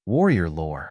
Warrior Lore.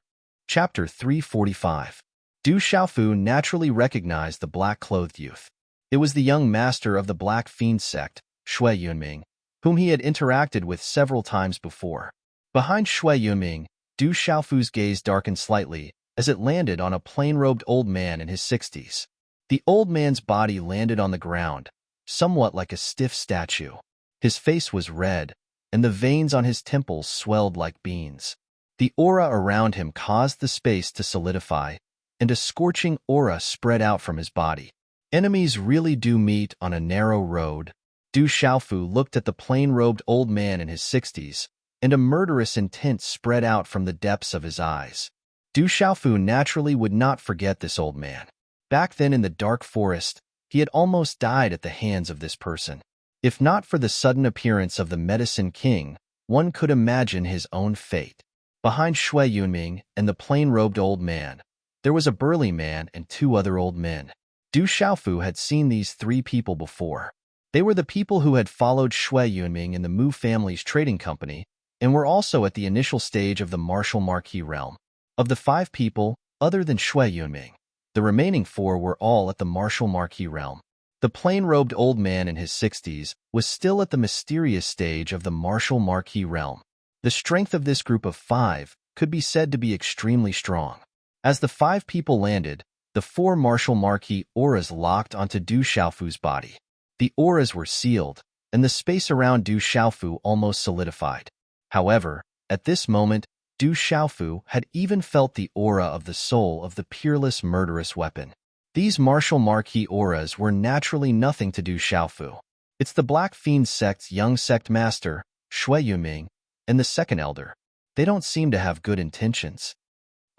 Chapter 345. Du Xiaofu naturally recognized the black-clothed youth. It was the young master of the Black Fiend sect, Shui Yunming, whom he had interacted with several times before. Behind Shui Yunming, Du Xiaofu's gaze darkened slightly as it landed on a plain-robed old man in his 60s. The old man's body landed on the ground, somewhat like a stiff statue. His face was red, and the veins on his temples swelled like beans. The aura around him caused the space to solidify, and a scorching aura spread out from his body. Enemies really do meet on a narrow road. Du Xiaofu looked at the plain-robed old man in his 60s, and a murderous intent spread out from the depths of his eyes. Du Xiaofu naturally would not forget this old man. Back then in the dark forest, he had almost died at the hands of this person. If not for the sudden appearance of the Medicine King, one could imagine his own fate. Behind Shui Yunming and the plain-robed old man, there was a burly man and two other old men. Du Xiaofu had seen these three people before. They were the people who had followed Shui Yunming in the Mu family's trading company and were also at the initial stage of the martial marquis realm. Of the 5 people, other than Shui Yunming, the remaining 4 were all at the martial marquis realm. The plain-robed old man in his 60s was still at the mysterious stage of the martial marquis realm. The strength of this group of 5 could be said to be extremely strong. As the 5 people landed, the 4 martial marquis auras locked onto Du Xiaofu's body. The auras were sealed, and the space around Du Xiaofu almost solidified. However, at this moment, Du Xiaofu had even felt the aura of the soul of the peerless murderous weapon. These martial marquis auras were naturally nothing to Du Xiaofu. It's the Black Fiend sect's young sect master, Shui Yunming, and the second elder. They don't seem to have good intentions.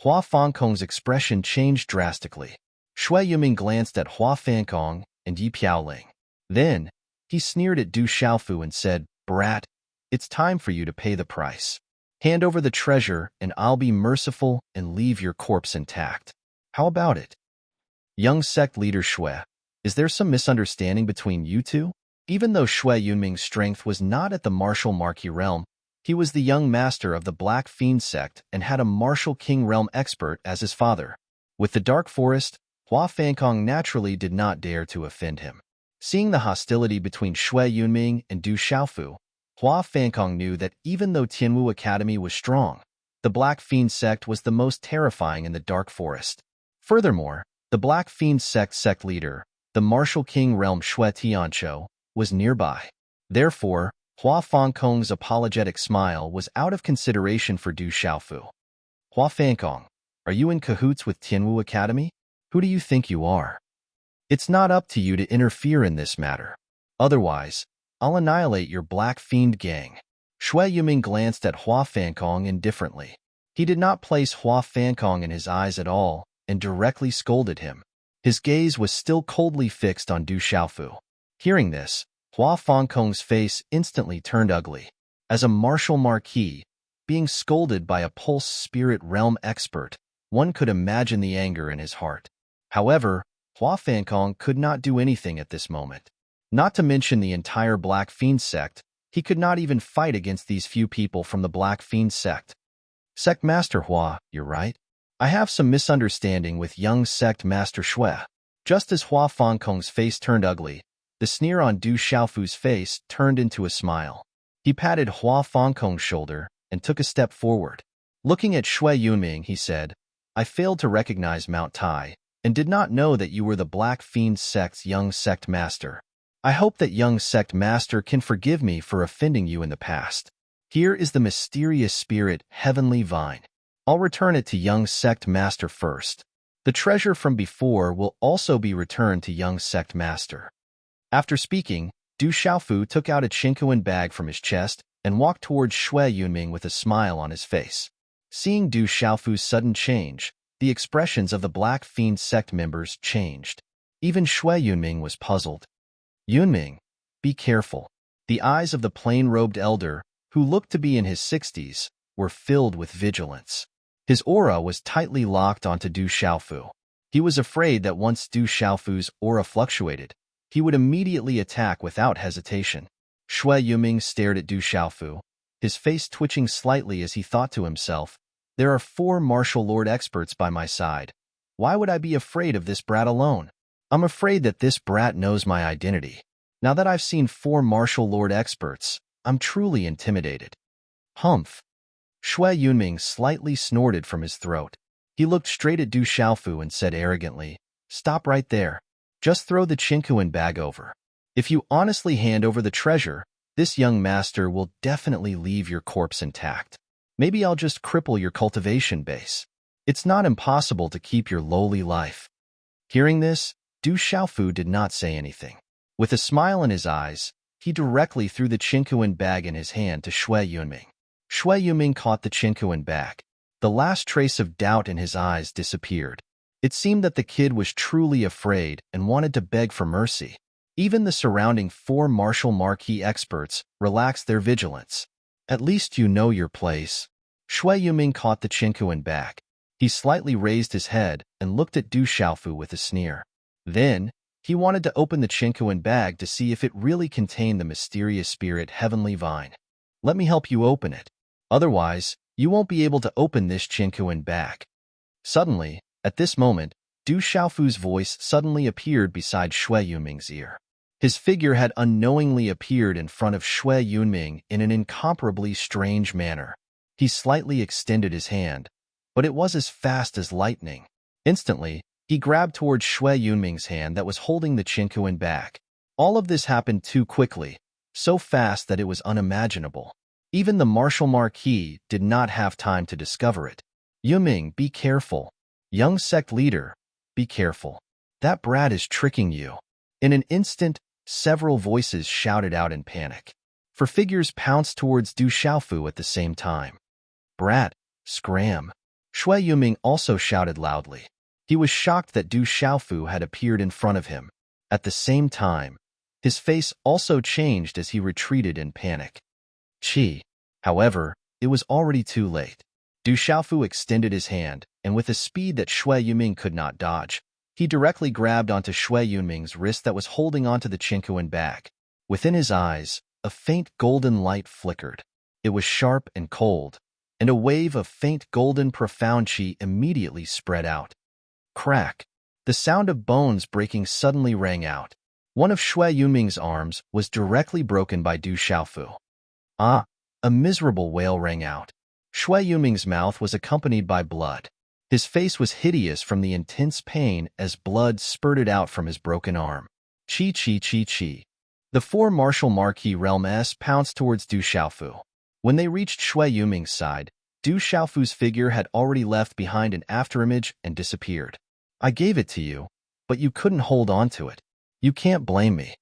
Hua Fankong's expression changed drastically. Shui Yunming glanced at Hua Fankong and Yi Piaoling. Then, he sneered at Du Xiaofu and said, "Brat, it's time for you to pay the price. Hand over the treasure and I'll be merciful and leave your corpse intact. How about it?" Young sect leader Shui, is there some misunderstanding between you two? Even though Shui Yunming's strength was not at the martial marquis realm, he was the young master of the Black Fiend sect and had a martial king realm expert as his father. With the dark forest, Hua Fankong naturally did not dare to offend him. Seeing the hostility between Shui Yunming and Du Xiaofu, Hua Fankong knew that even though Tianwu Academy was strong, the Black Fiend sect was the most terrifying in the dark forest. Furthermore, the Black Fiend sect leader, the martial king realm Shui Tianqiu, was nearby. Therefore, Hua Fankong's apologetic smile was out of consideration for Du Xiaofu. "Hua Fankong, are you in cahoots with Tianwu Academy? Who do you think you are? It's not up to you to interfere in this matter. Otherwise, I'll annihilate your Black Fiend gang." Shui Yunming glanced at Hua Fankong indifferently. He did not place Hua Fankong in his eyes at all and directly scolded him. His gaze was still coldly fixed on Du Xiaofu. Hearing this, Hua Fankong's face instantly turned ugly. As a martial marquis, being scolded by a pulse spirit realm expert, one could imagine the anger in his heart. However, Hua Fankong could not do anything at this moment. Not to mention the entire Black Fiend sect, he could not even fight against these few people from the Black Fiend sect. "Sect Master Hua, you're right. I have some misunderstanding with young sect Master Shui." Just as Hua Fankong's face turned ugly, the sneer on Du Xiaofu's face turned into a smile. He patted Hua Fankong's shoulder and took a step forward. Looking at Shui Yunming, he said, "I failed to recognize Mount Tai and did not know that you were the Black Fiend sect's young sect master. I hope that young sect master can forgive me for offending you in the past. Here is the mysterious spirit Heavenly Vine. I'll return it to young sect master first. The treasure from before will also be returned to young sect master." After speaking, Du Xiaofu took out a Chinquin bag from his chest and walked towards Shui Yunming with a smile on his face. Seeing Du Xiaofu's sudden change, the expressions of the Black Fiend sect members changed. Even Shui Yunming was puzzled. "Yunming, be careful." The eyes of the plain-robed elder, who looked to be in his 60s, were filled with vigilance. His aura was tightly locked onto Du Xiaofu. He was afraid that once Du Xiaofu's aura fluctuated, he would immediately attack without hesitation. Shui Yunming stared at Du Xiaofu, his face twitching slightly as he thought to himself, There are 4 martial lord experts by my side. Why would I be afraid of this brat alone? I'm afraid that this brat knows my identity. Now that I've seen 4 martial lord experts, I'm truly intimidated. Humph. Shui Yunming slightly snorted from his throat. He looked straight at Du Xiaofu and said arrogantly, "Stop right there. Just throw the Qinkuan bag over. If you honestly hand over the treasure, this young master will definitely leave your corpse intact. Maybe I'll just cripple your cultivation base. It's not impossible to keep your lowly life." Hearing this, Du Xiaofu did not say anything. With a smile in his eyes, he directly threw the Qinkuan bag in his hand to Shui Yunming. Shui Yunming caught the Qinkuan bag. The last trace of doubt in his eyes disappeared. It seemed that the kid was truly afraid and wanted to beg for mercy. Even the surrounding 4 martial marquee experts relaxed their vigilance. "At least you know your place." Shui Yunming caught the Qinkuan bag. He slightly raised his head and looked at Du Xiaofu with a sneer. Then, he wanted to open the Qinkuan bag to see if it really contained the mysterious spirit Heavenly Vine. "Let me help you open it. Otherwise, you won't be able to open this Qinkuan bag." Suddenly, at this moment, Du Xiaofu's voice suddenly appeared beside Shui Yunming's ear. His figure had unknowingly appeared in front of Shui Yunming in an incomparably strange manner. He slightly extended his hand, but it was as fast as lightning. Instantly, he grabbed towards Shui Yunming's hand that was holding the Qinkuan bag. All of this happened too quickly, so fast that it was unimaginable. Even the martial marquis did not have time to discover it. "Yunming, be careful. Young sect leader, be careful. That brat is tricking you." In an instant, several voices shouted out in panic. 4 figures pounced towards Du Xiaofu at the same time. "Brat, scram." Shui Yunming also shouted loudly. He was shocked that Du Xiaofu had appeared in front of him. At the same time, his face also changed as he retreated in panic. However, it was already too late. Du Xiaofu extended his hand, and with a speed that Shui Yunming could not dodge, he directly grabbed onto Shui Yunming's wrist that was holding onto the Qinkuan bag. Within his eyes, a faint golden light flickered. It was sharp and cold, and a wave of faint golden profound qi immediately spread out. Crack! The sound of bones breaking suddenly rang out. One of Shui Yunming's arms was directly broken by Du Xiaofu. "Ah!" A miserable wail rang out. Shui Yunming's mouth was accompanied by blood. His face was hideous from the intense pain as blood spurted out from his broken arm. Chi. The 4 martial marquee realm S pounced towards Du Xiaofu. When they reached Shui Yunming's side, Du Xiaofu's figure had already left behind an afterimage and disappeared. "I gave it to you, but you couldn't hold on to it. You can't blame me."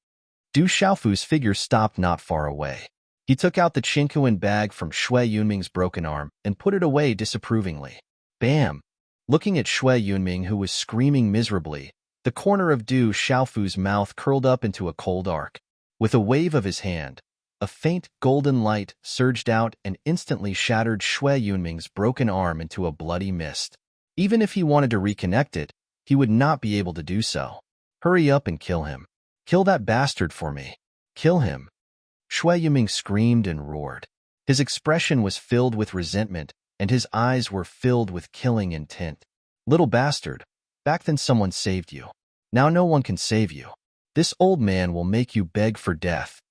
Du Xiaofu's figure stopped not far away. He took out the Qinkuan bag from Shui Yunming's broken arm and put it away disapprovingly. Bam! Looking at Shui Yunming, who was screaming miserably, the corner of Du Xiaofu's mouth curled up into a cold arc. With a wave of his hand, a faint golden light surged out and instantly shattered Shui Yunming's broken arm into a bloody mist. Even if he wanted to reconnect it, he would not be able to do so. "Hurry up and kill him. Kill that bastard for me. Kill him." Shui Yunming screamed and roared. His expression was filled with resentment, and his eyes were filled with killing intent. "Little bastard, back then someone saved you. Now no one can save you. This old man will make you beg for death."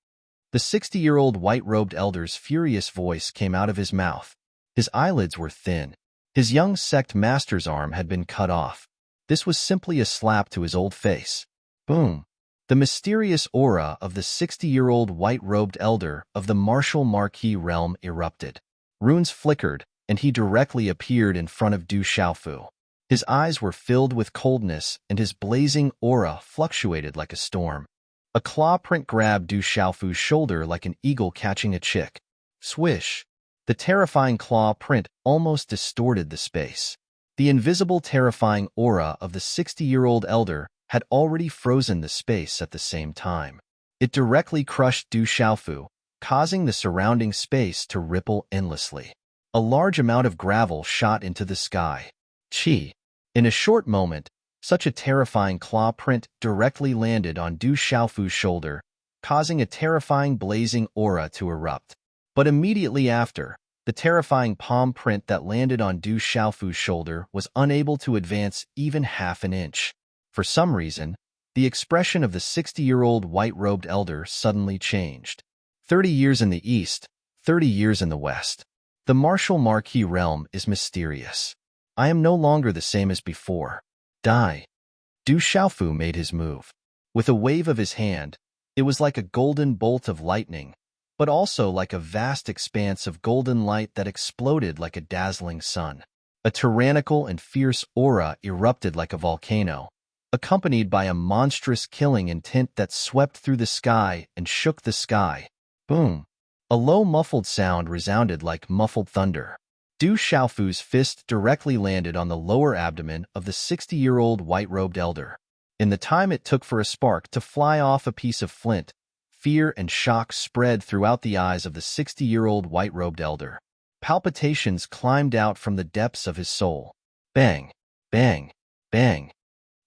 The 60-year-old white-robed elder's furious voice came out of his mouth. His eyelids were thin. His young sect master's arm had been cut off. This was simply a slap to his old face. Boom! The mysterious aura of the 60-year-old white-robed elder of the martial marquee realm erupted. Runes flickered, and he directly appeared in front of Du Xiaofu. His eyes were filled with coldness, and his blazing aura fluctuated like a storm. A claw print grabbed Du Xiaofu's shoulder like an eagle catching a chick. Swish! The terrifying claw print almost distorted the space. The invisible terrifying aura of the 60-year-old elder had already frozen the space at the same time. It directly crushed Du Xiaofu, causing the surrounding space to ripple endlessly. A large amount of gravel shot into the sky. Chi! In a short moment, such a terrifying claw print directly landed on Du Xiaofu's shoulder, causing a terrifying blazing aura to erupt. But immediately after, The terrifying palm print that landed on Du Xiaofu's shoulder was unable to advance even half an inch. For some reason, the expression of the 60-year-old white-robed elder suddenly changed. 30 years in the east, 30 years in the west. The martial marquis realm is mysterious. I am no longer the same as before. Die. Du Xiaofu made his move. With a wave of his hand, it was like a golden bolt of lightning, but also like a vast expanse of golden light that exploded like a dazzling sun. A tyrannical and fierce aura erupted like a volcano, accompanied by a monstrous killing intent that swept through the sky and shook the sky. Boom! A low muffled sound resounded like muffled thunder. Du Xiaofu's fist directly landed on the lower abdomen of the 60-year-old white-robed elder. In the time it took for a spark to fly off a piece of flint, fear and shock spread throughout the eyes of the 60-year-old white-robed elder. Palpitations climbed out from the depths of his soul. Bang! Bang! Bang!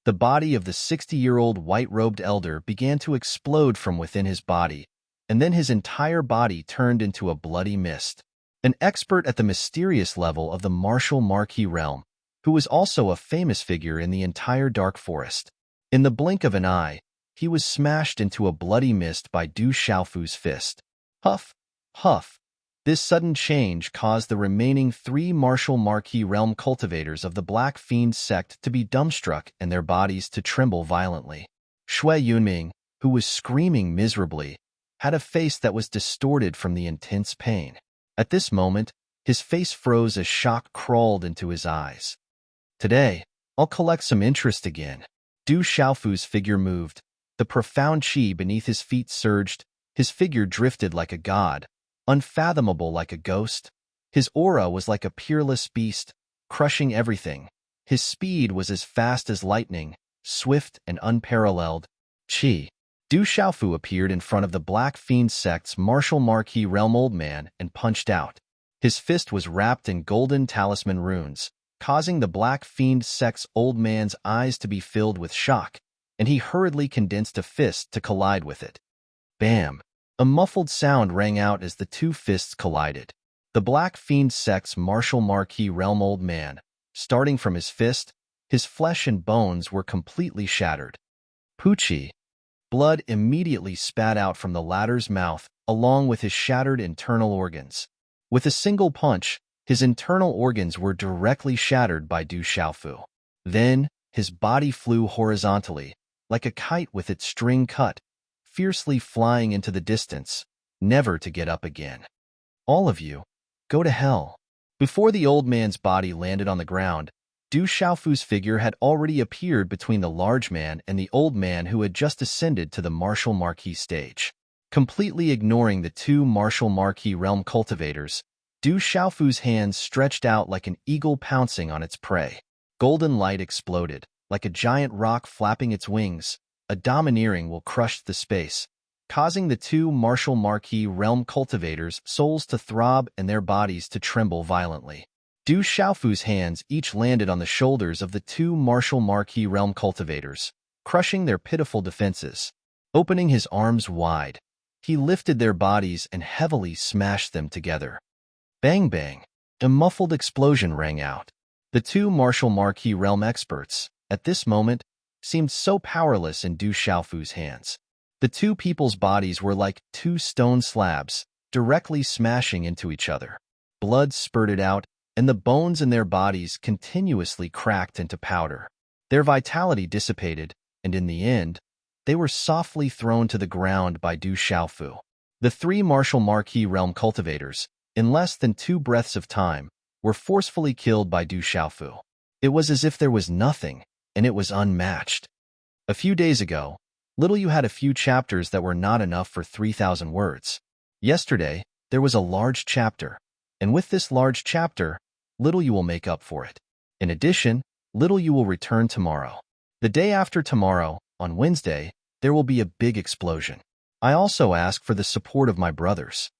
The body of the 60-year-old white-robed elder began to explode from within his body, and then his entire body turned into a bloody mist. An expert at the mysterious level of the martial marquis realm, who was also a famous figure in the entire dark forest. In the blink of an eye, he was smashed into a bloody mist by Du Xiaofu's fist. Huff! Huff! This sudden change caused the remaining 3 martial marquis realm cultivators of the Black Fiend sect to be dumbstruck and their bodies to tremble violently. Shui Yunming, who was screaming miserably, had a face that was distorted from the intense pain. At this moment, his face froze as shock crawled into his eyes. Today, I'll collect some interest again. Du Xiaofu's figure moved. The profound qi beneath his feet surged. His figure drifted like a god, unfathomable like a ghost. His aura was like a peerless beast, crushing everything. His speed was as fast as lightning, swift and unparalleled. Qi. Du Xiaofu appeared in front of the Black Fiend sect's martial marquis realm old man and punched out. His fist was wrapped in golden talisman runes, causing the Black Fiend sect's old man's eyes to be filled with shock, and he hurriedly condensed a fist to collide with it. Bam! A muffled sound rang out as the 2 fists collided. The Black Fiend sect's martial marquis realm old man, starting from his fist, his flesh and bones were completely shattered. Pucci. Blood immediately spat out from the latter's mouth, along with his shattered internal organs. With a single punch, his internal organs were directly shattered by Du Xiaofu. Then, his body flew horizontally, like a kite with its string cut, fiercely flying into the distance, never to get up again. All of you, go to hell. Before the old man's body landed on the ground, Du Xiaofu's figure had already appeared between the large man and the old man who had just ascended to the martial marquis stage. Completely ignoring the 2 martial marquis realm cultivators, Du Xiaofu's hands stretched out like an eagle pouncing on its prey. Golden light exploded, like a giant rock flapping its wings. A domineering will crush the space, causing the 2 martial marquis realm cultivators' souls to throb and their bodies to tremble violently. Du Xiaofu's hands each landed on the shoulders of the 2 martial marquis realm cultivators, crushing their pitiful defenses. Opening his arms wide, he lifted their bodies and heavily smashed them together. Bang bang! A muffled explosion rang out. The 2 martial marquis realm experts, at this moment, seemed so powerless in Du Xiaofu's hands. The 2 people's bodies were like 2 stone slabs, directly smashing into each other. Blood spurted out, and the bones in their bodies continuously cracked into powder. Their vitality dissipated, and in the end, they were softly thrown to the ground by Du Xiaofu. The 3 martial marquis realm cultivators, in less than 2 breaths of time, were forcefully killed by Du Xiaofu. It was as if there was nothing, and it was unmatched. A few days ago, Little You had a few chapters that were not enough for 3,000 words. Yesterday, there was a large chapter, and with this large chapter, Little You will make up for it. In addition, Little You will return tomorrow. The day after tomorrow, on Wednesday, there will be a big explosion. I also ask for the support of my brothers.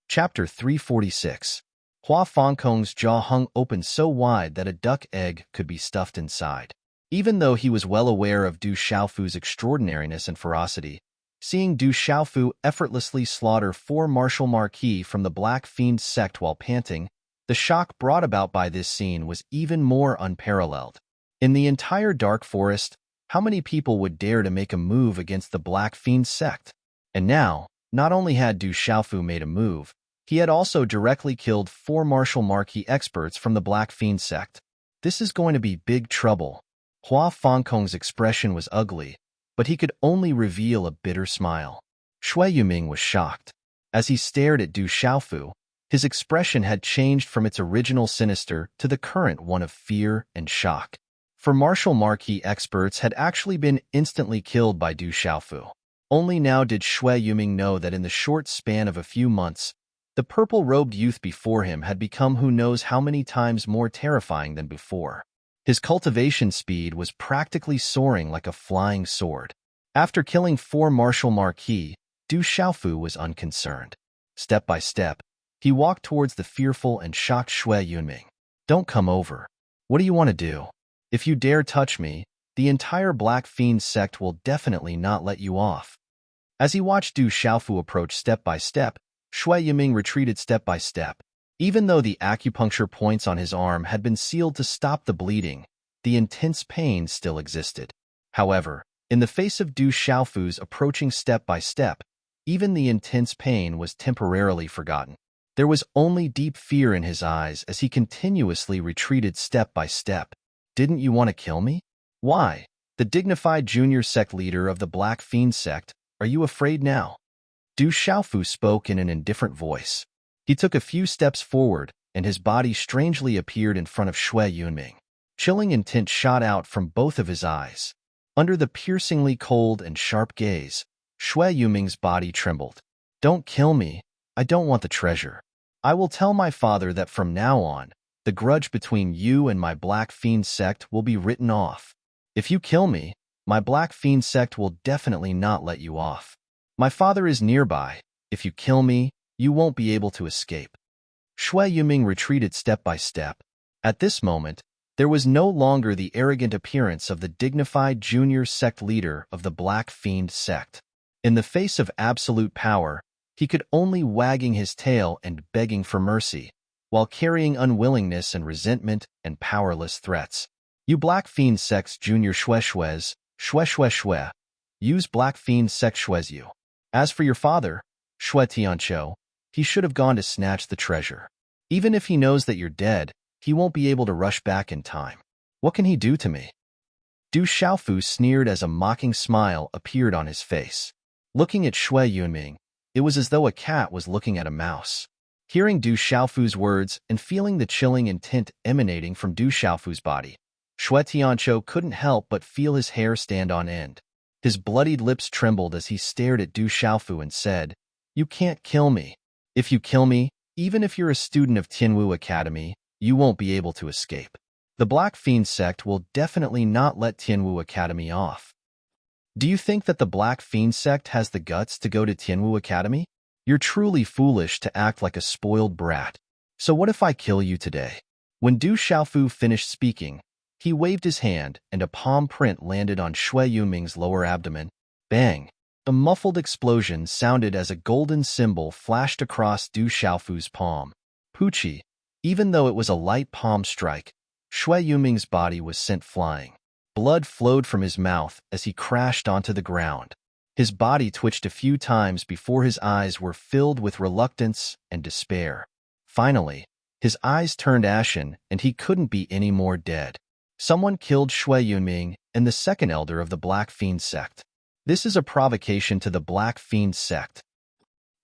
Chapter 346. Hua Fangkong's jaw hung open so wide that a duck egg could be stuffed inside. Even though he was well aware of Du Xiaofu's extraordinariness and ferocity, Seeing Du Xiaofu effortlessly slaughter 4 martial marquis from the Black Fiend sect while panting, the shock brought about by this scene was even more unparalleled. In the entire Dark Forest, how many people would dare to make a move against the Black Fiend sect? And now, not only had Du Xiaofu made a move, he had also directly killed 4 martial marquis experts from the Black Fiend sect. This is going to be big trouble. Hua Fangkong's expression was ugly, but he could only reveal a bitter smile. Shui Yuming was shocked. As he stared at Du Xiaofu, his expression had changed from its original sinister to the current one of fear and shock. For martial marquis experts had actually been instantly killed by Du Xiaofu. Only now did Shui Yuming know that in the short span of a few months, the purple-robed youth before him had become who knows how many times more terrifying than before. His cultivation speed was practically soaring like a flying sword. After killing 4 martial marquis, Du Xiaofu was unconcerned. Step by step, he walked towards the fearful and shocked Shui Yunming. "Don't come over. What do you want to do? If you dare touch me, the entire Black Fiend sect will definitely not let you off." As he watched Du Xiaofu approach step by step, Shui Yiming retreated step by step. Even though the acupuncture points on his arm had been sealed to stop the bleeding, the intense pain still existed. However, in the face of Du Xiaofu's approaching step by step, even the intense pain was temporarily forgotten. There was only deep fear in his eyes as he continuously retreated step by step. "Didn't you want to kill me? Why? The dignified junior sect leader of the Black Fiend sect, are you afraid now?" Du Xiaofu spoke in an indifferent voice. He took a few steps forward, and his body strangely appeared in front of Shui Yunming. Chilling intent shot out from both of his eyes. Under the piercingly cold and sharp gaze, Shui Yuming's body trembled. "Don't kill me. I don't want the treasure. I will tell my father that from now on, the grudge between you and my Black Fiend sect will be written off. If you kill me, my Black Fiend sect will definitely not let you off. My father is nearby. If you kill me, you won't be able to escape." Shui Yuming retreated step by step. At this moment, there was no longer the arrogant appearance of the dignified junior sect leader of the Black Fiend sect. In the face of absolute power, he could only wagging his tail and begging for mercy, while carrying unwillingness and resentment and powerless threats. "You Black Fiend sect's junior Shui, use Black Fiend sect Shui's you. As for your father, Shui Tianqiu, he should have gone to snatch the treasure. Even if he knows that you're dead, he won't be able to rush back in time. What can he do to me?" Du Xiaofu sneered as a mocking smile appeared on his face. Looking at Shui Yunming, it was as though a cat was looking at a mouse. Hearing Du Xiaofu's words and feeling the chilling intent emanating from Du Xiaofu's body, Shui Tianqiu couldn't help but feel his hair stand on end. His bloodied lips trembled as he stared at Du Xiaofu and said, "You can't kill me. If you kill me, even if you're a student of Tianwu Academy, you won't be able to escape. The Black Fiend sect will definitely not let Tianwu Academy off. Do you think that the Black Fiend sect has the guts to go to Tianwu Academy? You're truly foolish to act like a spoiled brat. So what if I kill you today?" When Du Xiaofu finished speaking, he waved his hand and a palm print landed on Shui Yuming's lower abdomen. Bang! A muffled explosion sounded as a golden symbol flashed across Du Xiaofu's palm. Poochie! Even though it was a light palm strike, Shui Yuming's body was sent flying. Blood flowed from his mouth as he crashed onto the ground. His body twitched a few times before his eyes were filled with reluctance and despair. Finally, his eyes turned ashen and he couldn't be any more dead. Someone killed Shui Yunming and the second elder of the Black Fiend sect. This is a provocation to the Black Fiend sect.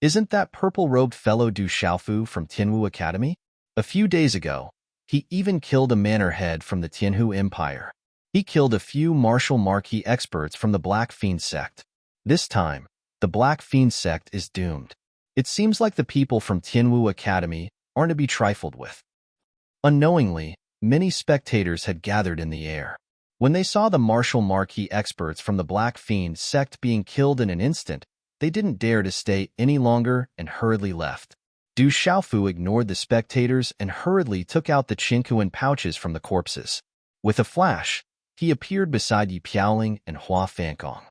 Isn't that purple-robed fellow Du Xiaofu from Tianwu Academy? A few days ago, he even killed a manor head from the Tianhu Empire. He killed a few martial marquis experts from the Black Fiend sect. This time, the Black Fiend sect is doomed. It seems like the people from Tianwu Academy aren't to be trifled with. Unknowingly, many spectators had gathered in the air. When they saw the martial marquis experts from the Black Fiend sect being killed in an instant, they didn't dare to stay any longer and hurriedly left. Du Xiaofu ignored the spectators and hurriedly took out the Qinkuan pouches from the corpses. With a flash, he appeared beside Yi Piaoling and Hua Fangkong.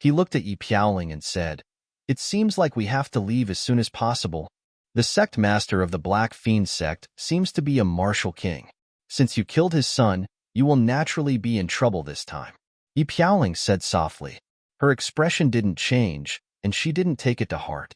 He looked at Yi Piaoling and said, "It seems like we have to leave as soon as possible. The sect master of the Black Fiend sect seems to be a martial king. Since you killed his son, you will naturally be in trouble this time." Yi Piaoling said softly. Her expression didn't change, and she didn't take it to heart.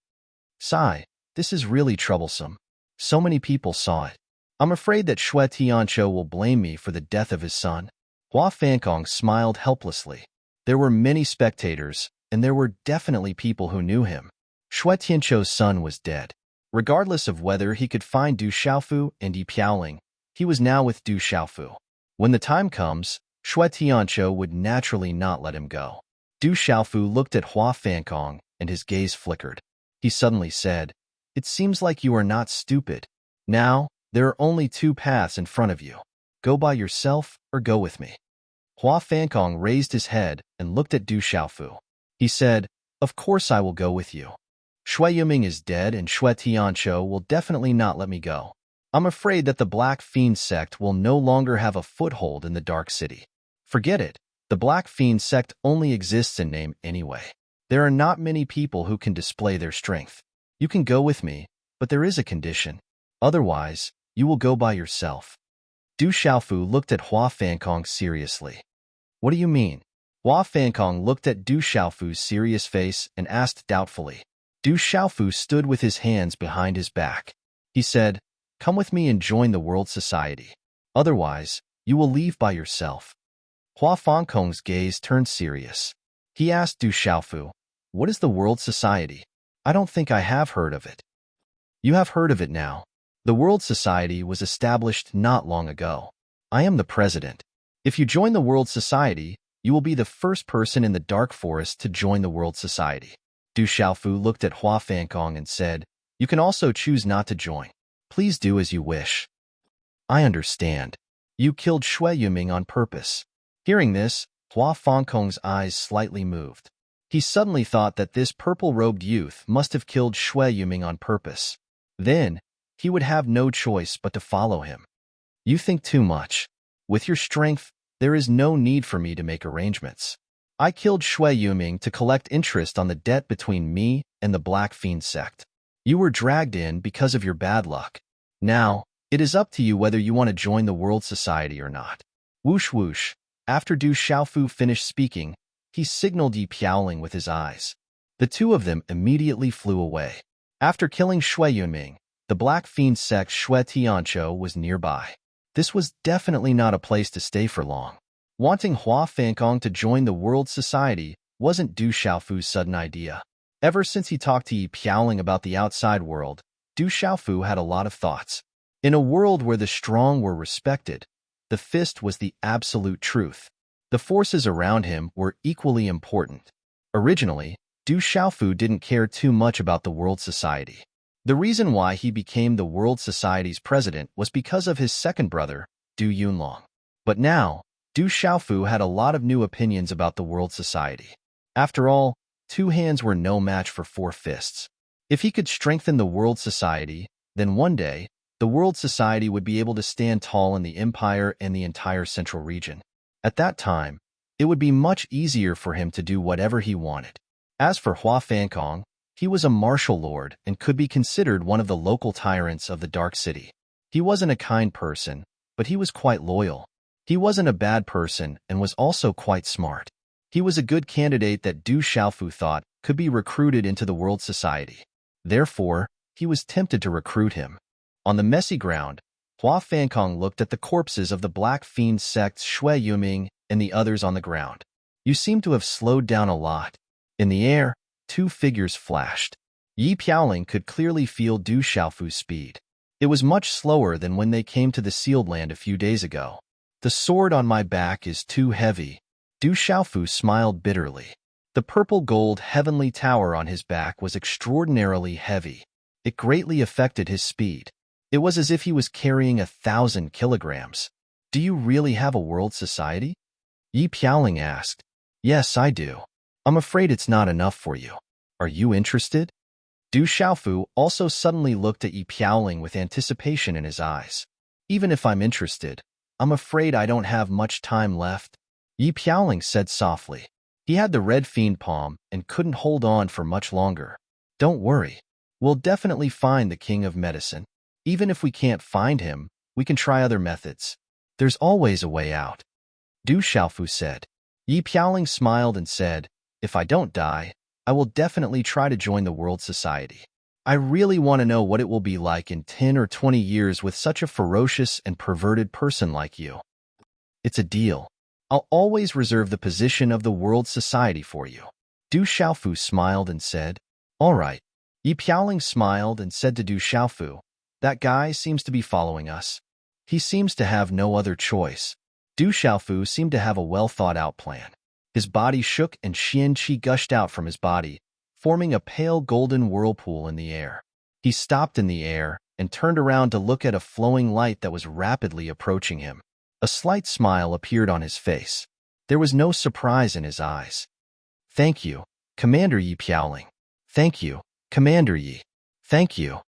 "Sigh, this is really troublesome. So many people saw it. I'm afraid that Xue Tianqiu will blame me for the death of his son." Hua Fankong smiled helplessly. There were many spectators, and there were definitely people who knew him. Xue Tianqiu's son was dead. Regardless of whether he could find Du Xiaofu and Yi Piaoling, he was now with Du Xiaofu. When the time comes, Xue Tianqiu would naturally not let him go. Du Xiaofu looked at Hua Fankong, and his gaze flickered. He suddenly said, "It seems like you are not stupid. Now, there are only two paths in front of you. Go by yourself or go with me." Hua Fankong raised his head and looked at Du Xiaofu. He said, "Of course I will go with you. Xue Yuming is dead and Xue Tianqiu will definitely not let me go. I'm afraid that the Black Fiend sect will no longer have a foothold in the Dark City. Forget it. The Black Fiend sect only exists in name anyway. There are not many people who can display their strength. You can go with me, but there is a condition. Otherwise, you will go by yourself." Du Xiaofu looked at Hua Fankong seriously. "What do you mean?" Hua Fankong looked at Du Xiaofu's serious face and asked doubtfully. Du Xiaofu stood with his hands behind his back. He said, "Come with me and join the World Society. Otherwise, you will leave by yourself." Hua Fankong's gaze turned serious. He asked Du Xiaofu, "What is the World Society? I don't think I have heard of it." "You have heard of it now. The World Society was established not long ago. I am the president. If you join the World Society, you will be the first person in the Dark Forest to join the World Society." Du Xiaofu looked at Hua Fankong and said, "You can also choose not to join. Please do as you wish." "I understand. You killed Xue Yuming on purpose." Hearing this, Hua Fankong's eyes slightly moved. He suddenly thought that this purple-robed youth must have killed Xue Yuming on purpose. Then, he would have no choice but to follow him. "You think too much. With your strength, there is no need for me to make arrangements. I killed Xue Yuming to collect interest on the debt between me and the Black Fiend sect. You were dragged in because of your bad luck. Now, it is up to you whether you want to join the World Society or not." Whoosh whoosh. After Du Xiaofu finished speaking, he signaled Yi Piaoling with his eyes. The two of them immediately flew away. After killing Xue Yuming, the Black Fiend sect Xue Tianqiu was nearby. This was definitely not a place to stay for long. Wanting Hua Fankong to join the World Society wasn't Du Xiaofu's sudden idea. Ever since he talked to Yi Piaoling about the outside world, Du Xiaofu had a lot of thoughts. In a world where the strong were respected, the fist was the absolute truth. The forces around him were equally important. Originally, Du Xiaofu didn't care too much about the World Society. The reason why he became the World Society's president was because of his second brother, Du Yunlong. But now, Du Xiaofu had a lot of new opinions about the World Society. After all, two hands were no match for four fists. If he could strengthen the World Society, then one day, the World Society would be able to stand tall in the Empire and the entire Central region. At that time, it would be much easier for him to do whatever he wanted. As for Hua Fankong, he was a martial lord and could be considered one of the local tyrants of the Dark City. He wasn't a kind person, but he was quite loyal. He wasn't a bad person and was also quite smart. He was a good candidate that Du Xiaofu thought could be recruited into the World Society. Therefore, he was tempted to recruit him. On the messy ground, Hua Fankong looked at the corpses of the Black Fiend sect's Xue Yuming and the others on the ground. "You seem to have slowed down a lot." In the air, two figures flashed. Yi Piaoling could clearly feel Du Xiaofu's speed. It was much slower than when they came to the sealed land a few days ago. "The sword on my back is too heavy." Du Xiaofu smiled bitterly. The purple gold heavenly tower on his back was extraordinarily heavy. It greatly affected his speed. It was as if he was carrying 1,000 kilograms. "Do you really have a World Society?" Yi Piaoling asked. "Yes, I do. I'm afraid it's not enough for you. Are you interested?" Du Xiaofu also suddenly looked at Yi Piaoling with anticipation in his eyes. "Even if I'm interested, I'm afraid I don't have much time left," Yi Piaoling said softly. He had the red fiend palm and couldn't hold on for much longer. Don't worry. We'll definitely find the king of medicine. Even if we can't find him, we can try other methods. There's always a way out. Du Xiaofu said. Yi Piaoling smiled and said, if I don't die, I will definitely try to join the World Society. I really want to know what it will be like in 10 or 20 years with such a ferocious and perverted person like you. It's a deal. I'll always reserve the position of the World Society for you. Du Xiaofu smiled and said, all right. Yi Piaoling smiled and said to Du Xiaofu, that guy seems to be following us. He seems to have no other choice. Du Xiaofu seemed to have a well-thought-out plan. His body shook and Xian Qi gushed out from his body, forming a pale golden whirlpool in the air. He stopped in the air and turned around to look at a flowing light that was rapidly approaching him. A slight smile appeared on his face. There was no surprise in his eyes. Thank you, Commander Yi Piaoling. Thank you, Commander Yi. Thank you.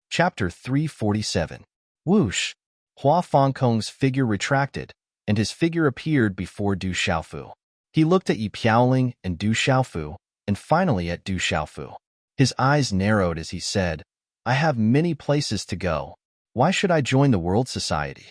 Chapter 347. Whoosh! Hua Fangkong's figure retracted, and his figure appeared before Du Xiaofu. He looked at Yi Piaoling and Du Xiaofu, and finally at Du Xiaofu. His eyes narrowed as he said, I have many places to go. Why should I join the World Society?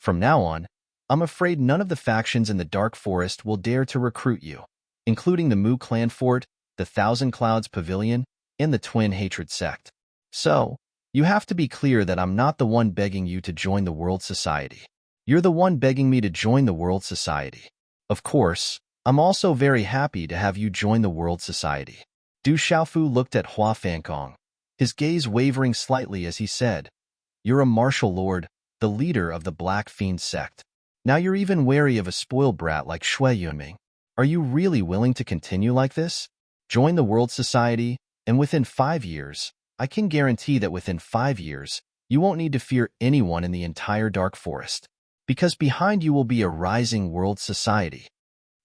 From now on, I'm afraid none of the factions in the Dark Forest will dare to recruit you, including the Mu Clan Fort, the Thousand Clouds Pavilion, and the Twin Hatred Sect. So, you have to be clear that I'm not the one begging you to join the World Society. You're the one begging me to join the World Society. Of course, I'm also very happy to have you join the World Society. Du Xiaofu looked at Hua Fangkong, his gaze wavering slightly as he said, You're a martial lord, the leader of the Black Fiend sect. Now you're even wary of a spoiled brat like Shui Yunming. Are you really willing to continue like this? Join the World Society, and within 5 years, I can guarantee that within 5 years, you won't need to fear anyone in the entire Dark Forest, because behind you will be a rising World Society.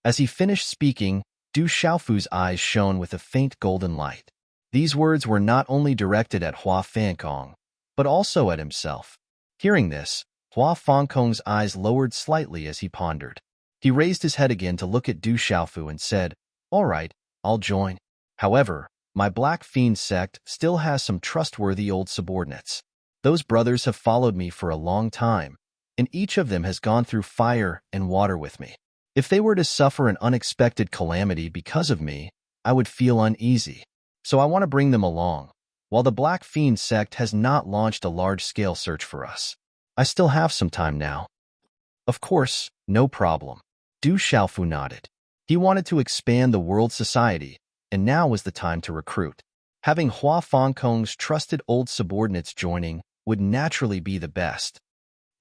As he finished speaking, Du Xiaofu's eyes shone with a faint golden light. These words were not only directed at Hua Fangkong, but also at himself. Hearing this, Hua Fangkong's eyes lowered slightly as he pondered. He raised his head again to look at Du Xiaofu and said, all right, I'll join. However, my Black Fiend sect still has some trustworthy old subordinates. Those brothers have followed me for a long time, and each of them has gone through fire and water with me. If they were to suffer an unexpected calamity because of me, I would feel uneasy. So I want to bring them along. While the Black Fiend sect has not launched a large-scale search for us, I still have some time now. Of course, no problem. Du Xiaofu nodded. He wanted to expand the World Society, and now was the time to recruit. Having Hua Fangkong's trusted old subordinates joining would naturally be the best.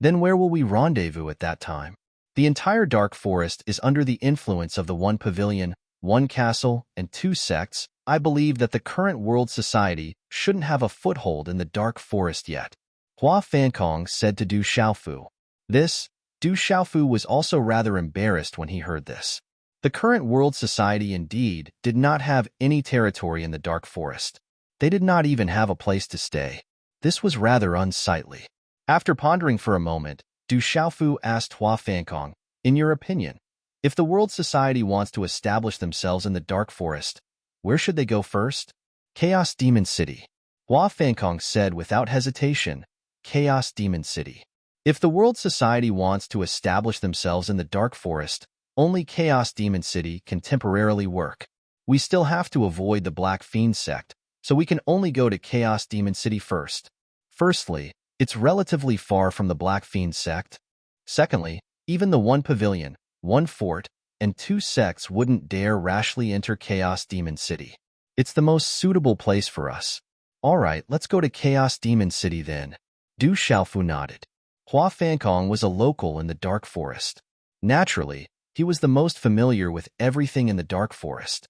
Then where will we rendezvous at that time? The entire Dark Forest is under the influence of the one pavilion, one castle, and 2 sects. I believe that the current World Society shouldn't have a foothold in the Dark Forest yet. Hua Fangkong said to Du Xiaofu. Du Xiaofu was also rather embarrassed when he heard this. The current World Society indeed did not have any territory in the Dark Forest. They did not even have a place to stay. This was rather unsightly. After pondering for a moment, Du Xiaofu asked Hua Fangkong, in your opinion, if the World Society wants to establish themselves in the Dark Forest, where should they go first? Chaos Demon City. Hua Fangkong said without hesitation, Chaos Demon City. If the World Society wants to establish themselves in the Dark Forest, only Chaos Demon City can temporarily work. We still have to avoid the Black Fiend sect, so we can only go to Chaos Demon City first. Firstly, it's relatively far from the Black Fiend sect. Secondly, even the one pavilion, one fort, and 2 sects wouldn't dare rashly enter Chaos Demon City. It's the most suitable place for us. All right, let's go to Chaos Demon City then. Du Xiaofu nodded. Hua Fangkong was a local in the Dark Forest. Naturally, he was the most familiar with everything in the Dark Forest.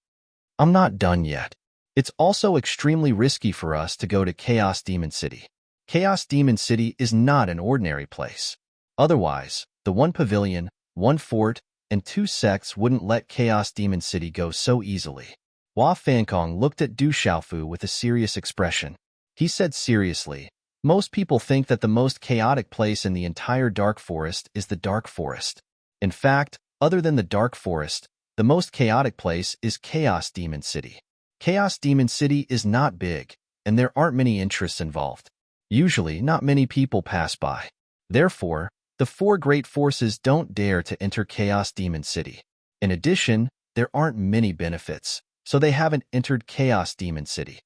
I'm not done yet. It's also extremely risky for us to go to Chaos Demon City. Chaos Demon City is not an ordinary place. Otherwise, the one pavilion, one fort, and 2 sects wouldn't let Chaos Demon City go so easily. Hua Fangkong looked at Du Xiaofu with a serious expression. He said seriously, most people think that the most chaotic place in the entire Dark Forest is the Dark Forest. In fact, Other than the Dark Forest, the most chaotic place is Chaos Demon City. Chaos Demon City is not big, and there aren't many interests involved. Usually, not many people pass by. Therefore, the four great forces don't dare to enter Chaos Demon City. In addition, there aren't many benefits, so they haven't entered Chaos Demon City.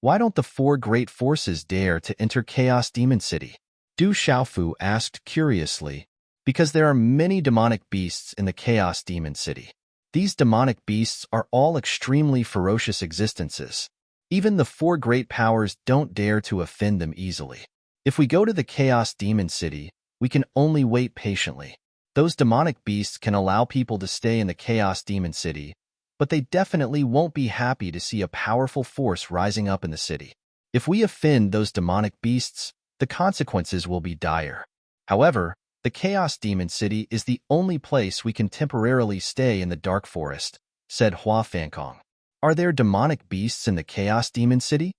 Why don't the four great forces dare to enter Chaos Demon City? Du Xiaofu asked curiously. Because there are many demonic beasts in the Chaos Demon City. These demonic beasts are all extremely ferocious existences. Even the four great powers don't dare to offend them easily. If we go to the Chaos Demon City, we can only wait patiently. Those demonic beasts can allow people to stay in the Chaos Demon City, but they definitely won't be happy to see a powerful force rising up in the city. If we offend those demonic beasts, the consequences will be dire. However, the Chaos Demon City is the only place we can temporarily stay in the Dark Forest, said Hua Fankong. Are there demonic beasts in the Chaos Demon City?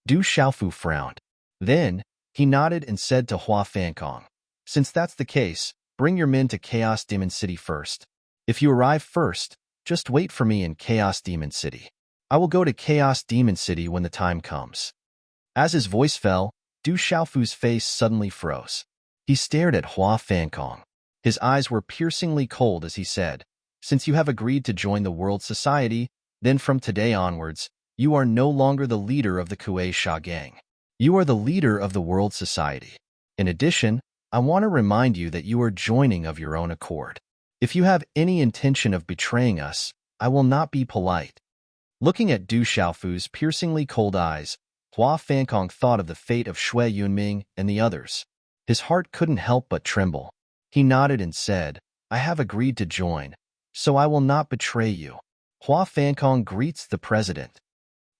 Du Xiaofu frowned. Then, he nodded and said to Hua Fankong, since that's the case, bring your men to Chaos Demon City first. If you arrive first, just wait for me in Chaos Demon City. I will go to Chaos Demon City when the time comes. As his voice fell, Du Xiaofu's face suddenly froze. He stared at Hua Fankong. His eyes were piercingly cold as he said, since you have agreed to join the World Society, then from today onwards, you are no longer the leader of the Kuei Sha Gang. You are the leader of the World Society. In addition, I want to remind you that you are joining of your own accord. If you have any intention of betraying us, I will not be polite. Looking at Du Xiaofu's piercingly cold eyes, Hua Fankong thought of the fate of Shui Yunming and the others. His heart couldn't help but tremble. He nodded and said, I have agreed to join, so I will not betray you. Hua Fankong greets the president.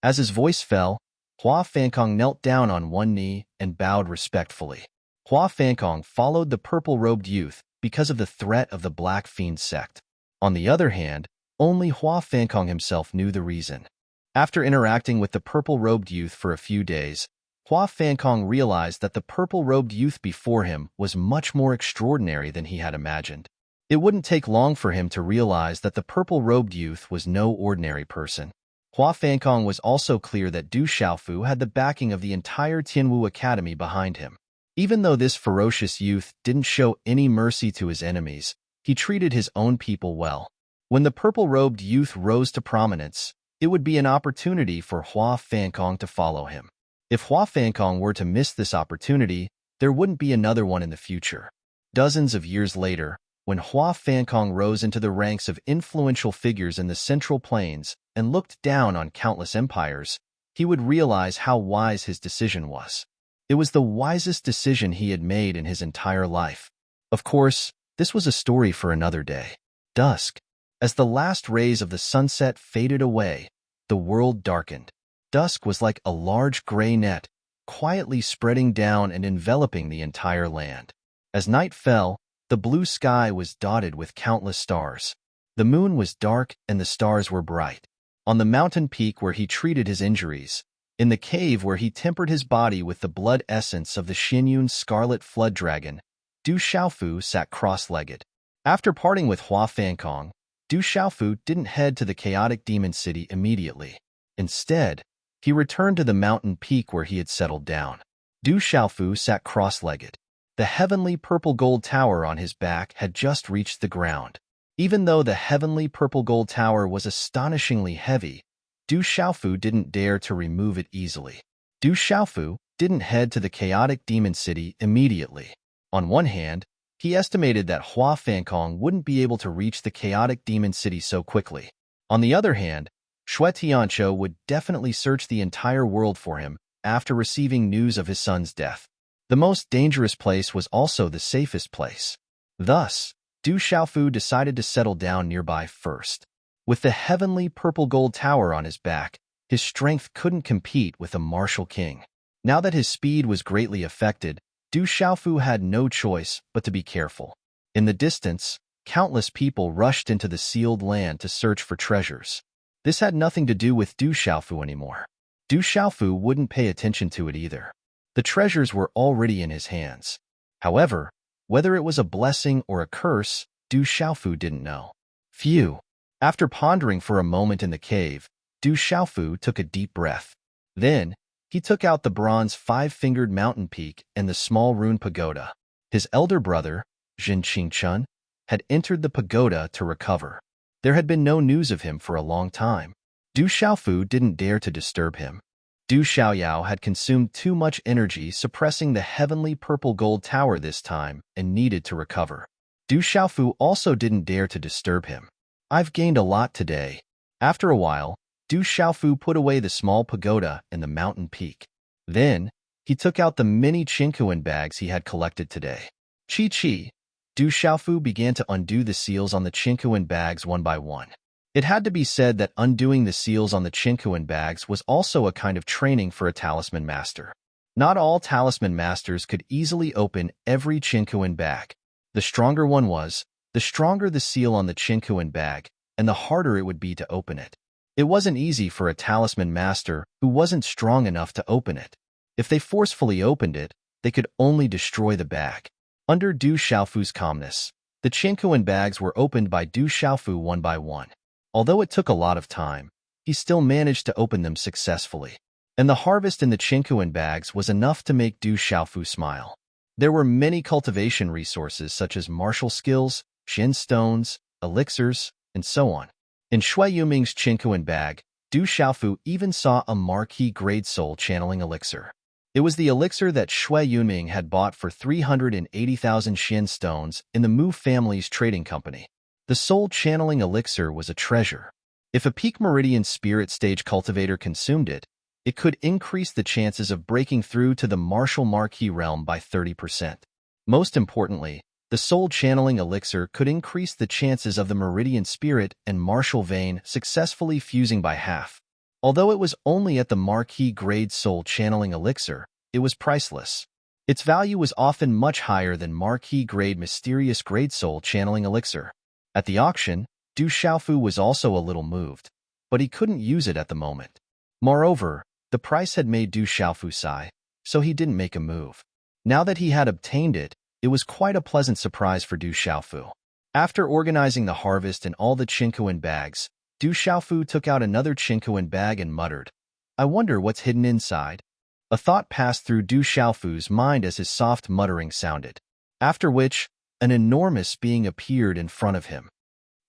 As his voice fell, Hua Fankong knelt down on one knee and bowed respectfully. Hua Fankong followed the purple-robed youth because of the threat of the Black Fiend sect. On the other hand, only Hua Fankong himself knew the reason. After interacting with the purple-robed youth for a few days, Hua Fankong realized that the purple-robed youth before him was much more extraordinary than he had imagined. It wouldn't take long for him to realize that the purple-robed youth was no ordinary person. Hua Fankong was also clear that Du Xiaofu had the backing of the entire Tianwu Academy behind him. Even though this ferocious youth didn't show any mercy to his enemies, he treated his own people well. When the purple-robed youth rose to prominence, it would be an opportunity for Hua Fankong to follow him. If Hua Fankong were to miss this opportunity, there wouldn't be another one in the future. Dozens of years later, when Hua Fankong rose into the ranks of influential figures in the Central Plains and looked down on countless empires, he would realize how wise his decision was. It was the wisest decision he had made in his entire life. Of course, this was a story for another day. Dusk. As the last rays of the sunset faded away, the world darkened. Dusk was like a large gray net, quietly spreading down and enveloping the entire land. As night fell, the blue sky was dotted with countless stars. The moon was dark and the stars were bright. On the mountain peak where he treated his injuries, in the cave where he tempered his body with the blood essence of the Xinyun Scarlet Flood Dragon, Du Xiaofu sat cross-legged. After parting with Hua Fankong, Du Xiaofu didn't head to the chaotic demon city immediately. Instead, he returned to the mountain peak where he had settled down. Du Xiaofu sat cross-legged. The heavenly purple gold tower on his back had just reached the ground. Even though the heavenly purple gold tower was astonishingly heavy, Du Xiaofu didn't dare to remove it easily. Du Xiaofu didn't head to the chaotic demon city immediately. On one hand, he estimated that Hua Fankong wouldn't be able to reach the chaotic demon city so quickly. On the other hand, Shui Tianqiu would definitely search the entire world for him after receiving news of his son's death. The most dangerous place was also the safest place. Thus, Du Xiaofu decided to settle down nearby first. With the heavenly purple gold tower on his back, his strength couldn't compete with a martial king. Now that his speed was greatly affected, Du Xiaofu had no choice but to be careful. In the distance, countless people rushed into the sealed land to search for treasures. This had nothing to do with Du Xiaofu anymore. Du Xiaofu wouldn't pay attention to it either. The treasures were already in his hands. However, whether it was a blessing or a curse, Du Du Xiaofu didn't know. Phew. After pondering for a moment in the cave, Du Xiaofu took a deep breath. Then, he took out the bronze five-fingered mountain peak and the small rune pagoda. His elder brother, Jin Qingchun, had entered the pagoda to recover. There had been no news of him for a long time. Du Xiaofu didn't dare to disturb him. Du Xiaoyao had consumed too much energy suppressing the heavenly purple gold tower this time and needed to recover. Du Xiaofu also didn't dare to disturb him. I've gained a lot today. After a while, Du Xiaofu put away the small pagoda and the mountain peak. Then, he took out the many Qingquan bags he had collected today. Chi. Du Xiaofu began to undo the seals on the Qingquan bags one by one. It had to be said that undoing the seals on the Qingquan bags was also a kind of training for a talisman master. Not all talisman masters could easily open every Qingquan bag. The stronger one was, the stronger the seal on the Qingquan bag, and the harder it would be to open it. It wasn't easy for a talisman master who wasn't strong enough to open it. If they forcefully opened it, they could only destroy the bag. Under Du Xiaofu's calmness, the Qingquan bags were opened by Du Xiaofu one by one. Although it took a lot of time, he still managed to open them successfully. And the harvest in the Qingquan bags was enough to make Du Xiaofu smile. There were many cultivation resources such as martial skills, Shin stones, elixirs, and so on. In Shui Yuming's Qingquan bag, Du Xiaofu even saw a marquee grade soul channeling elixir. It was the elixir that Shui Yuming had bought for 380,000 Shin stones in the Mu family's trading company. The soul channeling elixir was a treasure. If a peak meridian spirit stage cultivator consumed it, it could increase the chances of breaking through to the martial marquee realm by 30%. Most importantly, the soul channeling elixir could increase the chances of the meridian spirit and martial vein successfully fusing by half. Although it was only at the marquee grade soul channeling elixir, it was priceless. Its value was often much higher than marquee grade mysterious grade soul channeling elixir. At the auction, Du Xiaofu was also a little moved, but he couldn't use it at the moment. Moreover, the price had made Du Xiaofu sigh, so he didn't make a move. Now that he had obtained it, it was quite a pleasant surprise for Du Xiaofu. After organizing the harvest in all the Qingquan bags, Du Xiaofu took out another Qingquan bag and muttered, "I wonder what's hidden inside." A thought passed through Du Xiaofu's mind as his soft muttering sounded. After which, an enormous being appeared in front of him.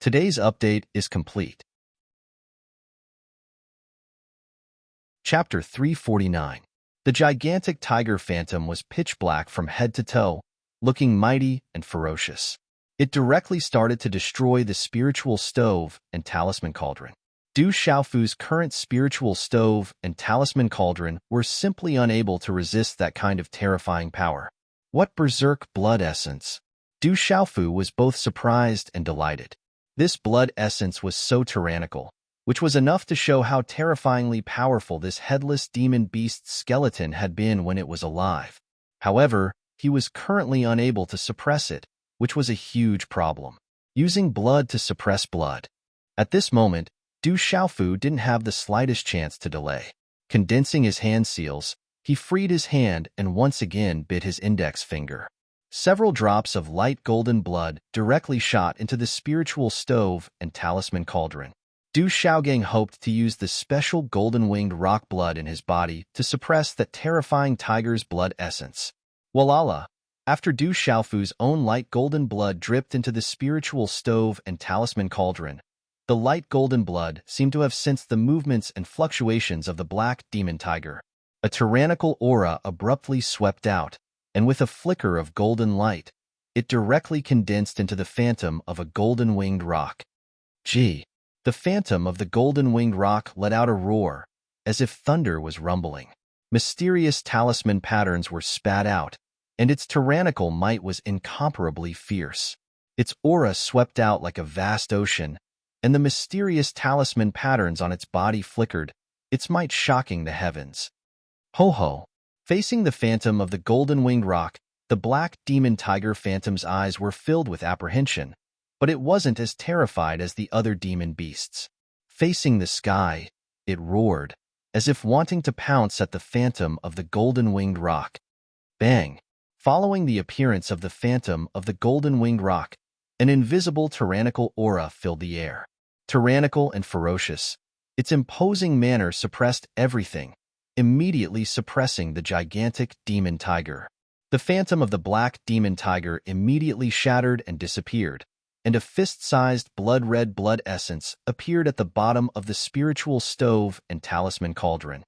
Today's update is complete. Chapter 349. The gigantic tiger phantom was pitch black from head to toe, looking mighty and ferocious. It directly started to destroy the spiritual stove and talisman cauldron. Du Xiaofu's current spiritual stove and talisman cauldron were simply unable to resist that kind of terrifying power. What berserk blood essence! Du Xiaofu was both surprised and delighted. This blood essence was so tyrannical, which was enough to show how terrifyingly powerful this headless demon beast's skeleton had been when it was alive. However, he was currently unable to suppress it, which was a huge problem. Using blood to suppress blood. At this moment, Du Xiaofu didn't have the slightest chance to delay. Condensing his hand seals, he freed his hand and once again bit his index finger. Several drops of light golden blood directly shot into the spiritual stove and talisman cauldron. Du Xiaogang hoped to use the special golden-winged rock blood in his body to suppress that terrifying tiger's blood essence. Walala! After Du Xiaofu's own light golden blood dripped into the spiritual stove and talisman cauldron, the light golden blood seemed to have sensed the movements and fluctuations of the black demon tiger. A tyrannical aura abruptly swept out, and with a flicker of golden light, it directly condensed into the phantom of a golden-winged rock. Gee! The phantom of the golden-winged rock let out a roar, as if thunder was rumbling. Mysterious talisman patterns were spat out, and its tyrannical might was incomparably fierce. Its aura swept out like a vast ocean, and the mysterious talisman patterns on its body flickered, its might shocking the heavens. Ho-ho! Facing the phantom of the golden-winged rock, the black demon tiger phantom's eyes were filled with apprehension, but it wasn't as terrified as the other demon beasts. Facing the sky, it roared, as if wanting to pounce at the phantom of the golden-winged rock. Bang! Following the appearance of the phantom of the golden-winged rock, An invisible tyrannical aura filled the air. Tyrannical and ferocious, its imposing manner suppressed everything, immediately suppressing the gigantic demon tiger. The phantom of the black demon tiger immediately shattered and disappeared, and a fist-sized blood-red blood essence appeared at the bottom of the spiritual stove and talisman cauldron.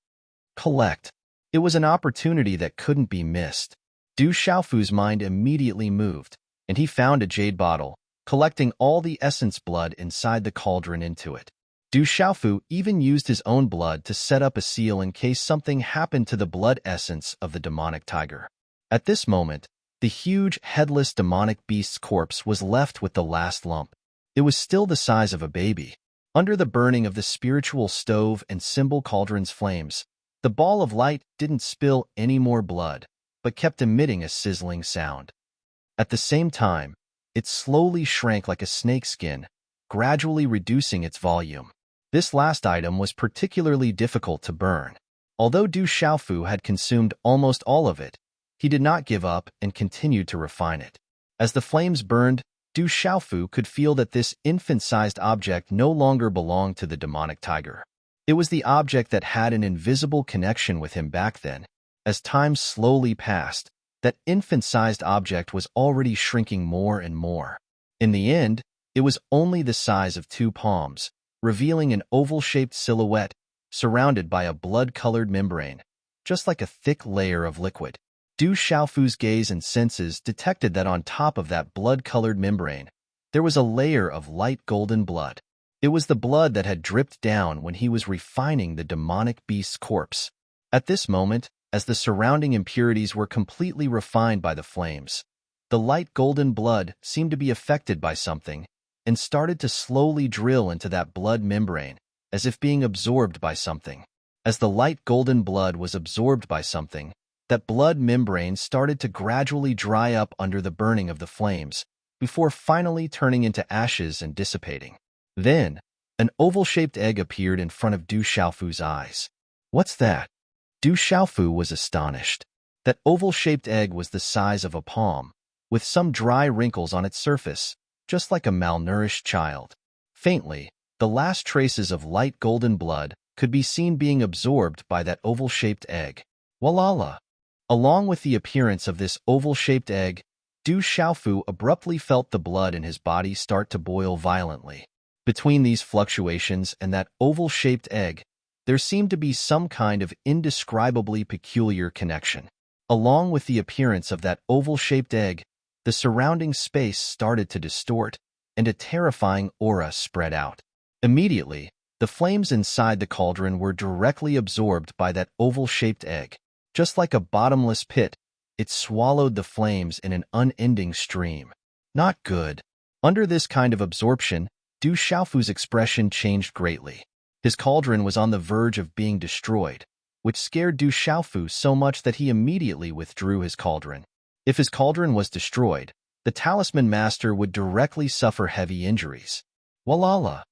Collect. It was an opportunity that couldn't be missed. Du Xiaofu's mind immediately moved, and he found a jade bottle, collecting all the essence blood inside the cauldron into it. Du Xiaofu even used his own blood to set up a seal in case something happened to the blood essence of the demonic tiger. At this moment, the huge, headless demonic beast's corpse was left with the last lump. It was still the size of a baby. Under the burning of the spiritual stove and symbol cauldron's flames, the ball of light didn't spill any more blood, but kept emitting a sizzling sound. At the same time, it slowly shrank like a snakeskin, gradually reducing its volume. This last item was particularly difficult to burn. Although Du Xiaofu had consumed almost all of it, he did not give up and continued to refine it. As the flames burned, Du Xiaofu could feel that this infant-sized object no longer belonged to the demonic tiger. It was the object that had an invisible connection with him back then. As time slowly passed, that infant-sized object was already shrinking more and more. In the end, it was only the size of 2 palms, revealing an oval-shaped silhouette surrounded by a blood-colored membrane, just like a thick layer of liquid. Du Xiaofu's gaze and senses detected that on top of that blood-colored membrane, there was a layer of light golden blood. It was the blood that had dripped down when he was refining the demonic beast's corpse. At this moment, as the surrounding impurities were completely refined by the flames, the light golden blood seemed to be affected by something and started to slowly drill into that blood membrane, as if being absorbed by something. As the light golden blood was absorbed by something, that blood membrane started to gradually dry up under the burning of the flames, before finally turning into ashes and dissipating. Then, an oval-shaped egg appeared in front of Du Xiaofu's eyes. What's that? Du Xiaofu was astonished. That oval-shaped egg was the size of a palm, with some dry wrinkles on its surface, just like a malnourished child. Faintly, the last traces of light golden blood could be seen being absorbed by that oval-shaped egg. Walala! Along with the appearance of this oval-shaped egg, Du Xiaofu abruptly felt the blood in his body start to boil violently. Between these fluctuations and that oval-shaped egg, there seemed to be some kind of indescribably peculiar connection. Along with the appearance of that oval-shaped egg, the surrounding space started to distort, and a terrifying aura spread out. Immediately, the flames inside the cauldron were directly absorbed by that oval-shaped egg. Just like a bottomless pit, it swallowed the flames in an unending stream. Not good. Under this kind of absorption, Du Xiaofu's expression changed greatly. His cauldron was on the verge of being destroyed, which scared Du Xiaofu so much that he immediately withdrew his cauldron. If his cauldron was destroyed, the talisman master would directly suffer heavy injuries. Walala!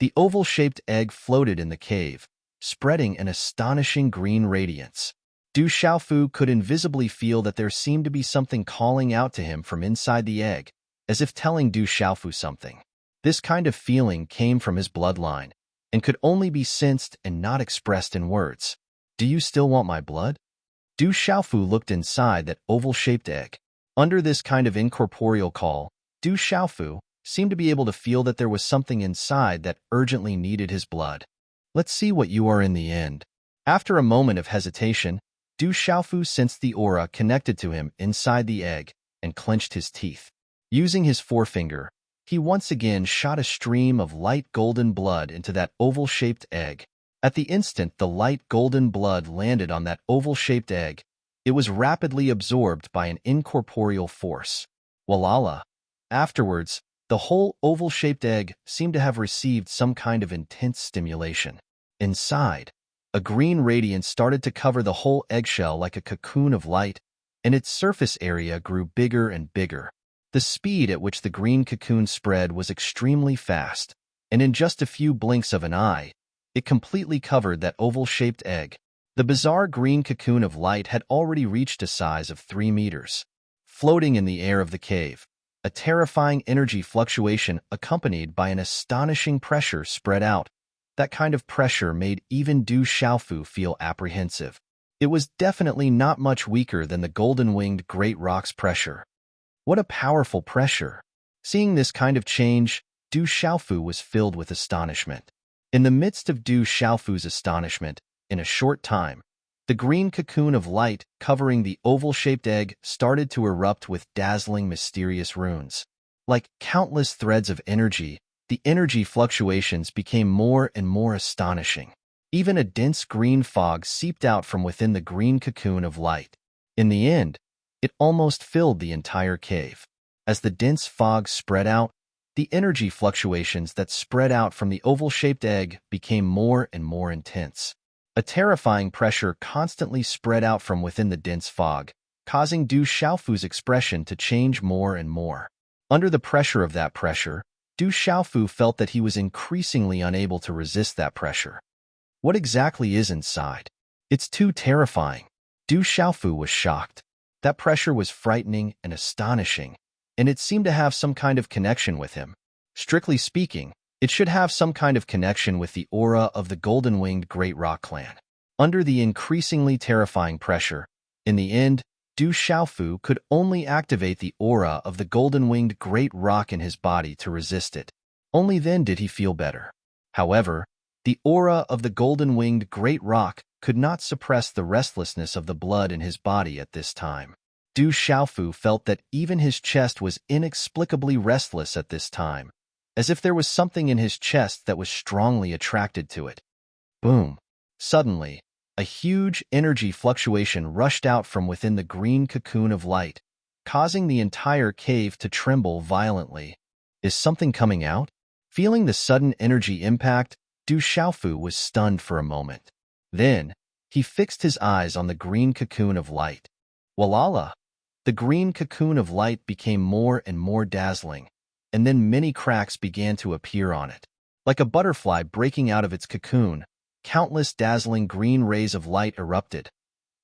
The oval-shaped egg floated in the cave, spreading an astonishing green radiance. Du Xiaofu could invisibly feel that there seemed to be something calling out to him from inside the egg, as if telling Du Xiaofu something. This kind of feeling came from his bloodline, and could only be sensed and not expressed in words. Do you still want my blood? Du Xiaofu looked inside that oval-shaped egg. Under this kind of incorporeal call, Du Xiaofu seemed to be able to feel that there was something inside that urgently needed his blood. Let's see what you are in the end. After a moment of hesitation, Du Xiaofu sensed the aura connected to him inside the egg and clenched his teeth. Using his forefinger, he once again shot a stream of light golden blood into that oval-shaped egg. At the instant the light golden blood landed on that oval-shaped egg, it was rapidly absorbed by an incorporeal force. Walala! Afterwards, the whole oval-shaped egg seemed to have received some kind of intense stimulation. Inside, a green radiance started to cover the whole eggshell like a cocoon of light, and its surface area grew bigger and bigger. The speed at which the green cocoon spread was extremely fast, and in just a few blinks of an eye, it completely covered that oval-shaped egg. The bizarre green cocoon of light had already reached a size of 3 meters. Floating in the air of the cave, a terrifying energy fluctuation accompanied by an astonishing pressure spread out. That kind of pressure made even Du Xiaofu feel apprehensive. It was definitely not much weaker than the golden-winged great rock's pressure. What a powerful pressure! Seeing this kind of change, Du Xiaofu was filled with astonishment. In the midst of Du Xiaofu's astonishment, in a short time, the green cocoon of light covering the oval-shaped egg started to erupt with dazzling, mysterious runes. Like countless threads of energy, the energy fluctuations became more and more astonishing. Even a dense green fog seeped out from within the green cocoon of light. In the end, it almost filled the entire cave. As the dense fog spread out, the energy fluctuations that spread out from the oval-shaped egg became more and more intense. A terrifying pressure constantly spread out from within the dense fog, causing Du Xiaofu's expression to change more and more. Under the pressure of that pressure, Du Xiaofu felt that he was increasingly unable to resist that pressure. What exactly is inside? It's too terrifying. Du Xiaofu was shocked. That pressure was frightening and astonishing, and it seemed to have some kind of connection with him. Strictly speaking, it should have some kind of connection with the aura of the golden-winged Great Rock clan. Under the increasingly terrifying pressure, in the end, Du Xiaofu could only activate the aura of the golden-winged Great Rock in his body to resist it. Only then did he feel better. However, the aura of the golden-winged Great Rock could not suppress the restlessness of the blood in his body at this time. Du Xiaofu felt that even his chest was inexplicably restless at this time, as if there was something in his chest that was strongly attracted to it. Boom! Suddenly, a huge energy fluctuation rushed out from within the green cocoon of light, causing the entire cave to tremble violently. Is something coming out? Feeling the sudden energy impact, Du Xiaofu was stunned for a moment. Then, he fixed his eyes on the green cocoon of light. Walala! The green cocoon of light became more and more dazzling, and then many cracks began to appear on it. Like a butterfly breaking out of its cocoon, countless dazzling green rays of light erupted.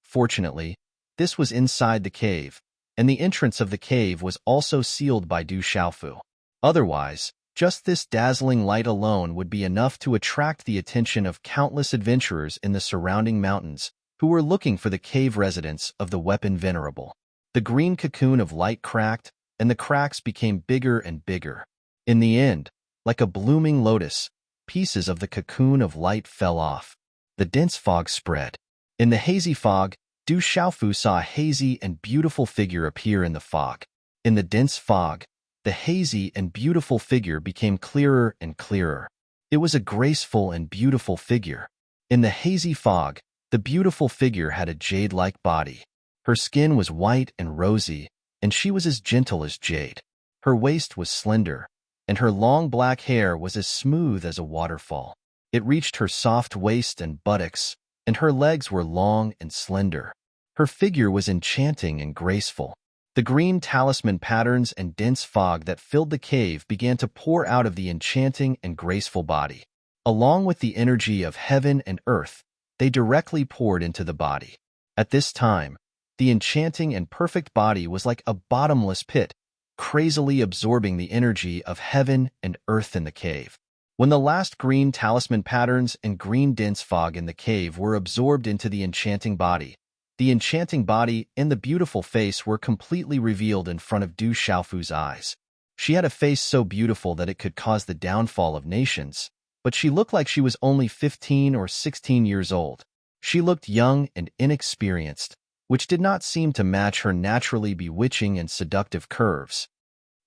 Fortunately, this was inside the cave, and the entrance of the cave was also sealed by Du Xiaofu. Otherwise, just this dazzling light alone would be enough to attract the attention of countless adventurers in the surrounding mountains who were looking for the cave residence of the weapon venerable. The green cocoon of light cracked, and the cracks became bigger and bigger. In the end, like a blooming lotus, pieces of the cocoon of light fell off. The dense fog spread. In the hazy fog, Du Xiaofu saw a hazy and beautiful figure appear in the fog. In the dense fog, the hazy and beautiful figure became clearer and clearer. It was a graceful and beautiful figure. In the hazy fog, the beautiful figure had a jade-like body. Her skin was white and rosy, and she was as gentle as jade. Her waist was slender, and her long black hair was as smooth as a waterfall. It reached her soft waist and buttocks, and her legs were long and slender. Her figure was enchanting and graceful. The green talisman patterns and dense fog that filled the cave began to pour out of the enchanting and graceful body. Along with the energy of heaven and earth, they directly poured into the body. At this time, the enchanting and perfect body was like a bottomless pit, crazily absorbing the energy of heaven and earth in the cave. When the last green talisman patterns and green dense fog in the cave were absorbed into the enchanting body and the beautiful face were completely revealed in front of Du Xiaofu's eyes. She had a face so beautiful that it could cause the downfall of nations, but she looked like she was only 15 or 16 years old. She looked young and inexperienced, which did not seem to match her naturally bewitching and seductive curves.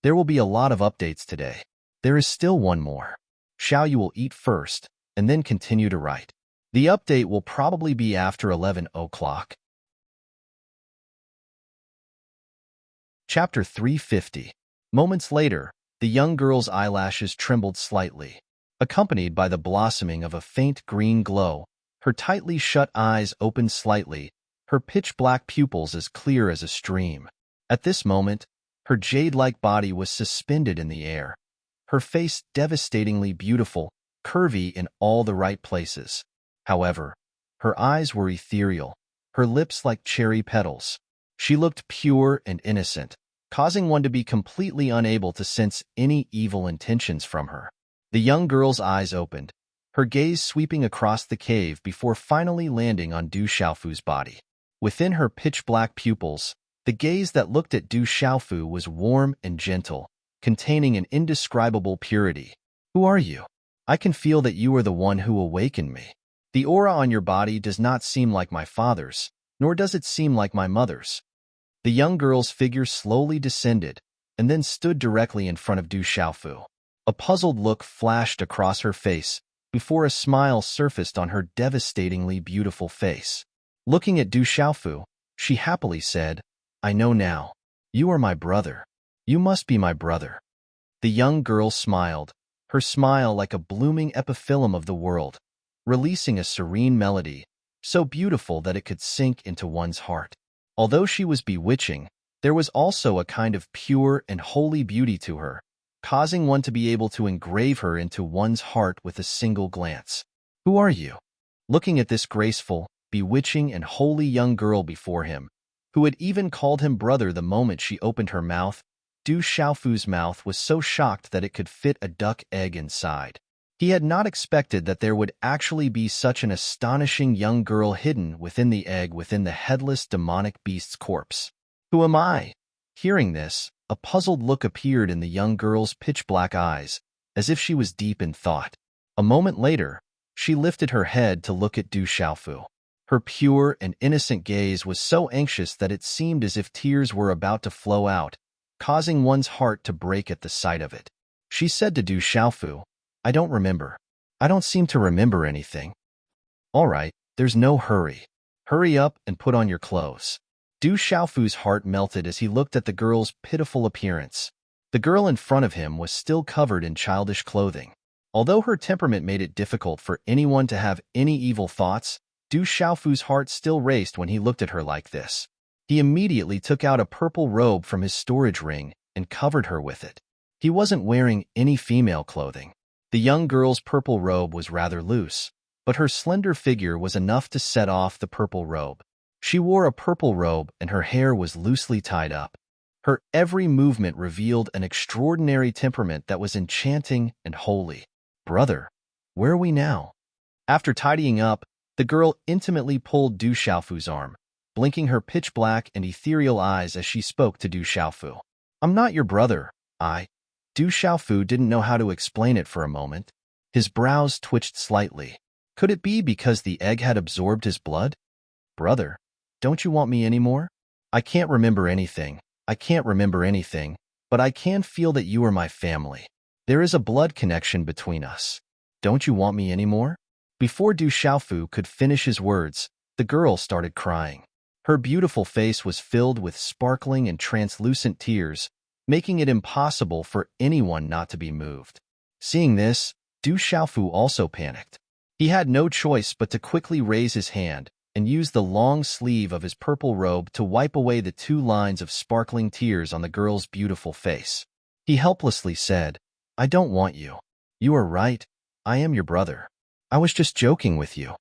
There will be a lot of updates today. There is still one more. Xiaoyu will eat first, and then continue to write. The update will probably be after 11 o'clock. Chapter 350. Moments later, the young girl's eyelashes trembled slightly. Accompanied by the blossoming of a faint green glow, her tightly shut eyes opened slightly, her pitch-black pupils as clear as a stream. At this moment, her jade-like body was suspended in the air, her face devastatingly beautiful, curvy in all the right places. However, her eyes were ethereal, her lips like cherry petals. She looked pure and innocent, causing one to be completely unable to sense any evil intentions from her. The young girl's eyes opened, her gaze sweeping across the cave before finally landing on Du Xiaofu's body. Within her pitch-black pupils, the gaze that looked at Du Xiaofu was warm and gentle, containing an indescribable purity. Who are you? I can feel that you are the one who awakened me. The aura on your body does not seem like my father's, nor does it seem like my mother's. The young girl's figure slowly descended and then stood directly in front of Du Xiaofu. A puzzled look flashed across her face before a smile surfaced on her devastatingly beautiful face. Looking at Du Xiaofu, she happily said, I know now. You are my brother. You must be my brother. The young girl smiled, her smile like a blooming epiphyllum of the world, releasing a serene melody, so beautiful that it could sink into one's heart. Although she was bewitching, there was also a kind of pure and holy beauty to her, causing one to be able to engrave her into one's heart with a single glance. Who are you? Looking at this graceful, bewitching and holy young girl before him, who had even called him brother the moment she opened her mouth, Du Xiaofu's mouth was so shocked that it could fit a duck egg inside. He had not expected that there would actually be such an astonishing young girl hidden within the egg within the headless demonic beast's corpse. Who am I? Hearing this, a puzzled look appeared in the young girl's pitch-black eyes, as if she was deep in thought. A moment later, she lifted her head to look at Du Xiaofu. Her pure and innocent gaze was so anxious that it seemed as if tears were about to flow out, causing one's heart to break at the sight of it. She said to Du Xiaofu, I don't remember. I don't seem to remember anything. All right, there's no hurry. Hurry up and put on your clothes. Du Xiaofu's heart melted as he looked at the girl's pitiful appearance. The girl in front of him was still covered in childish clothing. Although her temperament made it difficult for anyone to have any evil thoughts, Du Xiaofu's heart still raced when he looked at her like this. He immediately took out a purple robe from his storage ring and covered her with it. He wasn't wearing any female clothing. The young girl's purple robe was rather loose, but her slender figure was enough to set off the purple robe. She wore a purple robe and her hair was loosely tied up. Her every movement revealed an extraordinary temperament that was enchanting and holy. Brother, where are we now? After tidying up, the girl intimately pulled Du Xiaofu's arm, blinking her pitch-black and ethereal eyes as she spoke to Du Xiaofu. I'm not your brother, Du Xiaofu didn't know how to explain it for a moment. His brows twitched slightly. Could it be because the egg had absorbed his blood? Brother, don't you want me anymore? I can't remember anything. I can't remember anything, but I can feel that you are my family. There is a blood connection between us. Don't you want me anymore? Before Du Xiaofu could finish his words, the girl started crying. Her beautiful face was filled with sparkling and translucent tears, making it impossible for anyone not to be moved. Seeing this, Du Xiaofu also panicked. He had no choice but to quickly raise his hand and use the long sleeve of his purple robe to wipe away the 2 lines of sparkling tears on the girl's beautiful face. He helplessly said, I don't want you. You are right. I am your brother. I was just joking with you.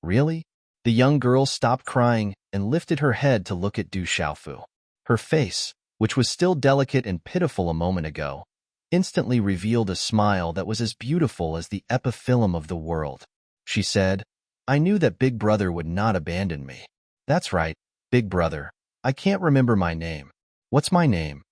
Really? The young girl stopped crying and lifted her head to look at Du Xiaofu. Her face, which was still delicate and pitiful a moment ago, instantly revealed a smile that was as beautiful as the epiphyllum of the world. She said, I knew that Big Brother would not abandon me. That's right, Big Brother. I can't remember my name. What's my name?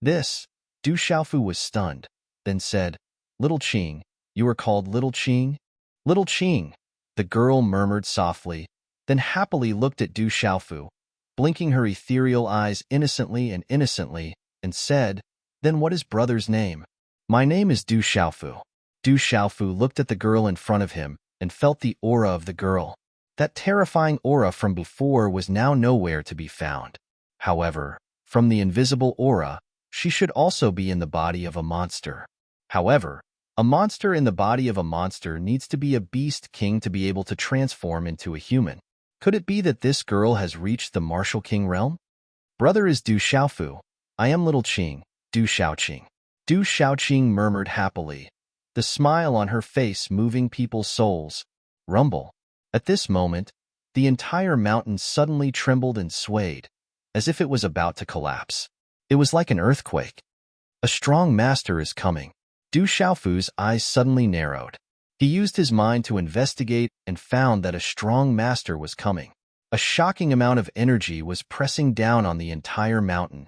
This. Du Xiaofu was stunned, then said, Little Qing. You are called Little Qing? Little Qing, the girl murmured softly, then happily looked at Du Xiaofu, blinking her ethereal eyes innocently, and said, Then what is brother's name? My name is Du Xiaofu. Du Xiaofu looked at the girl in front of him and felt the aura of the girl. That terrifying aura from before was now nowhere to be found. However, from the invisible aura, she should also be in the body of a monster. However, a monster in the body of a monster needs to be a beast king to be able to transform into a human. Could it be that this girl has reached the martial king realm? Brother is Du Xiaofu. I am Little Qing, Du Xiaoqing. Du Xiaoqing murmured happily, the smile on her face moving people's souls. Rumble. At this moment, the entire mountain suddenly trembled and swayed, as if it was about to collapse. It was like an earthquake. A strong master is coming. Du Xiaofu's eyes suddenly narrowed. He used his mind to investigate and found that a strong master was coming. A shocking amount of energy was pressing down on the entire mountain.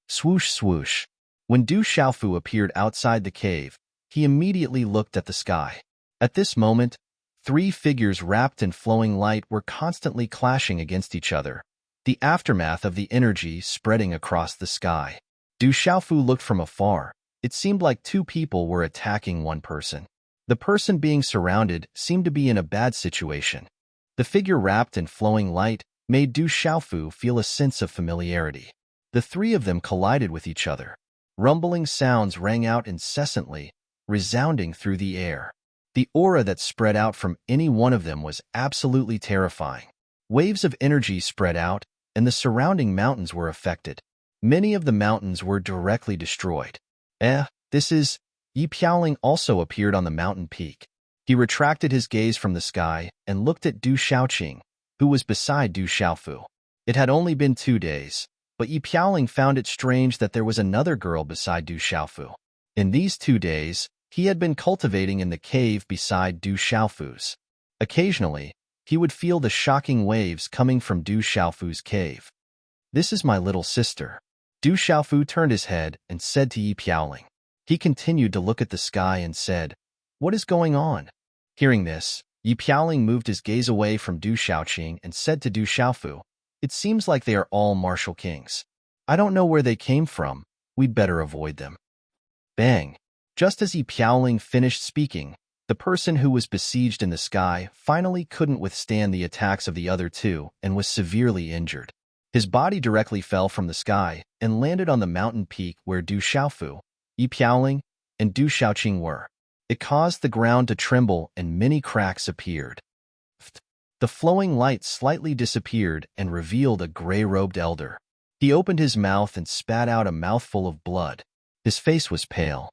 Swoosh, swoosh. When Du Xiaofu appeared outside the cave, he immediately looked at the sky. At this moment, 3 figures wrapped in flowing light were constantly clashing against each other, the aftermath of the energy spreading across the sky. Du Xiaofu looked from afar. It seemed like 2 people were attacking one person. The person being surrounded seemed to be in a bad situation. The figure wrapped in flowing light made Du Xiaofu feel a sense of familiarity. The 3 of them collided with each other. Rumbling sounds rang out incessantly, resounding through the air. The aura that spread out from any one of them was absolutely terrifying. Waves of energy spread out, and the surrounding mountains were affected. Many of the mountains were directly destroyed. This is... Yi Piaoling also appeared on the mountain peak. He retracted his gaze from the sky and looked at Du Xiaoqing, who was beside Du Xiaofu. It had only been 2 days, but Yi Piaoling found it strange that there was another girl beside Du Xiaofu. In these 2 days, he had been cultivating in the cave beside Du Xiaofu's. Occasionally, he would feel the shocking waves coming from Du Xiaofu's cave. "This is my little sister." Du Xiaofu turned his head and said to Yi Piaoling. He continued to look at the sky and said, "What is going on?" Hearing this, Yi Piaoling moved his gaze away from Du Xiaoqing and said to Du Xiaofu, "It seems like they are all martial kings. I don't know where they came from. We'd better avoid them." Bang! Just as Yi Piaoling finished speaking, the person who was besieged in the sky finally couldn't withstand the attacks of the other 2 and was severely injured. His body directly fell from the sky and landed on the mountain peak where Du Xiaofu, Yi Piaoling, and Du Xiaoqing were. It caused the ground to tremble and many cracks appeared. The flowing light slightly disappeared and revealed a gray-robed elder. He opened his mouth and spat out a mouthful of blood. His face was pale.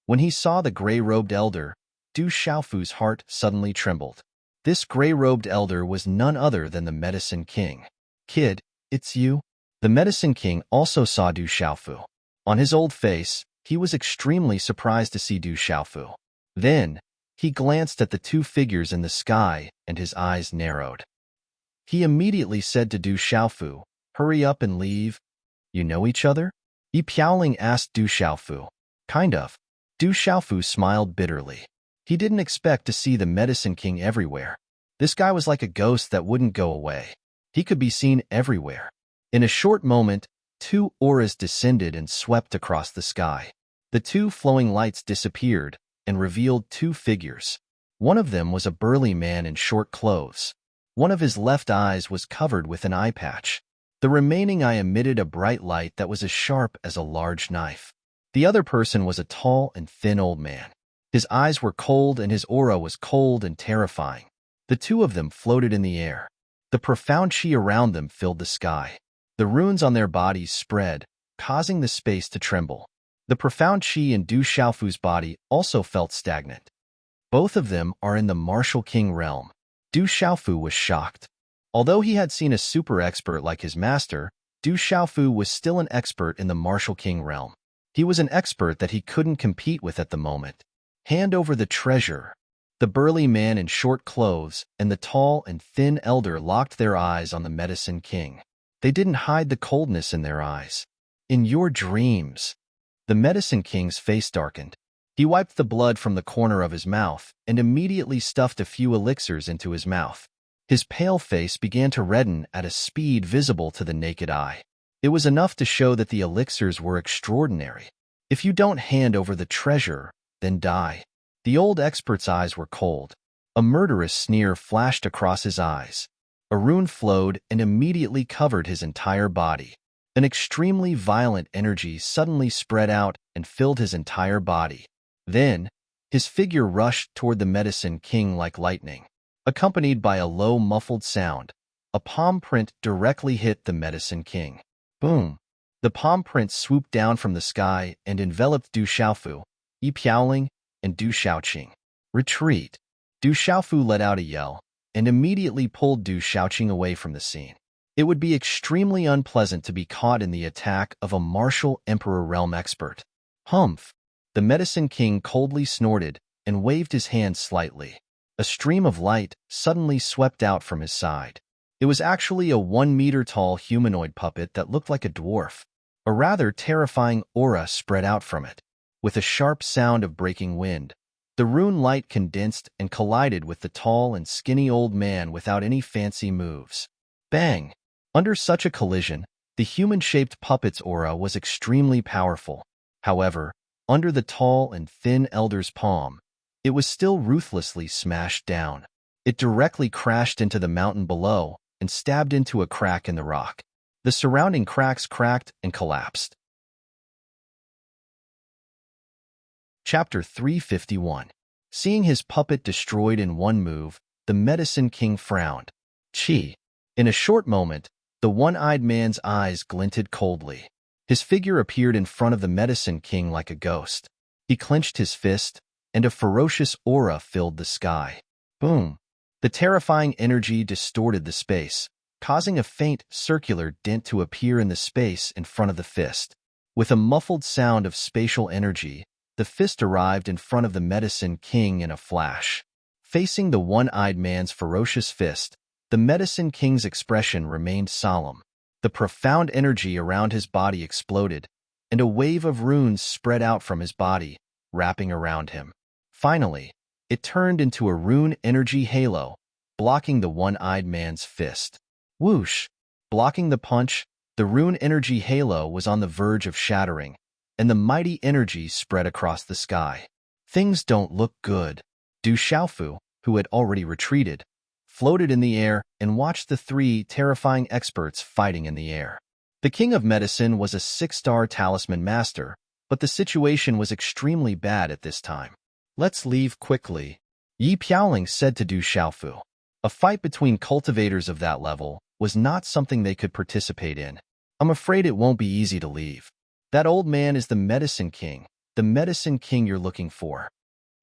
When he saw the gray-robed elder, Du Xiaofu's heart suddenly trembled. This gray-robed elder was none other than the Medicine King. "Kid, it's you?" The Medicine King also saw Du Xiaofu. On his old face, he was extremely surprised to see Du Xiaofu. Then, he glanced at the 2 figures in the sky and his eyes narrowed. He immediately said to Du Xiaofu, "Hurry up and leave." "You know each other?" Yi Piaoling asked Du Xiaofu. "Kind of." Du Xiaofu smiled bitterly. He didn't expect to see the Medicine King everywhere. This guy was like a ghost that wouldn't go away. He could be seen everywhere. In a short moment, 2 auras descended and swept across the sky. The 2 flowing lights disappeared and revealed 2 figures. One of them was a burly man in short clothes. One of his left eyes was covered with an eye patch. The remaining eye emitted a bright light that was as sharp as a large knife. The other person was a tall and thin old man. His eyes were cold and his aura was cold and terrifying. The 2 of them floated in the air. The profound chi around them filled the sky. The runes on their bodies spread, causing the space to tremble. The profound chi in Du Xiaofu's body also felt stagnant. Both of them are in the martial king realm. Du Xiaofu was shocked. Although he had seen a super expert like his master, Du Xiaofu was still an expert in the martial king realm. He was an expert that he couldn't compete with at the moment. "Hand over the treasure." The burly man in short clothes and the tall and thin elder locked their eyes on the Medicine King. They didn't hide the coldness in their eyes. "In your dreams." The Medicine King's face darkened. He wiped the blood from the corner of his mouth and immediately stuffed a few elixirs into his mouth. His pale face began to redden at a speed visible to the naked eye. It was enough to show that the elixirs were extraordinary. "If you don't hand over the treasure, then die." The old expert's eyes were cold. A murderous sneer flashed across his eyes. A rune flowed and immediately covered his entire body. An extremely violent energy suddenly spread out and filled his entire body. Then, his figure rushed toward the Medicine King like lightning. Accompanied by a low muffled sound, a palm print directly hit the Medicine King. Boom! The palm print swooped down from the sky and enveloped Du Xiaofu, Yi Piaoling, and Du Xiaoqing. "Retreat!" Du Xiaofu let out a yell and immediately pulled Du Xiaoqing away from the scene. It would be extremely unpleasant to be caught in the attack of a martial Emperor realm expert. Humph! The Medicine King coldly snorted and waved his hand slightly. A stream of light suddenly swept out from his side. It was actually a 1-meter-tall humanoid puppet that looked like a dwarf. A rather terrifying aura spread out from it. With a sharp sound of breaking wind, the rune light condensed and collided with the tall and skinny old man without any fancy moves. Bang! Under such a collision, the human-shaped puppet's aura was extremely powerful. However, under the tall and thin elder's palm, it was still ruthlessly smashed down. It directly crashed into the mountain below and stabbed into a crack in the rock. The surrounding cracks cracked and collapsed. Chapter 351. Seeing his puppet destroyed in one move, the Medicine King frowned. Chi. In a short moment, the one-eyed man's eyes glinted coldly. His figure appeared in front of the Medicine King like a ghost. He clenched his fist, and a ferocious aura filled the sky. Boom! The terrifying energy distorted the space, causing a faint, circular dent to appear in the space in front of the fist. With a muffled sound of spatial energy, the fist arrived in front of the Medicine King in a flash. Facing the one-eyed man's ferocious fist, the Medicine King's expression remained solemn. The profound energy around his body exploded, and a wave of runes spread out from his body, wrapping around him. Finally, it turned into a rune energy halo, blocking the one-eyed man's fist. Whoosh! Blocking the punch, the rune energy halo was on the verge of shattering, and the mighty energy spread across the sky. Things don't look good. Du Xiaofu, who had already retreated, floated in the air and watched the three terrifying experts fighting in the air. The King of Medicine was a 6-star talisman master, but the situation was extremely bad at this time. Let's leave quickly, Yi Piaoling said to Du Xiaofu. A fight between cultivators of that level was not something they could participate in. I'm afraid it won't be easy to leave. That old man is the Medicine King you're looking for.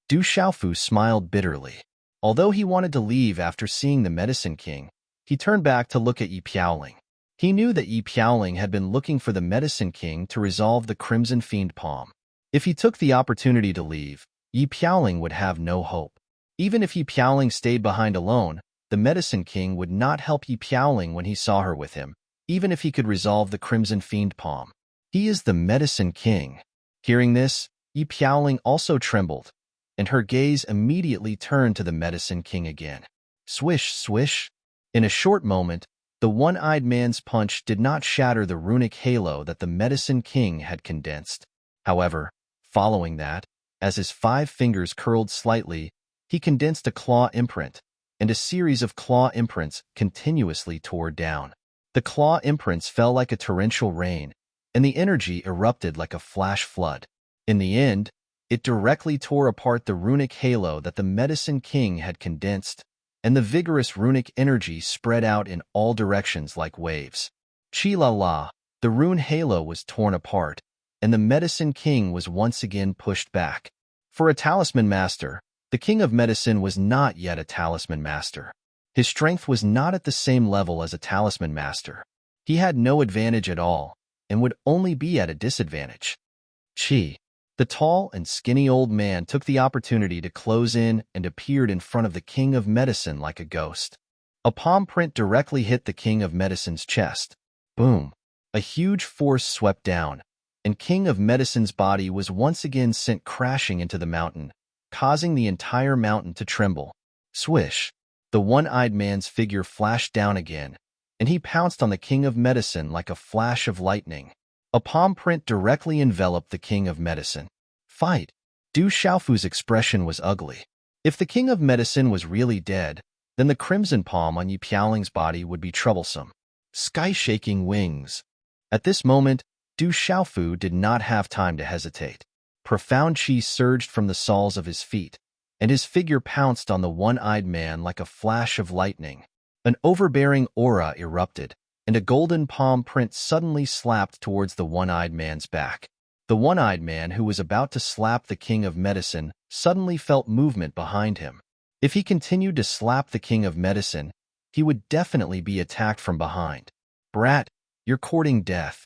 Du Xiaofu smiled bitterly. Although he wanted to leave after seeing the Medicine King, he turned back to look at Yi Piaoling. He knew that Yi Piaoling had been looking for the Medicine King to resolve the Crimson Fiend palm. If he took the opportunity to leave, Yi Piaoling would have no hope. Even if Yi Piaoling stayed behind alone, the Medicine King would not help Yi Piaoling when he saw her with him, even if he could resolve the Crimson Fiend palm. He is the Medicine King. Hearing this, Yi Piaoling also trembled, and her gaze immediately turned to the Medicine King again. Swish, swish. In a short moment, the one-eyed man's punch did not shatter the runic halo that the Medicine King had condensed. However, following that, as his 5 fingers curled slightly, he condensed a claw imprint, and a series of claw imprints continuously tore down. The claw imprints fell like a torrential rain, and the energy erupted like a flash flood. In the end, it directly tore apart the runic halo that the Medicine King had condensed, and the vigorous runic energy spread out in all directions like waves. Chi-la-la, the rune halo was torn apart, and the Medicine King was once again pushed back. For a talisman master, the King of Medicine was not yet a talisman master. His strength was not at the same level as a talisman master. He had no advantage at all, and would only be at a disadvantage. Chi. The tall and skinny old man took the opportunity to close in and appeared in front of the King of Medicine like a ghost. A palm print directly hit the King of Medicine's chest. Boom! A huge force swept down, and King of Medicine's body was once again sent crashing into the mountain, causing the entire mountain to tremble. Swish! The one-eyed man's figure flashed down again, and he pounced on the King of Medicine like a flash of lightning. A palm print directly enveloped the King of Medicine. Fight! Du Xiaofu's expression was ugly. If the King of Medicine was really dead, then the crimson palm on Yi Piaoling's body would be troublesome. Sky-shaking wings. At this moment, Du Xiaofu did not have time to hesitate. Profound chi surged from the soles of his feet, and his figure pounced on the one-eyed man like a flash of lightning. An overbearing aura erupted, and a golden palm print suddenly slapped towards the one-eyed man's back. The one-eyed man who was about to slap the King of Medicine suddenly felt movement behind him. If he continued to slap the King of Medicine, he would definitely be attacked from behind. Brat, you're courting death.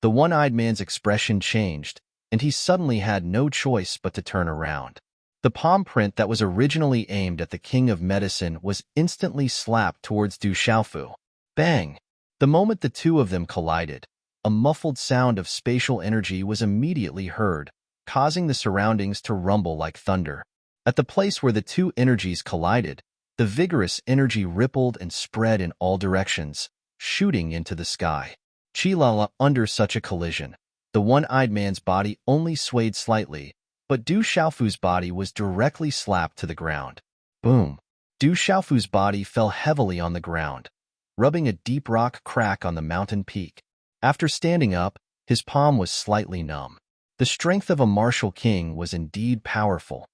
The one-eyed man's expression changed, and he suddenly had no choice but to turn around. The palm print that was originally aimed at the king of medicine was instantly slapped towards Du Xiaofu. Bang! The moment the two of them collided, a muffled sound of spatial energy was immediately heard, causing the surroundings to rumble like thunder. At the place where the two energies collided, the vigorous energy rippled and spread in all directions, shooting into the sky. Chilala, under such a collision, the one-eyed man's body only swayed slightly, but Du Xiaofu's body was directly slapped to the ground. Boom! Du Xiaofu's body fell heavily on the ground, rubbing a deep rock crack on the mountain peak. After standing up, his palm was slightly numb. The strength of a martial king was indeed powerful.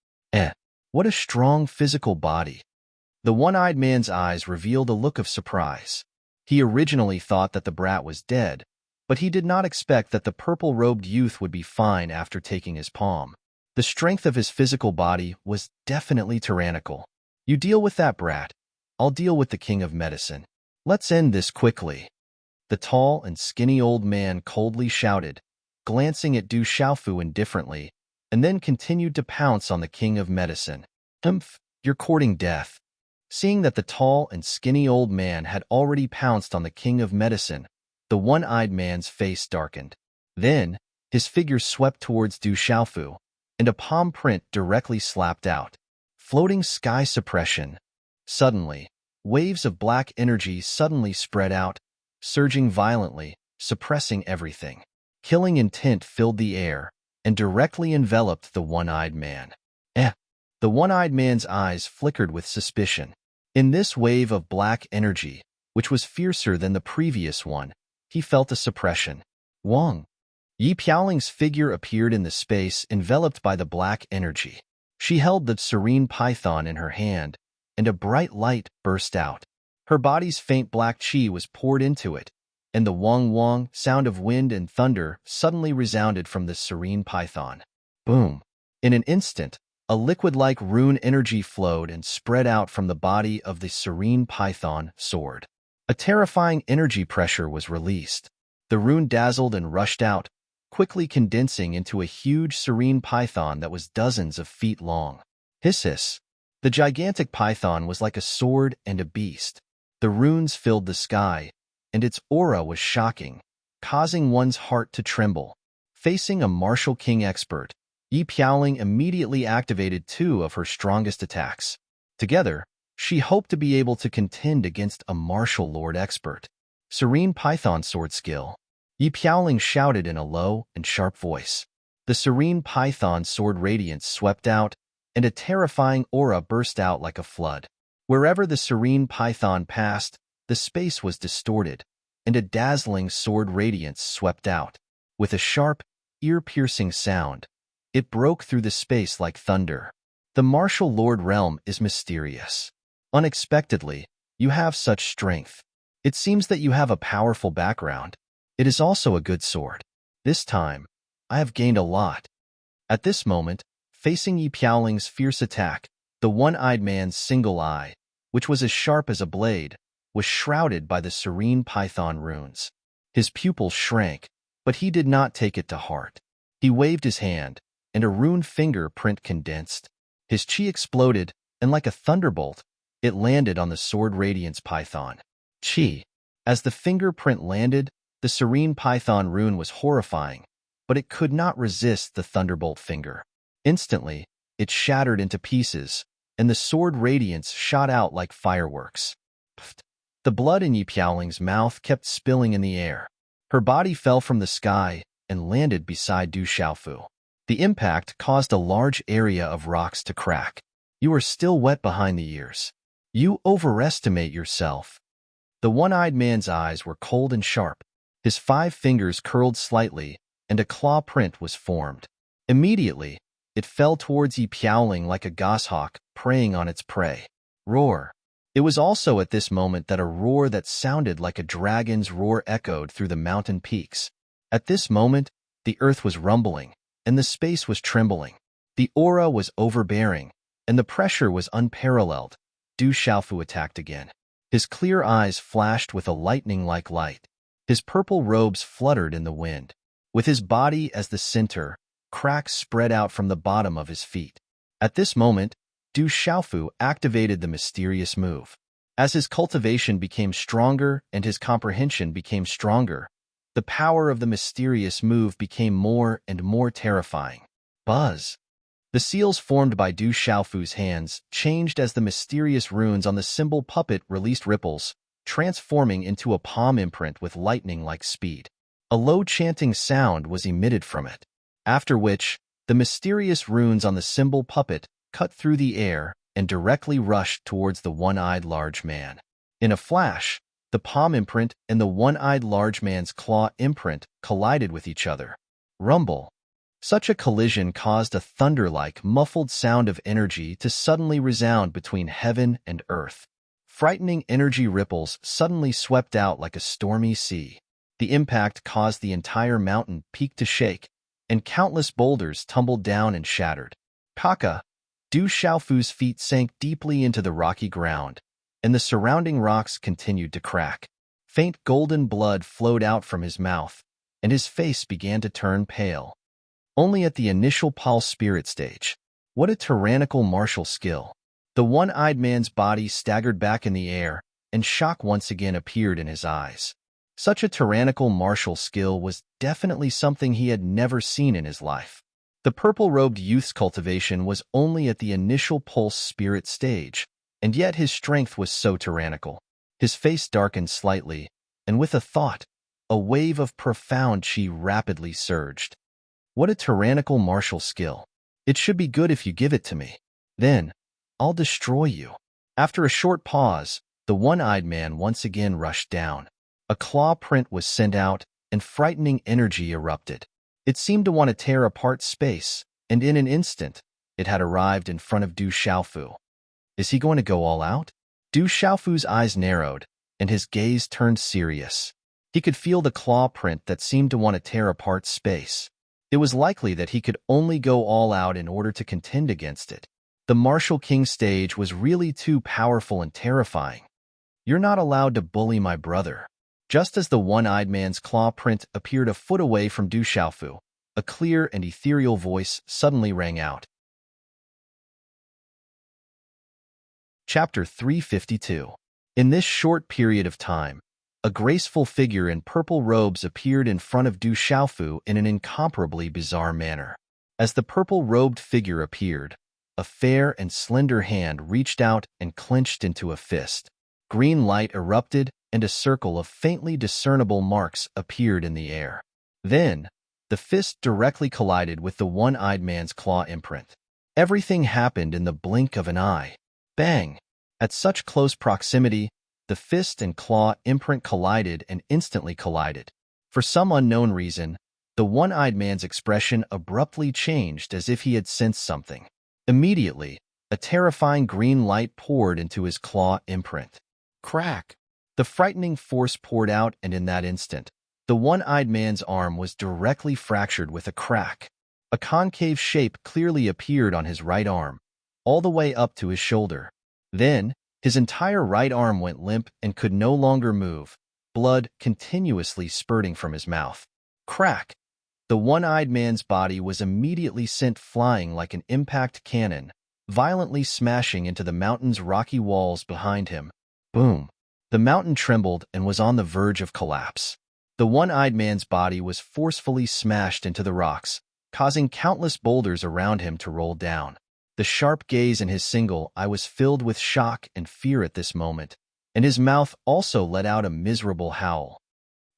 What a strong physical body. The one-eyed man's eyes revealed a look of surprise. He originally thought that the brat was dead, but he did not expect that the purple-robed youth would be fine after taking his palm. The strength of his physical body was definitely tyrannical. You deal with that brat. I'll deal with the king of medicine. Let's end this quickly. The tall and skinny old man coldly shouted, glancing at Du Xiaofu indifferently, and then continued to pounce on the king of medicine. You're courting death. Seeing that the tall and skinny old man had already pounced on the king of medicine, the one-eyed man's face darkened. Then, his figure swept towards Du Xiaofu, and a palm print directly slapped out. Floating sky suppression. Suddenly, waves of black energy suddenly spread out, surging violently, suppressing everything. Killing intent filled the air and directly enveloped the one-eyed man. The one-eyed man's eyes flickered with suspicion. In this wave of black energy, which was fiercer than the previous one, he felt a suppression. Wang. Yi Piaoling's figure appeared in the space enveloped by the black energy. She held the serene python in her hand, and a bright light burst out. Her body's faint black chi was poured into it, and the wong-wong sound of wind and thunder suddenly resounded from the serene python. Boom! In an instant, a liquid-like rune energy flowed and spread out from the body of the serene python sword. A terrifying energy pressure was released. The rune dazzled and rushed out, quickly condensing into a huge serene python that was dozens of feet long. Hiss! The gigantic python was like a sword and a beast. The runes filled the sky, and its aura was shocking, causing one's heart to tremble. Facing a martial king expert, Yi Piaoling immediately activated two of her strongest attacks. Together, she hoped to be able to contend against a martial lord expert. Serene Python Sword Skill. Yi Piaoling shouted in a low and sharp voice. The serene python sword radiance swept out, and a terrifying aura burst out like a flood. Wherever the serene python passed, the space was distorted, and a dazzling sword radiance swept out. With a sharp, ear-piercing sound, it broke through the space like thunder. The martial lord realm is mysterious. Unexpectedly, you have such strength. It seems that you have a powerful background. It is also a good sword. This time, I have gained a lot. At this moment, facing Yi Piaoling's fierce attack, the one-eyed man's single eye, which was as sharp as a blade, was shrouded by the serene python runes. His pupil shrank, but he did not take it to heart. He waved his hand, and a rune fingerprint condensed. His chi exploded, and like a thunderbolt, it landed on the sword radiance python. Chi. As the fingerprint landed, the serene python rune was horrifying, but it could not resist the thunderbolt finger. Instantly, it shattered into pieces, and the sword radiance shot out like fireworks. Pfft. The blood in Yi Piaoling's mouth kept spilling in the air. Her body fell from the sky and landed beside Du Xiaofu. The impact caused a large area of rocks to crack. You are still wet behind the ears. You overestimate yourself. The one-eyed man's eyes were cold and sharp. His 5 fingers curled slightly, and a claw print was formed. Immediately, it fell towards Yi Piaoling like a goshawk preying on its prey. Roar! It was also at this moment that a roar that sounded like a dragon's roar echoed through the mountain peaks. At this moment, the earth was rumbling, and the space was trembling. The aura was overbearing, and the pressure was unparalleled. Du Xiaofu attacked again. His clear eyes flashed with a lightning-like light. His purple robes fluttered in the wind. With his body as the center, cracks spread out from the bottom of his feet. At this moment, Du Xiaofu activated the mysterious move. As his cultivation became stronger and his comprehension became stronger, the power of the mysterious move became more and more terrifying. Buzz. The seals formed by Du Xiaofu's hands changed as the mysterious runes on the symbol puppet released ripples, transforming into a palm imprint with lightning-like speed. A low chanting sound was emitted from it, after which the mysterious runes on the symbol puppet cut through the air and directly rushed towards the one-eyed large man. In a flash, the palm imprint and the one-eyed large man's claw imprint collided with each other. Rumble. Such a collision caused a thunder-like, muffled sound of energy to suddenly resound between heaven and earth. Frightening energy ripples suddenly swept out like a stormy sea. The impact caused the entire mountain peak to shake, and countless boulders tumbled down and shattered. Kaka. Du Xiaofu's feet sank deeply into the rocky ground, and the surrounding rocks continued to crack. Faint golden blood flowed out from his mouth, and his face began to turn pale. Only at the initial pulse spirit stage. What a tyrannical martial skill. The one-eyed man's body staggered back in the air, and shock once again appeared in his eyes. Such a tyrannical martial skill was definitely something he had never seen in his life. The purple-robed youth's cultivation was only at the initial pulse spirit stage, and yet his strength was so tyrannical. His face darkened slightly, and with a thought, a wave of profound chi rapidly surged. What a tyrannical martial skill. It should be good if you give it to me. Then, I'll destroy you. After a short pause, the one-eyed man once again rushed down. A claw print was sent out, and frightening energy erupted. It seemed to want to tear apart space, and in an instant, it had arrived in front of Du Xiaofu. Is he going to go all out? Du Xiaofu's eyes narrowed, and his gaze turned serious. He could feel the claw print that seemed to want to tear apart space. It was likely that he could only go all out in order to contend against it. The Martial King stage was really too powerful and terrifying. You're not allowed to bully my brother. Just as the one-eyed man's claw print appeared a foot away from Du Xiaofu, a clear and ethereal voice suddenly rang out. Chapter 352. In this short period of time, a graceful figure in purple robes appeared in front of Du Xiaofu in an incomparably bizarre manner. As the purple-robed figure appeared, a fair and slender hand reached out and clenched into a fist. Green light erupted, and a circle of faintly discernible marks appeared in the air. Then, the fist directly collided with the one-eyed man's claw imprint. Everything happened in the blink of an eye. Bang! At such close proximity, the fist and claw imprint collided and instantly collided. For some unknown reason, the one-eyed man's expression abruptly changed as if he had sensed something. Immediately, a terrifying green light poured into his claw imprint. Crack! The frightening force poured out, and in that instant, the one-eyed man's arm was directly fractured with a crack. A concave shape clearly appeared on his right arm, all the way up to his shoulder. Then, his entire right arm went limp and could no longer move, blood continuously spurting from his mouth. Crack! The one-eyed man's body was immediately sent flying like an impact cannon, violently smashing into the mountain's rocky walls behind him. Boom! The mountain trembled and was on the verge of collapse. The one-eyed man's body was forcefully smashed into the rocks, causing countless boulders around him to roll down. The sharp gaze in his single eye was filled with shock and fear at this moment, and his mouth also let out a miserable howl.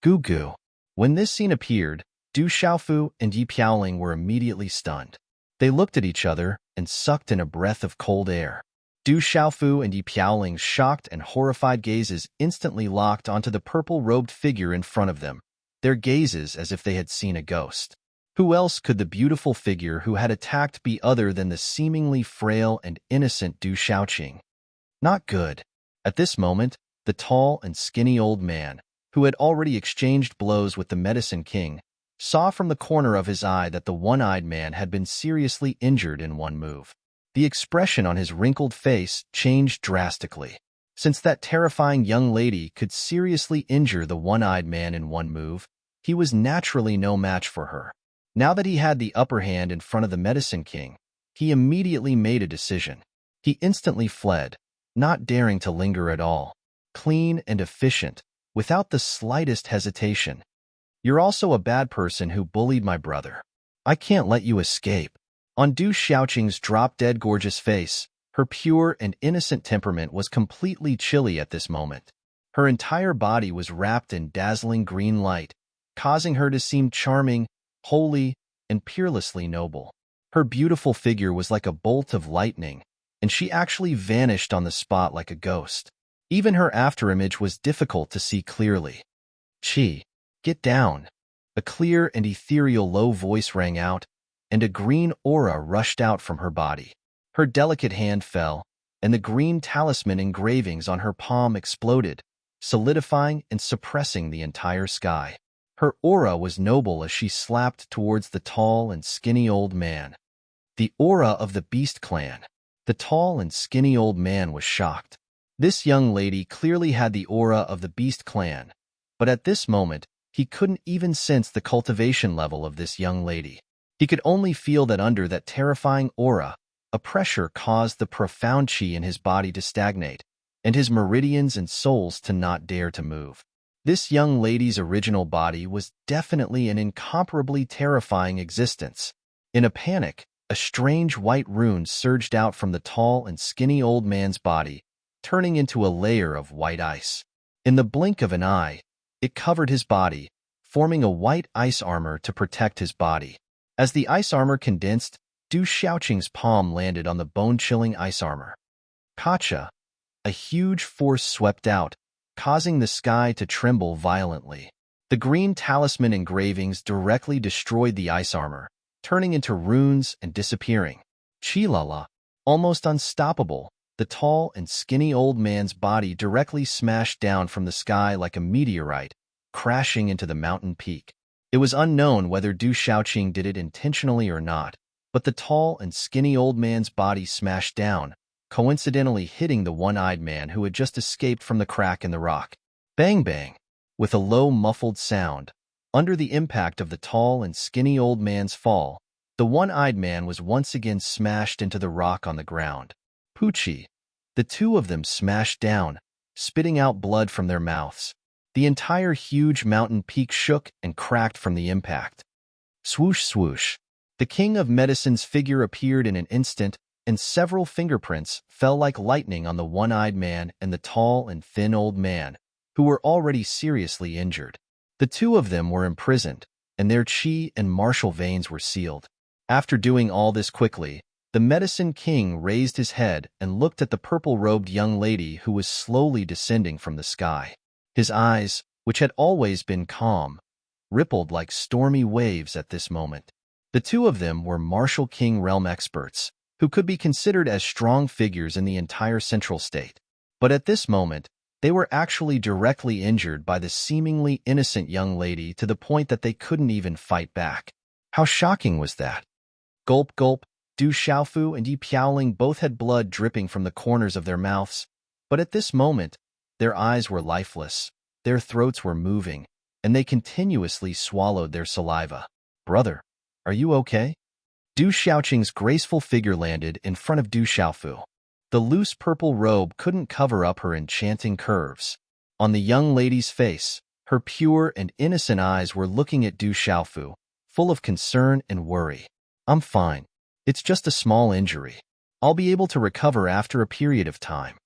Goo goo. When this scene appeared, Du Xiaofu and Yi Piaoling were immediately stunned. They looked at each other and sucked in a breath of cold air. Du Xiaofu and Yi Piaoling's shocked and horrified gazes instantly locked onto the purple-robed figure in front of them, their gazes as if they had seen a ghost. Who else could the beautiful figure who had attacked be other than the seemingly frail and innocent Du Xiaoqing? Not good. At this moment, the tall and skinny old man, who had already exchanged blows with the Medicine King, saw from the corner of his eye that the one-eyed man had been seriously injured in one move. The expression on his wrinkled face changed drastically. Since that terrifying young lady could seriously injure the one-eyed man in one move, he was naturally no match for her. Now that he had the upper hand in front of the Medicine King, he immediately made a decision. He instantly fled, not daring to linger at all. Clean and efficient, without the slightest hesitation. You're also a bad person who bullied my brother. I can't let you escape. On Du Xiaoqing's drop-dead gorgeous face, her pure and innocent temperament was completely chilly at this moment. Her entire body was wrapped in dazzling green light, causing her to seem charming, holy, and peerlessly noble. Her beautiful figure was like a bolt of lightning, and she actually vanished on the spot like a ghost. Even her afterimage was difficult to see clearly. "Chi, get down." A clear and ethereal low voice rang out, and a green aura rushed out from her body. Her delicate hand fell, and the green talisman engravings on her palm exploded, solidifying and suppressing the entire sky. Her aura was noble as she slapped towards the tall and skinny old man. The aura of the Beast Clan. The tall and skinny old man was shocked. This young lady clearly had the aura of the Beast Clan, but at this moment, he couldn't even sense the cultivation level of this young lady. He could only feel that under that terrifying aura, a pressure caused the profound chi in his body to stagnate, and his meridians and souls to not dare to move. This young lady's original body was definitely an incomparably terrifying existence. In a panic, a strange white rune surged out from the tall and skinny old man's body, turning into a layer of white ice. In the blink of an eye, it covered his body, forming a white ice armor to protect his body. As the ice armor condensed, Du Xiaoqing's palm landed on the bone-chilling ice armor. Kacha, a huge force swept out, causing the sky to tremble violently. The green talisman engravings directly destroyed the ice armor, turning into runes and disappearing. Chilala, almost unstoppable, the tall and skinny old man's body directly smashed down from the sky like a meteorite, crashing into the mountain peak. It was unknown whether Du Xiaoqing did it intentionally or not, but the tall and skinny old man's body smashed down, coincidentally hitting the one-eyed man who had just escaped from the crack in the rock. Bang bang! With a low muffled sound, under the impact of the tall and skinny old man's fall, the one-eyed man was once again smashed into the rock on the ground. Poochie! The two of them smashed down, spitting out blood from their mouths. The entire huge mountain peak shook and cracked from the impact. Swoosh swoosh! The King of Medicine's figure appeared in an instant, and several fingerprints fell like lightning on the one-eyed man and the tall and thin old man, who were already seriously injured. The two of them were imprisoned, and their chi and martial veins were sealed. After doing all this quickly, the Medicine King raised his head and looked at the purple-robed young lady who was slowly descending from the sky. His eyes, which had always been calm, rippled like stormy waves at this moment. The two of them were Martial King realm experts, who could be considered as strong figures in the entire central state. But at this moment, they were actually directly injured by the seemingly innocent young lady to the point that they couldn't even fight back. How shocking was that? Gulp gulp, Du Xiaofu and Yi Piaoling both had blood dripping from the corners of their mouths, but at this moment, their eyes were lifeless, their throats were moving, and they continuously swallowed their saliva. Brother, are you okay? Du Xiaoqing's graceful figure landed in front of Du Xiaofu. The loose purple robe couldn't cover up her enchanting curves. On the young lady's face, her pure and innocent eyes were looking at Du Xiaofu, full of concern and worry. I'm fine. It's just a small injury. I'll be able to recover after a period of time.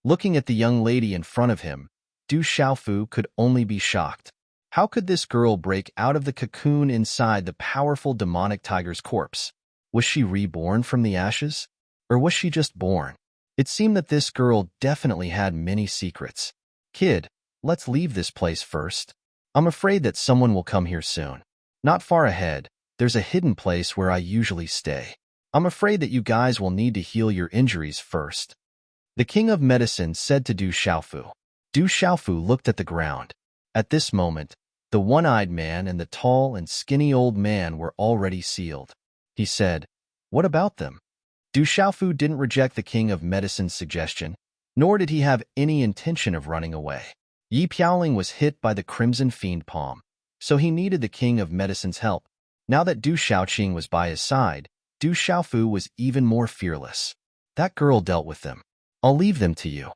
Looking at the young lady in front of him, Du Xiaofu could only be shocked. How could this girl break out of the cocoon inside the powerful demonic tiger's corpse? Was she reborn from the ashes? Or was she just born? It seemed that this girl definitely had many secrets. Kid, let's leave this place first. I'm afraid that someone will come here soon. Not far ahead, there's a hidden place where I usually stay. I'm afraid that you guys will need to heal your injuries first. The King of Medicine said to Du Xiaofu. Du Xiaofu looked at the ground. At this moment, the one-eyed man and the tall and skinny old man were already sealed. He said, "What about them?" Du Xiaofu didn't reject the King of Medicine's suggestion. nor did he have any intention of running away. Yi Piaoling was hit by the crimson fiend palm, so he needed the king of medicine's help. Now that Du Shaoqing was by his side, Du Xiaofu was even more fearless. That girl dealt with them. I'll leave them to you.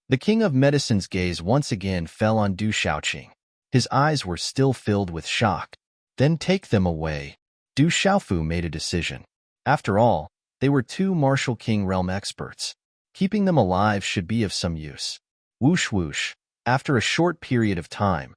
The king of medicine's gaze once again fell on Du Shaoqing. His eyes were still filled with shock. Then take them away. Du Xiaofu made a decision. After all, they were two martial king realm experts. Keeping them alive should be of some use. Whoosh whoosh. After a short period of time,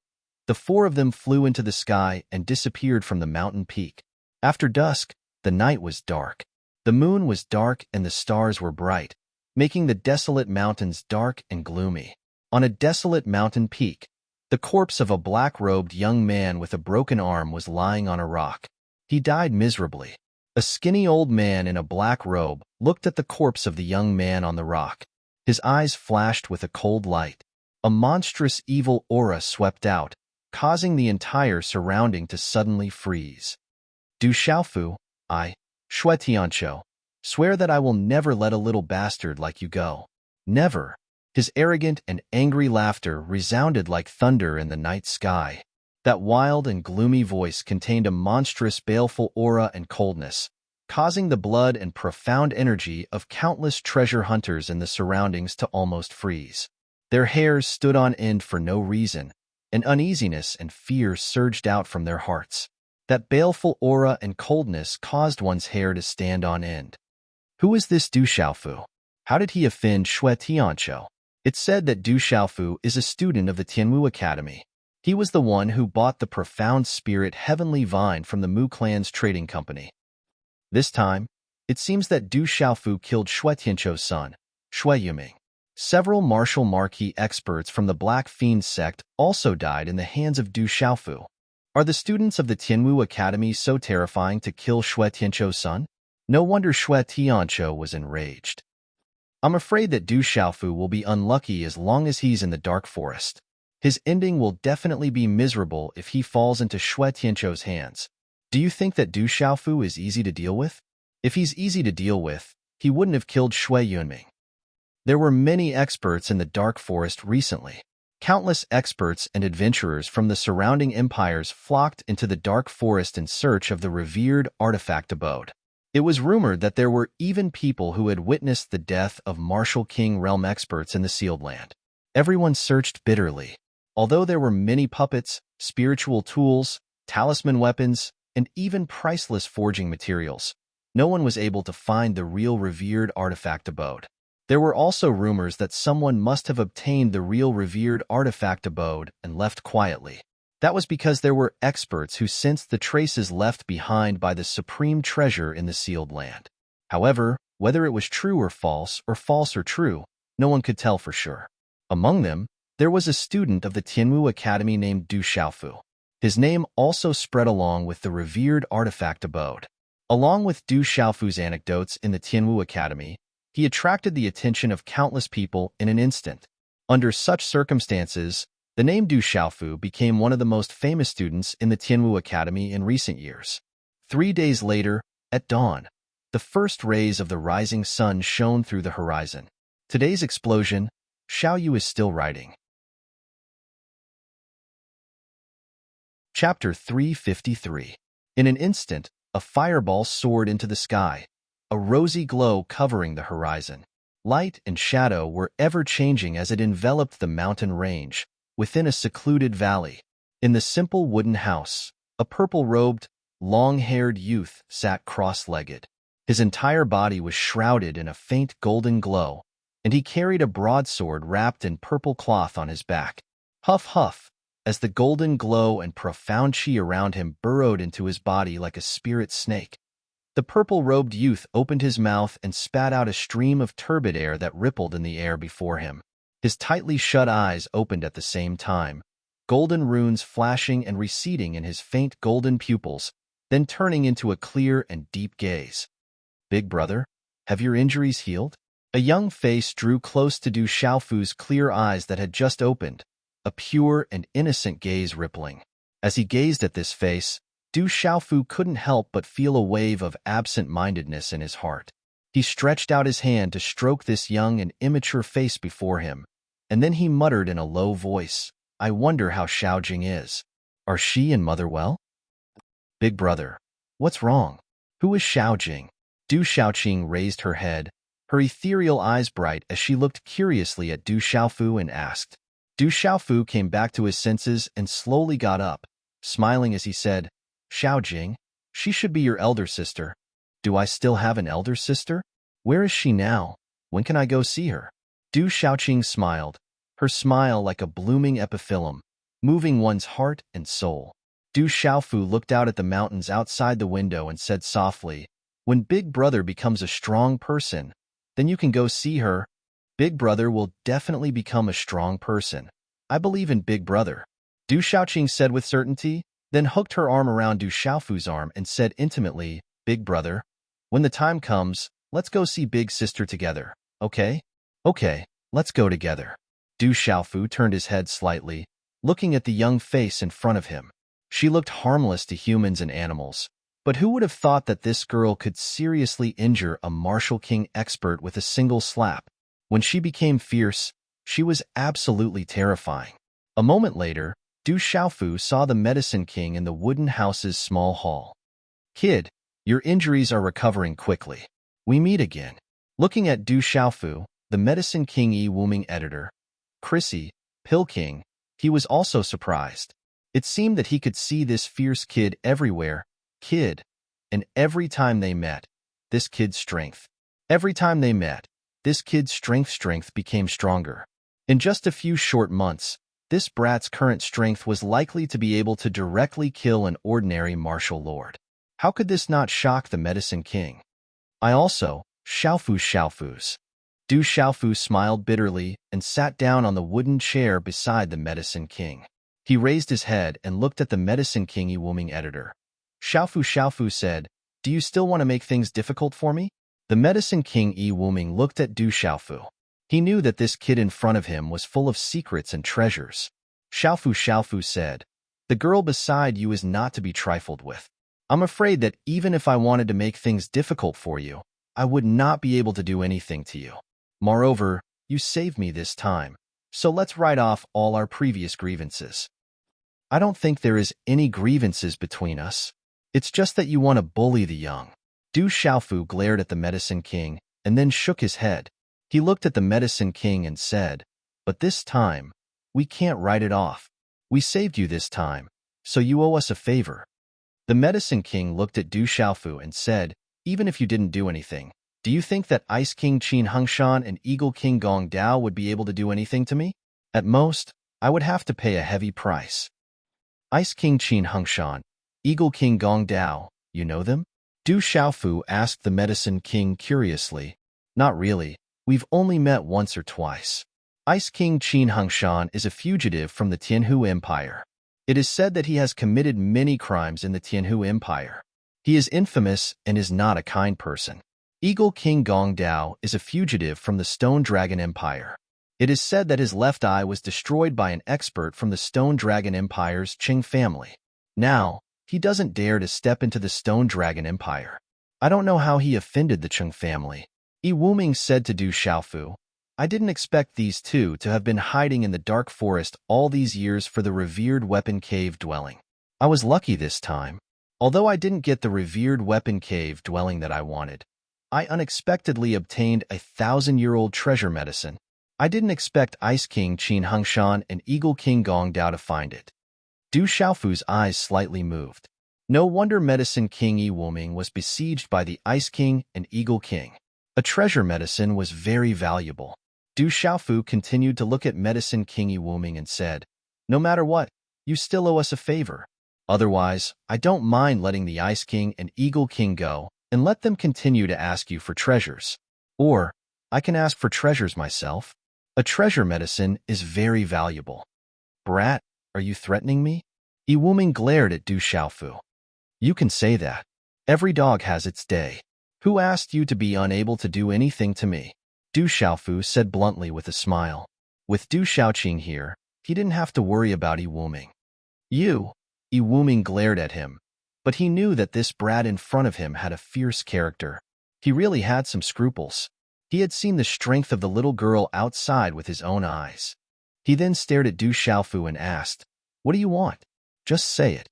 the four of them flew into the sky and disappeared from the mountain peak. After dusk, the night was dark. The moon was dark and the stars were bright, making the desolate mountains dark and gloomy. On a desolate mountain peak, the corpse of a black-robed young man with a broken arm was lying on a rock. He died miserably. A skinny old man in a black robe looked at the corpse of the young man on the rock. His eyes flashed with a cold light. A monstrous evil aura swept out, causing the entire surrounding to suddenly freeze. Du Xiaofu, I, Shui Tianqiu, swear that I will never let a little bastard like you go. Never. His arrogant and angry laughter resounded like thunder in the night sky. That wild and gloomy voice contained a monstrous baleful aura and coldness, causing the blood and profound energy of countless treasure hunters in the surroundings to almost freeze. Their hairs stood on end for no reason, and uneasiness and fear surged out from their hearts. That baleful aura and coldness caused one's hair to stand on end. Who is this Du Xiaofu? How did he offend Shui Tianqiu? It's said that Du Xiaofu is a student of the Tianwu Academy. He was the one who bought the profound spirit Heavenly Vine from the Mu clan's trading company. This time, it seems that Du Xiaofu killed Shui Tianqiu's son, Shui Yuming. Several martial marquee experts from the Black Fiend sect also died in the hands of Du Xiaofu. Are the students of the Tianwu Academy so terrifying to kill Shui Tianqiu's son? No wonder Shui Tianqiu was enraged. I'm afraid that Du Xiaofu will be unlucky as long as he's in the dark forest. His ending will definitely be miserable if he falls into Shui Tianqiu's hands. Do you think that Du Xiaofu is easy to deal with? If he's easy to deal with, he wouldn't have killed Shui Yunming. There were many experts in the dark forest recently. Countless experts and adventurers from the surrounding empires flocked into the dark forest in search of the revered artifact abode. It was rumored that there were even people who had witnessed the death of martial king realm experts in the sealed land. Everyone searched bitterly. Although there were many puppets, spiritual tools, talisman weapons, and even priceless forging materials, no one was able to find the real revered artifact abode. There were also rumors that someone must have obtained the real revered artifact abode and left quietly. That was because there were experts who sensed the traces left behind by the supreme treasure in the sealed land. However, whether it was true or false or true, no one could tell for sure. Among them, there was a student of the Tianwu Academy named Du Xiaofu. His name also spread along with the revered artifact abode. Along with Du Xiaofu's anecdotes in the Tianwu Academy, he attracted the attention of countless people in an instant. Under such circumstances, the name Du Xiaofu became one of the most famous students in the Tianwu Academy in recent years. 3 days later, at dawn, the first rays of the rising sun shone through the horizon. Today's explosion, Xiao Yu is still writing. Chapter 353. In an instant, a fireball soared into the sky, a rosy glow covering the horizon. Light and shadow were ever-changing as it enveloped the mountain range. Within a secluded valley, in the simple wooden house, a purple-robed, long-haired youth sat cross-legged. His entire body was shrouded in a faint golden glow, and he carried a broadsword wrapped in purple cloth on his back. Huff, huff, as the golden glow and profound chi around him burrowed into his body like a spirit snake. The purple-robed youth opened his mouth and spat out a stream of turbid air that rippled in the air before him. His tightly shut eyes opened at the same time, golden runes flashing and receding in his faint golden pupils, then turning into a clear and deep gaze. Big brother, have your injuries healed? A young face drew close to Du Xiaofu's clear eyes that had just opened, a pure and innocent gaze rippling. As he gazed at this face, Du Xiaofu couldn't help but feel a wave of absent-mindedness in his heart. He stretched out his hand to stroke this young and immature face before him, and then he muttered in a low voice, "I wonder how Xiaojing is. Are she and mother well?" "Big brother, what's wrong? Who is Xiaojing?" Du Xiaoqing raised her head, her ethereal eyes bright as she looked curiously at Du Xiaofu and asked. Du Xiaofu came back to his senses and slowly got up, smiling as he said, "Xiaojing, she should be your elder sister. Do I still have an elder sister? Where is she now? When can I go see her?" Du Xiaoqing smiled, her smile like a blooming epiphyllum, moving one's heart and soul. Du Xiaofu looked out at the mountains outside the window and said softly, "When Big Brother becomes a strong person, then you can go see her. Big Brother will definitely become a strong person. I believe in Big Brother." Du Xiaoqing said with certainty, then hooked her arm around Du Xiaofu's arm and said intimately, "Big Brother, when the time comes, let's go see Big Sister together, okay?" "Okay, let's go together." Du Xiaofu turned his head slightly, looking at the young face in front of him. She looked harmless to humans and animals, but who would have thought that this girl could seriously injure a martial king expert with a single slap? When she became fierce, she was absolutely terrifying. A moment later, Du Xiaofu saw the Medicine King in the wooden house's small hall. "Kid, your injuries are recovering quickly. We meet again." Looking at Du Xiaofu, the Medicine King Yi-Wuming editor, Chrissy, Pill King, he was also surprised. It seemed that he could see this fierce kid everywhere, and every time they met, this kid's strength. Every time they met, this kid's strength became stronger. In just a few short months, this brat's current strength was likely to be able to directly kill an ordinary martial lord. How could this not shock the Medicine King? "I also, Xiaofu's." Du Xiaofu smiled bitterly and sat down on the wooden chair beside the Medicine King. He raised his head and looked at the Medicine King Yi-Wuming editor. Xiaofu said, "Do you still want to make things difficult for me?" The Medicine King Yi-Wuming looked at Du Xiaofu. He knew that this kid in front of him was full of secrets and treasures. Xiaofu said, "The girl beside you is not to be trifled with. I'm afraid that even if I wanted to make things difficult for you, I would not be able to do anything to you. Moreover, you saved me this time, so let's write off all our previous grievances." "I don't think there is any grievances between us. It's just that you want to bully the young." Du Xiaofu glared at the Medicine King and then shook his head. He looked at the Medicine King and said, "But this time, we can't write it off. We saved you this time, so you owe us a favor." The Medicine King looked at Du Xiaofu and said, "Even if you didn't do anything, do you think that Ice King Qin Hungshan and Eagle King Gong Dao would be able to do anything to me? At most, I would have to pay a heavy price." "Ice King Qin Hungshan, Eagle King Gong Dao, you know them?" Du Xiaofu asked the Medicine King curiously. "Not really. We've only met once or twice. Ice King Qin Hungshan is a fugitive from the Tianhu Empire. It is said that he has committed many crimes in the Tianhu Empire. He is infamous and is not a kind person. Eagle King Gong Dao is a fugitive from the Stone Dragon Empire. It is said that his left eye was destroyed by an expert from the Stone Dragon Empire's Qing family. Now, he doesn't dare to step into the Stone Dragon Empire. I don't know how he offended the Qing family." Yi-Wuming said to Du Xiaofu, "I didn't expect these two to have been hiding in the dark forest all these years for the revered weapon cave dwelling. I was lucky this time. Although I didn't get the revered weapon cave dwelling that I wanted, I unexpectedly obtained a 1,000-year-old treasure medicine. I didn't expect Ice King Qin Hungshan and Eagle King Gong Dao to find it." Du Xiaofu's eyes slightly moved. No wonder Medicine King Yi-Wuming was besieged by the Ice King and Eagle King. A treasure medicine was very valuable. Du Xiaofu continued to look at Medicine King Yi-Wuming and said, "No matter what, you still owe us a favor. Otherwise, I don't mind letting the Ice King and Eagle King go and let them continue to ask you for treasures. Or, I can ask for treasures myself. A treasure medicine is very valuable." "Brat, are you threatening me?" Yi-Wuming glared at Du Xiaofu. "You can say that. Every dog has its day. Who asked you to be unable to do anything to me?" Du Xiaofu said bluntly with a smile. With Du Xiaoqing here, he didn't have to worry about Yi-Wuming. Yi-Wuming glared at him, but he knew that this brat in front of him had a fierce character. He really had some scruples. He had seen the strength of the little girl outside with his own eyes. He then stared at Du Xiaofu and asked, "What do you want? Just say it."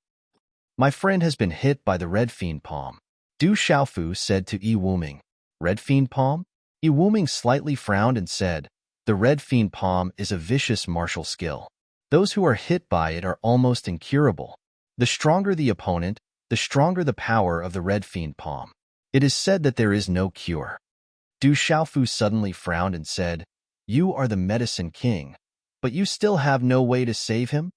"My friend has been hit by the red fiend palm," Du Xiaofu said to Yi Wuming. "Red fiend palm?" Yi Wuming slightly frowned and said, "The red fiend palm is a vicious martial skill. Those who are hit by it are almost incurable. The stronger the opponent, the stronger the power of the red fiend palm. It is said that there is no cure." Du Xiaofu suddenly frowned and said, "You are the Medicine King, but you still have no way to save him?"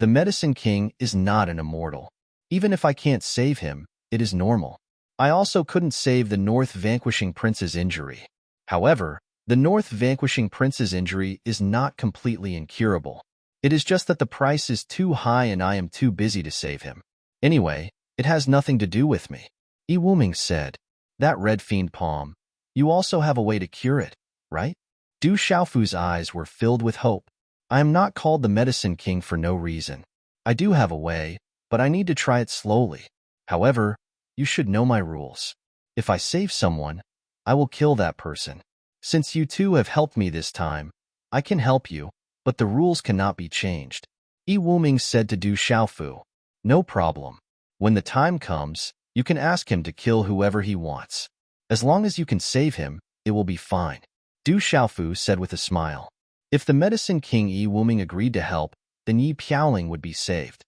"The Medicine King is not an immortal. Even if I can't save him, it is normal. I also couldn't save the North Vanquishing Prince's injury. However, the North Vanquishing Prince's injury is not completely incurable. It is just that the price is too high and I am too busy to save him. Anyway, it has nothing to do with me." Yi Wuming said, "That red fiend palm, you also have a way to cure it, right?" Du Xiaofu's eyes were filled with hope. "I am not called the Medicine King for no reason. I do have a way, but I need to try it slowly. However, you should know my rules. If I save someone, I will kill that person. Since you two have helped me this time, I can help you, but the rules cannot be changed." Yi Wuming said to Du Xiaofu, "No problem. When the time comes, you can ask him to kill whoever he wants. As long as you can save him, it will be fine." Du Xiaofu said with a smile. If the Medicine King Yi Wuming agreed to help, then Yi Piaoling would be saved.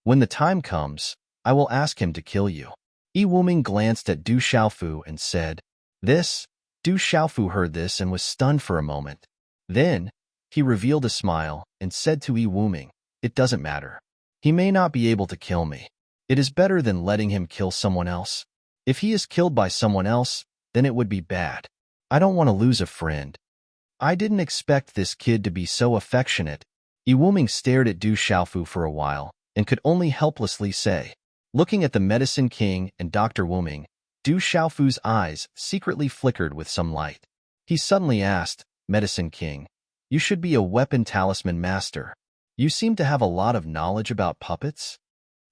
"When the time comes, I will ask him to kill you." Yi Wuming glanced at Du Xiaofu and said, "This?" Du Xiaofu heard this and was stunned for a moment. Then, he revealed a smile and said to Yi Wuming, "It doesn't matter. He may not be able to kill me. It is better than letting him kill someone else. If he is killed by someone else, then it would be bad. I don't want to lose a friend." "I didn't expect this kid to be so affectionate." Yi Wuming stared at Du Xiaofu for a while and could only helplessly say, looking at the Medicine King and Dr. Wuming, Du Xiaofu's eyes secretly flickered with some light. He suddenly asked, "Medicine King, you should be a weapon talisman master. You seem to have a lot of knowledge about puppets."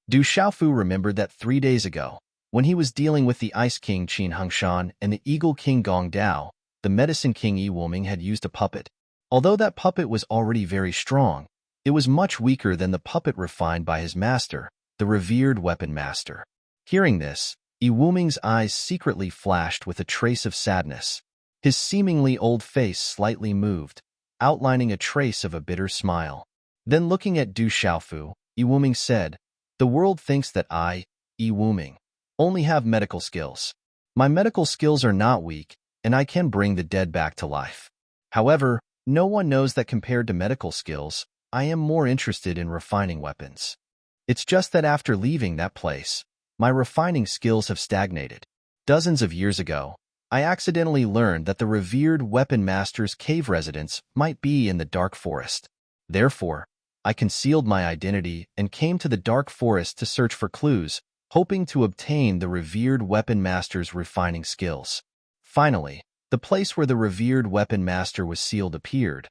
Du Xiaofu remembered that 3 days ago, when he was dealing with the Ice King Qin Hengshan and the Eagle King Gong Dao, the Medicine King Yi Wuming had used a puppet. Although that puppet was already very strong, it was much weaker than the puppet refined by his master, the revered weapon master. Hearing this, Yi Wuming's eyes secretly flashed with a trace of sadness. His seemingly old face slightly moved, outlining a trace of a bitter smile. Then looking at Du Xiaofu, Yi Wuming said, "The world thinks that I, Yi Wuming, only have medical skills. My medical skills are not weak, and I can bring the dead back to life. However, no one knows that compared to medical skills, I am more interested in refining weapons. It's just that after leaving that place, my refining skills have stagnated. Dozens of years ago, I accidentally learned that the revered weapon master's cave residence might be in the dark forest. Therefore, I concealed my identity and came to the dark forest to search for clues, hoping to obtain the revered weapon master's refining skills. Finally, the place where the revered weapon master was sealed appeared.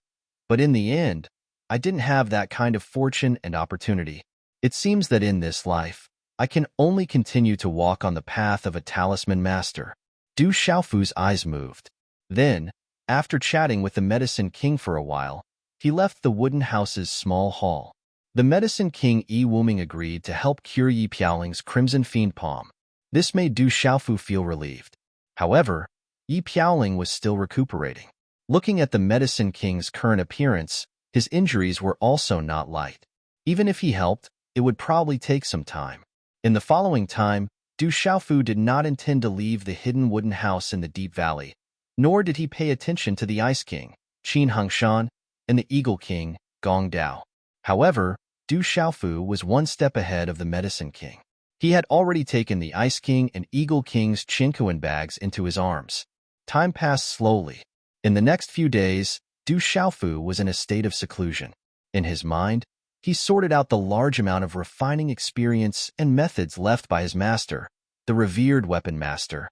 But in the end, I didn't have that kind of fortune and opportunity. It seems that in this life, I can only continue to walk on the path of a talisman master." Du Xiaofu's eyes moved. Then, after chatting with the Medicine King for a while, he left the wooden house's small hall. The Medicine King Yi Wuming agreed to help cure Yi Piaoling's crimson fiend palm. This made Du Xiaofu feel relieved. However, Yi Piaoling was still recuperating. Looking at the Medicine King's current appearance, his injuries were also not light. Even if he helped, it would probably take some time. In the following time, Du Xiaofu did not intend to leave the hidden wooden house in the deep valley, nor did he pay attention to the Ice King, Qin Hengshan, and the Eagle King, Gong Dao. However, Du Xiaofu was one step ahead of the Medicine King. He had already taken the Ice King and Eagle King's Qinkuan bags into his arms. Time passed slowly. In the next few days, Du Xiaofu was in a state of seclusion. In his mind, he sorted out the large amount of refining experience and methods left by his master, the revered weapon master.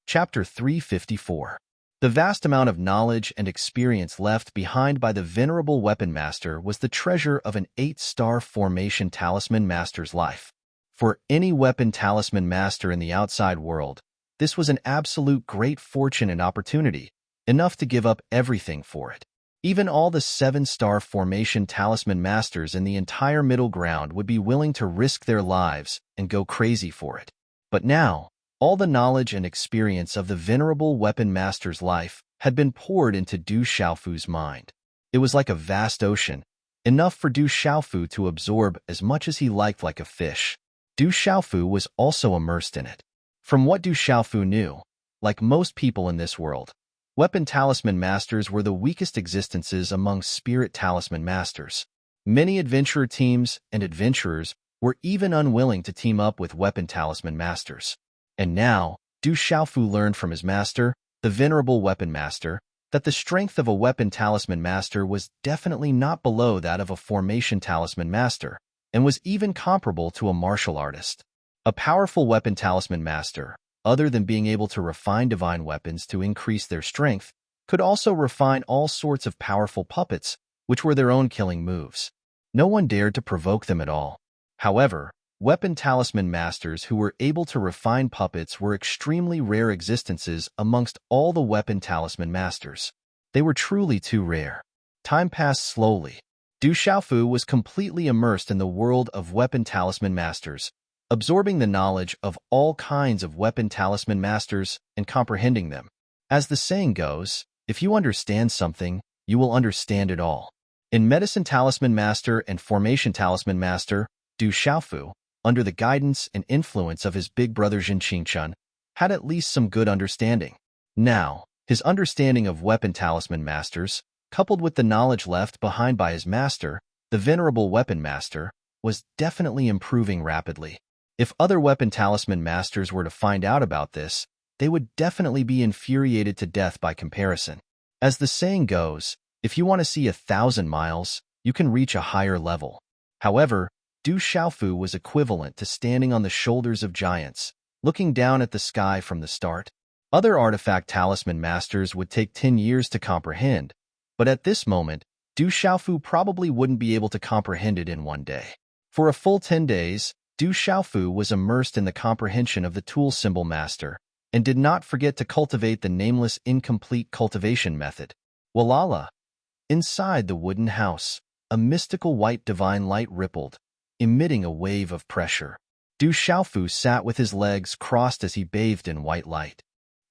Chapter 354. The vast amount of knowledge and experience left behind by the venerable weapon master was the treasure of an 8-star formation talisman master's life. For any weapon talisman master in the outside world, this was an absolute great fortune and opportunity, enough to give up everything for it. Even all the 7-star formation talisman masters in the entire middle ground would be willing to risk their lives and go crazy for it. But now, all the knowledge and experience of the venerable weapon master's life had been poured into Du Xiaofu's mind. It was like a vast ocean, enough for Du Xiaofu to absorb as much as he liked like a fish. Du Xiaofu was also immersed in it. From what Du Xiaofu knew, like most people in this world, weapon talisman masters were the weakest existences among spirit talisman masters. Many adventurer teams and adventurers were even unwilling to team up with weapon talisman masters. And now, Du Xiaofu learned from his master, the venerable weapon master, that the strength of a weapon talisman master was definitely not below that of a formation talisman master, and was even comparable to a martial artist. A powerful weapon talisman master, other than being able to refine divine weapons to increase their strength, could also refine all sorts of powerful puppets, which were their own killing moves. No one dared to provoke them at all. However, weapon talisman masters who were able to refine puppets were extremely rare existences amongst all the weapon talisman masters. They were truly too rare. Time passed slowly. Du Xiaofu was completely immersed in the world of weapon talisman masters, absorbing the knowledge of all kinds of weapon talisman masters and comprehending them. As the saying goes, if you understand something, you will understand it all. In Medicine Talisman Master and Formation Talisman Master, Du Xiaofu, under the guidance and influence of his big brother Jin Qingchun, had at least some good understanding. Now, his understanding of weapon talisman masters, coupled with the knowledge left behind by his master, the venerable weapon master, was definitely improving rapidly. If other weapon talisman masters were to find out about this, they would definitely be infuriated to death by comparison. As the saying goes, if you want to see 1,000 miles, you can reach a higher level. However, Du Xiaofu was equivalent to standing on the shoulders of giants, looking down at the sky from the start. Other artifact talisman masters would take 10 years to comprehend, but at this moment, Du Xiaofu probably wouldn't be able to comprehend it in one day. For a full 10 days, Du Xiaofu was immersed in the comprehension of the tool symbol master, and did not forget to cultivate the nameless incomplete cultivation method. Walala! Inside the wooden house, a mystical white divine light rippled, emitting a wave of pressure. Du Xiaofu sat with his legs crossed as he bathed in white light.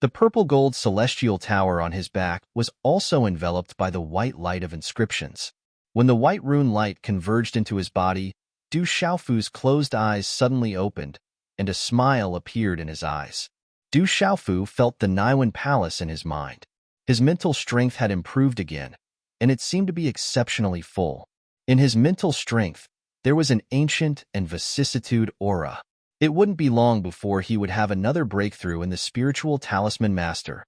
The purple-gold celestial tower on his back was also enveloped by the white light of inscriptions. When the white rune light converged into his body, Du Xiaofu's closed eyes suddenly opened, and a smile appeared in his eyes. Du Xiaofu felt the Niwen Palace in his mind. His mental strength had improved again, and it seemed to be exceptionally full. In his mental strength, there was an ancient and vicissitude aura. It wouldn't be long before he would have another breakthrough in the spiritual talisman master.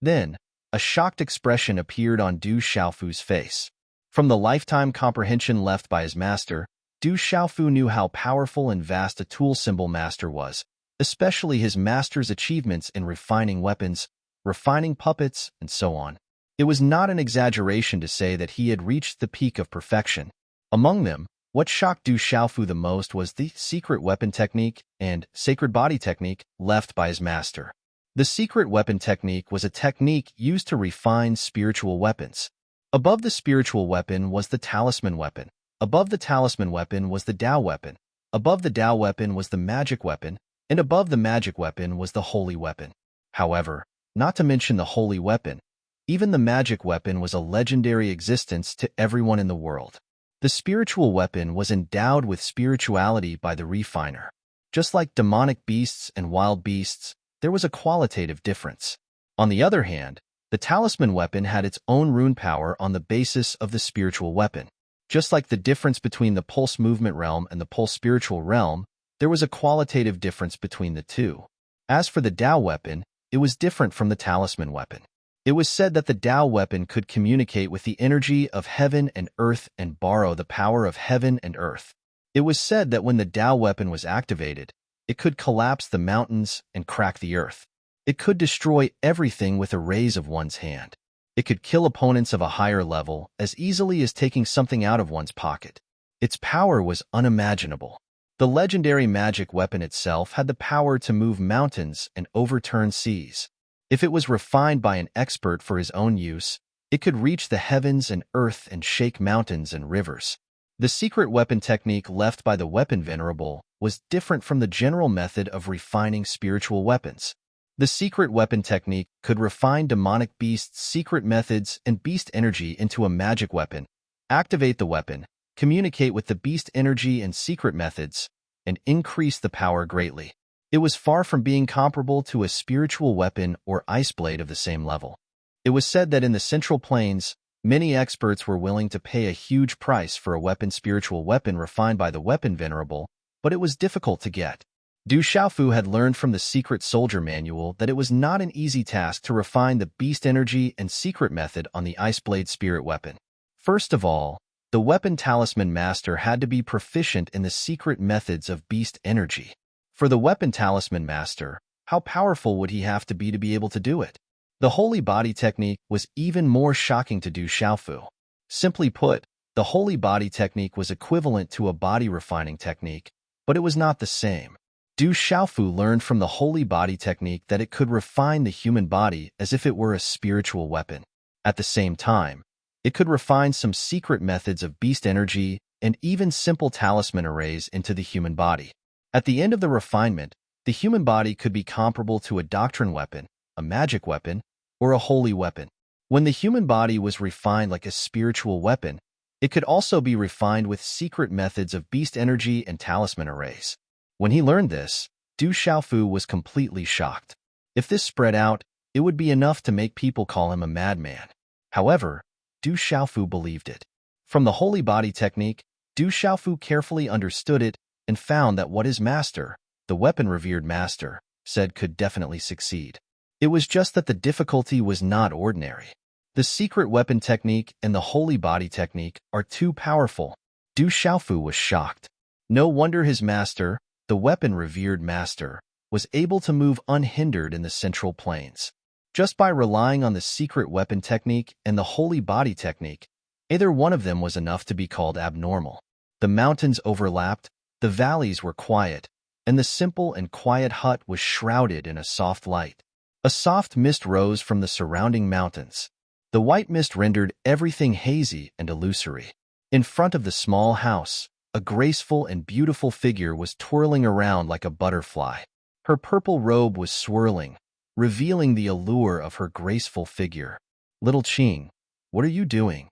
Then, a shocked expression appeared on Du Xiaofu's face. From the lifetime comprehension left by his master, Du Xiaofu knew how powerful and vast a tool symbol master was, especially his master's achievements in refining weapons, refining puppets, and so on. It was not an exaggeration to say that he had reached the peak of perfection. Among them, what shocked Du Xiaofu the most was the secret weapon technique and sacred body technique left by his master. The secret weapon technique was a technique used to refine spiritual weapons. Above the spiritual weapon was the talisman weapon. Above the talisman weapon was the Tao weapon. Above the Tao weapon was the magic weapon, and above the magic weapon was the holy weapon. However, not to mention the holy weapon, even the magic weapon was a legendary existence to everyone in the world. The spiritual weapon was endowed with spirituality by the refiner. Just like demonic beasts and wild beasts, there was a qualitative difference. On the other hand, the talisman weapon had its own rune power on the basis of the spiritual weapon. Just like the difference between the pulse movement realm and the pulse spiritual realm, there was a qualitative difference between the two. As for the Tao weapon, it was different from the talisman weapon. It was said that the Tao weapon could communicate with the energy of heaven and earth and borrow the power of heaven and earth. It was said that when the Tao weapon was activated, it could collapse the mountains and crack the earth. It could destroy everything with a raise of one's hand. It could kill opponents of a higher level as easily as taking something out of one's pocket. Its power was unimaginable. The legendary magic weapon itself had the power to move mountains and overturn seas. If it was refined by an expert for his own use, it could reach the heavens and earth and shake mountains and rivers. The secret weapon technique left by the weapon venerable was different from the general method of refining spiritual weapons. The secret weapon technique could refine demonic beasts' secret methods and beast energy into a magic weapon, activate the weapon, communicate with the beast energy and secret methods, and increase the power greatly. It was far from being comparable to a spiritual weapon or ice blade of the same level. It was said that in the Central Plains, many experts were willing to pay a huge price for a spiritual weapon refined by the weapon venerable, but it was difficult to get. Du Xiaofu had learned from the secret soldier manual that it was not an easy task to refine the beast energy and secret method on the ice blade spirit weapon. First of all, the weapon talisman master had to be proficient in the secret methods of beast energy. For the weapon talisman master, how powerful would he have to be able to do it? The holy body technique was even more shocking to Du Xiaofu. Simply put, the holy body technique was equivalent to a body refining technique, but it was not the same. Du Xiaofu learned from the holy body technique that it could refine the human body as if it were a spiritual weapon. At the same time, it could refine some secret methods of beast energy and even simple talisman arrays into the human body. At the end of the refinement, the human body could be comparable to a doctrine weapon, a magic weapon, or a holy weapon. When the human body was refined like a spiritual weapon, it could also be refined with secret methods of beast energy and talisman arrays. When he learned this, Du Xiaofu was completely shocked. If this spread out, it would be enough to make people call him a madman. However, Du Xiaofu believed it. From the holy body technique, Du Xiaofu carefully understood it and found that what his master, the weapon-revered master, said could definitely succeed. It was just that the difficulty was not ordinary. The secret weapon technique and the holy body technique are too powerful. Du Xiaofu was shocked. No wonder his master, the weapon-revered master, was able to move unhindered in the Central Plains. Just by relying on the secret weapon technique and the holy body technique, either one of them was enough to be called abnormal. The mountains overlapped, the valleys were quiet, and the simple and quiet hut was shrouded in a soft light. A soft mist rose from the surrounding mountains. The white mist rendered everything hazy and illusory. In front of the small house, a graceful and beautiful figure was twirling around like a butterfly. Her purple robe was swirling, revealing the allure of her graceful figure. "Little Qing, what are you doing?"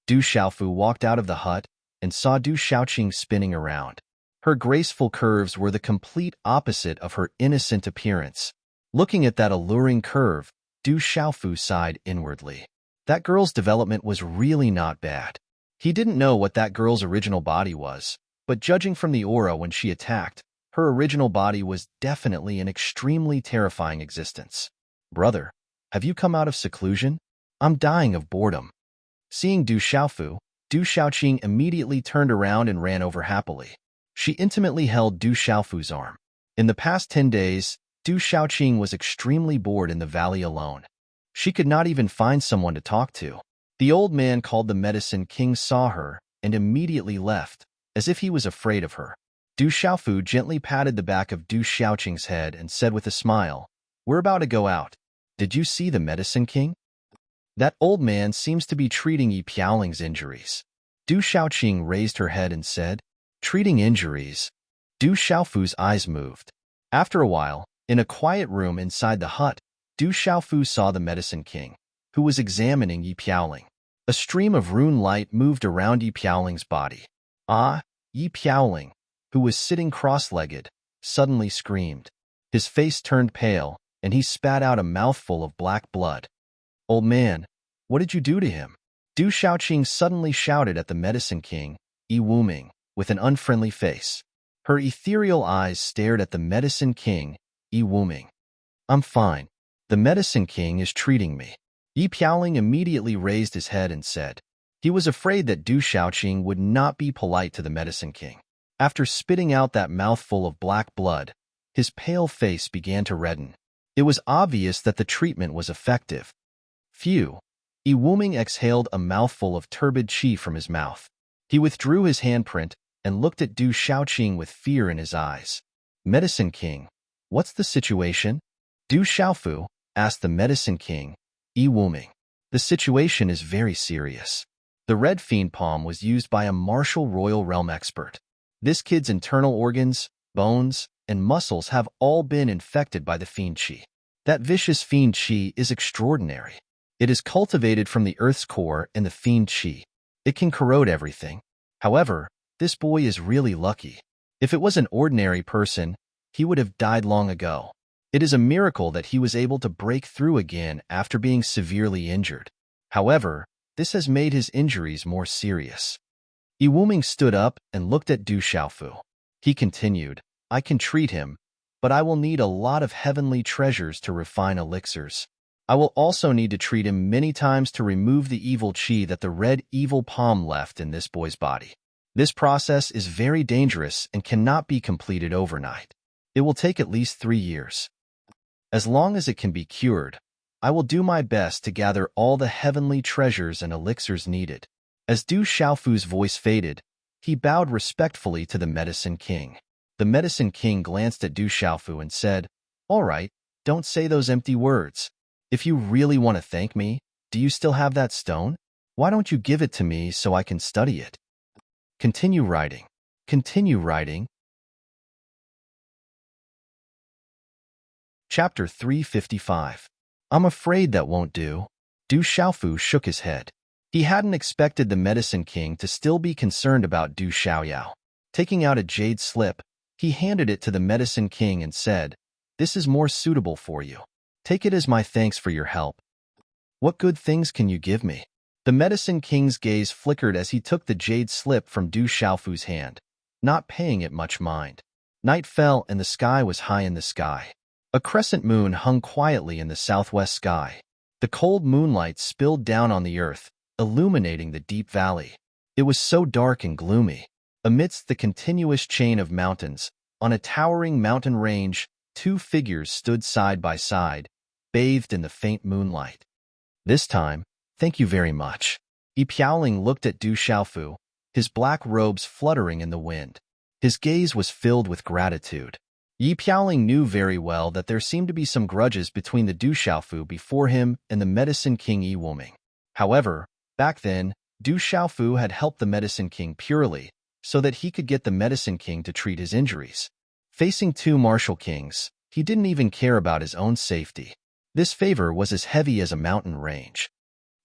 Du Xiaofu walked out of the hut and saw Du Xiaoqing spinning around. Her graceful curves were the complete opposite of her innocent appearance. Looking at that alluring curve, Du Xiaofu sighed inwardly. That girl's development was really not bad. He didn't know what that girl's original body was, but judging from the aura when she attacked, her original body was definitely an extremely terrifying existence. "Brother, have you come out of seclusion? I'm dying of boredom." Seeing Du Xiaofu, Du Xiaoqing immediately turned around and ran over happily. She intimately held Du Xiaofu's arm. In the past 10 days, Du Xiaoqing was extremely bored in the valley alone. She could not even find someone to talk to. The old man called the medicine king saw her and immediately left, as if he was afraid of her. Du Xiaofu gently patted the back of Du Xiaoqing's head and said with a smile, "We're about to go out. Did you see the medicine king? That old man seems to be treating Yi Piaoling's injuries." Du Xiaoqing raised her head and said, "Treating injuries?" Du Xiaofu's eyes moved. After a while, in a quiet room inside the hut, Du Xiaofu saw the medicine king, who was examining Yi Piaoling. A stream of rune light moved around Yi Piaoling's body. Yi Piaoling, who was sitting cross-legged, suddenly screamed. His face turned pale, and he spat out a mouthful of black blood. "Old man, what did you do to him?" Du Xiaoqing suddenly shouted at the medicine king, Yi Wuming, with an unfriendly face. Her ethereal eyes stared at the medicine king, Yi Wuming. "I'm fine. The medicine king is treating me." Yi Piaoling immediately raised his head and said. He was afraid that Du Xiaoqing would not be polite to the medicine king. After spitting out that mouthful of black blood, his pale face began to redden. It was obvious that the treatment was effective. Phew! Yi Wuming exhaled a mouthful of turbid qi from his mouth. He withdrew his handprint and looked at Du Shaoqing with fear in his eyes. Medicine King, what's the situation? Du Xiaofu asked the Medicine King, Yi Wuming. The situation is very serious. The red fiend palm was used by a martial royal realm expert. This kid's internal organs, bones, and muscles have all been infected by the fiend qi. That vicious fiend qi is extraordinary. It is cultivated from the earth's core and the fiend qi. It can corrode everything. However, this boy is really lucky. If it was an ordinary person, he would have died long ago. It is a miracle that he was able to break through again after being severely injured. However, this has made his injuries more serious. Yi Wuming stood up and looked at Du Xiaofu. He continued, I can treat him, but I will need a lot of heavenly treasures to refine elixirs. I will also need to treat him many times to remove the evil qi that the red evil palm left in this boy's body. This process is very dangerous and cannot be completed overnight. It will take at least 3 years. As long as it can be cured, I will do my best to gather all the heavenly treasures and elixirs needed. As Du Xiaofu's voice faded, he bowed respectfully to the Medicine King. The Medicine King glanced at Du Xiaofu and said, All right, don't say those empty words. If you really want to thank me, do you still have that stone? Why don't you give it to me so I can study it? Continue writing. Continue writing. Chapter 355. I'm afraid that won't do. Du Xiaofu shook his head. He hadn't expected the Medicine King to still be concerned about Du Xiaoyao. Taking out a jade slip, he handed it to the Medicine King and said, This is more suitable for you. Take it as my thanks for your help. What good things can you give me? The Medicine King's gaze flickered as he took the jade slip from Du Xiaofu's hand, not paying it much mind. Night fell and the sky was high in the sky. A crescent moon hung quietly in the southwest sky. The cold moonlight spilled down on the earth, illuminating the deep valley. It was so dark and gloomy. Amidst the continuous chain of mountains, on a towering mountain range, 2 figures stood side by side, bathed in the faint moonlight. This time, thank you very much. Yi Piaoling looked at Du Xiaofu, his black robes fluttering in the wind. His gaze was filled with gratitude. Yi Piaoling knew very well that there seemed to be some grudges between the Du Xiaofu before him and the Medicine King Yi Wuming. However, back then, Du Xiaofu had helped the Medicine King purely, so that he could get the Medicine King to treat his injuries. Facing 2 martial kings, he didn't even care about his own safety. This favor was as heavy as a mountain range.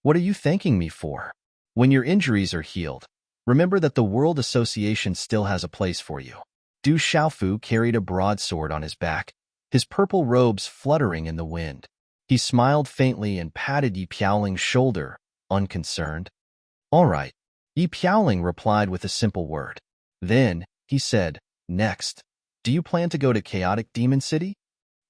What are you thanking me for? When your injuries are healed, remember that the World Association still has a place for you. Du Xiaofu carried a broadsword on his back, his purple robes fluttering in the wind. He smiled faintly and patted Yi Piaoling's shoulder, unconcerned. All right. Yi Piaoling replied with a simple word. Then, he said, Next, do you plan to go to Chaotic Demon City?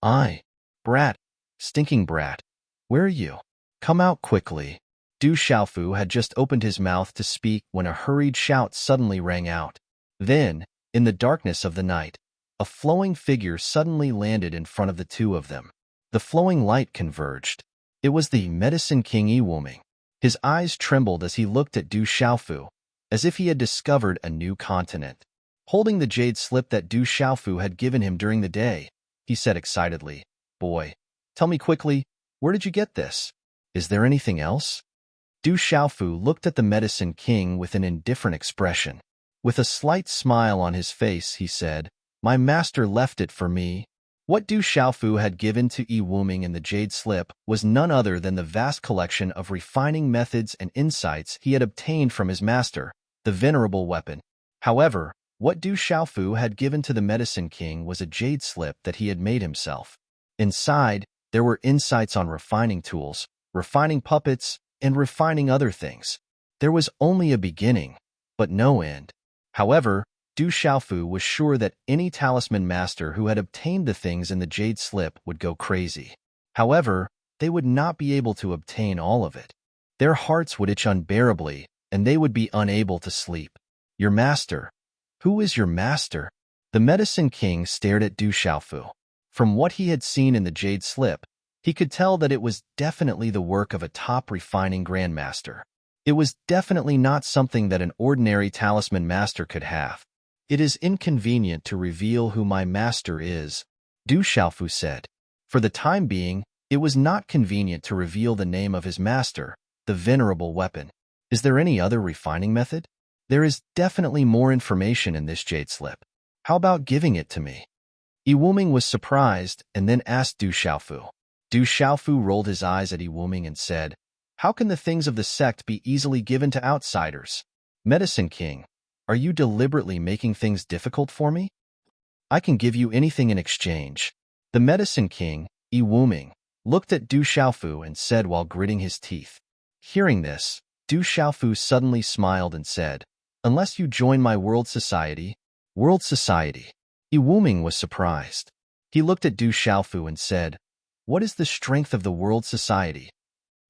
Brat, stinking brat, where are you? Come out quickly. Du Xiaofu had just opened his mouth to speak when a hurried shout suddenly rang out. Then, in the darkness of the night, a flowing figure suddenly landed in front of the 2 of them. The flowing light converged. It was the Medicine King Yi Wuming. His eyes trembled as he looked at Du Xiaofu, as if he had discovered a new continent. Holding the jade slip that Du Xiaofu had given him during the day, he said excitedly, Boy, tell me quickly, where did you get this? Is there anything else? Du Xiaofu looked at the Medicine King with an indifferent expression. With a slight smile on his face, he said, My master left it for me. What Du Xiaofu had given to Yi Wuming in the jade slip was none other than the vast collection of refining methods and insights he had obtained from his master, the venerable weapon. However, what Du Xiaofu had given to the Medicine King was a jade slip that he had made himself. Inside, there were insights on refining tools, refining puppets, and refining other things. There was only a beginning, but no end. However, Du Xiaofu was sure that any talisman master who had obtained the things in the jade slip would go crazy. However, they would not be able to obtain all of it. Their hearts would itch unbearably, and they would be unable to sleep. Your master? Who is your master? The Medicine King stared at Du Xiaofu. From what he had seen in the jade slip, he could tell that it was definitely the work of a top refining grandmaster. It was definitely not something that an ordinary talisman master could have. It is inconvenient to reveal who my master is, Du Xiaofu said. For the time being, it was not convenient to reveal the name of his master, the venerable weapon. Is there any other refining method? There is definitely more information in this jade slip. How about giving it to me? Yi Wuming was surprised and then asked Du Xiaofu. Du Xiaofu rolled his eyes at Yi Wuming and said, "How can the things of the sect be easily given to outsiders? Medicine King, are you deliberately making things difficult for me? I can give you anything in exchange." The Medicine King, Yi Wuming, looked at Du Xiaofu and said while gritting his teeth. Hearing this, Du Xiaofu suddenly smiled and said, "Unless you join my world society." World society. Yi Wuming was surprised. He looked at Du Xiaofu and said, "What is the strength of the world society?"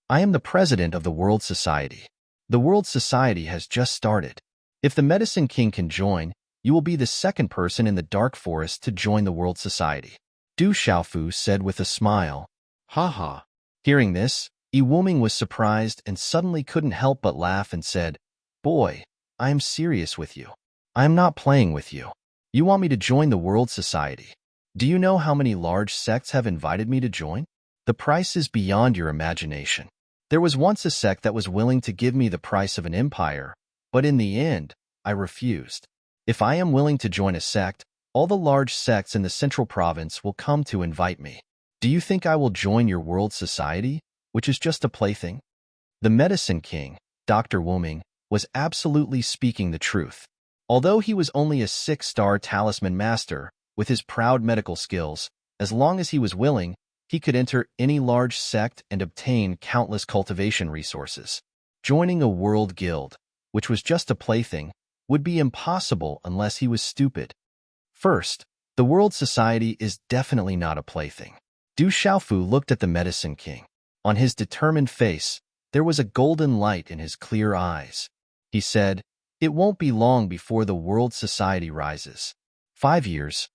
"I am the president of the world society. The world society has just started. If the Medicine King can join, you will be the second person in the Dark Forest to join the world society." Du Xiaofu said with a smile. "Ha ha." Hearing this, Yi Wuming was surprised and suddenly couldn't help but laugh and said, "Boy, I am serious with you. I am not playing with you. You want me to join the world society. Do you know how many large sects have invited me to join? The price is beyond your imagination. There was once a sect that was willing to give me the price of an empire, but in the end, I refused. If I am willing to join a sect, all the large sects in the central province will come to invite me. Do you think I will join your world society, which is just a plaything?" The Medicine King, Dr. Wuming, was absolutely speaking the truth. Although he was only a 6-star talisman master, with his proud medical skills, as long as he was willing, he could enter any large sect and obtain countless cultivation resources. Joining a world guild, which was just a plaything, would be impossible unless he was stupid. First, the world society is definitely not a plaything. Du Xiaofu looked at the Medicine King. On his determined face, there was a golden light in his clear eyes. He said, "It won't be long before the world society rises. 5 years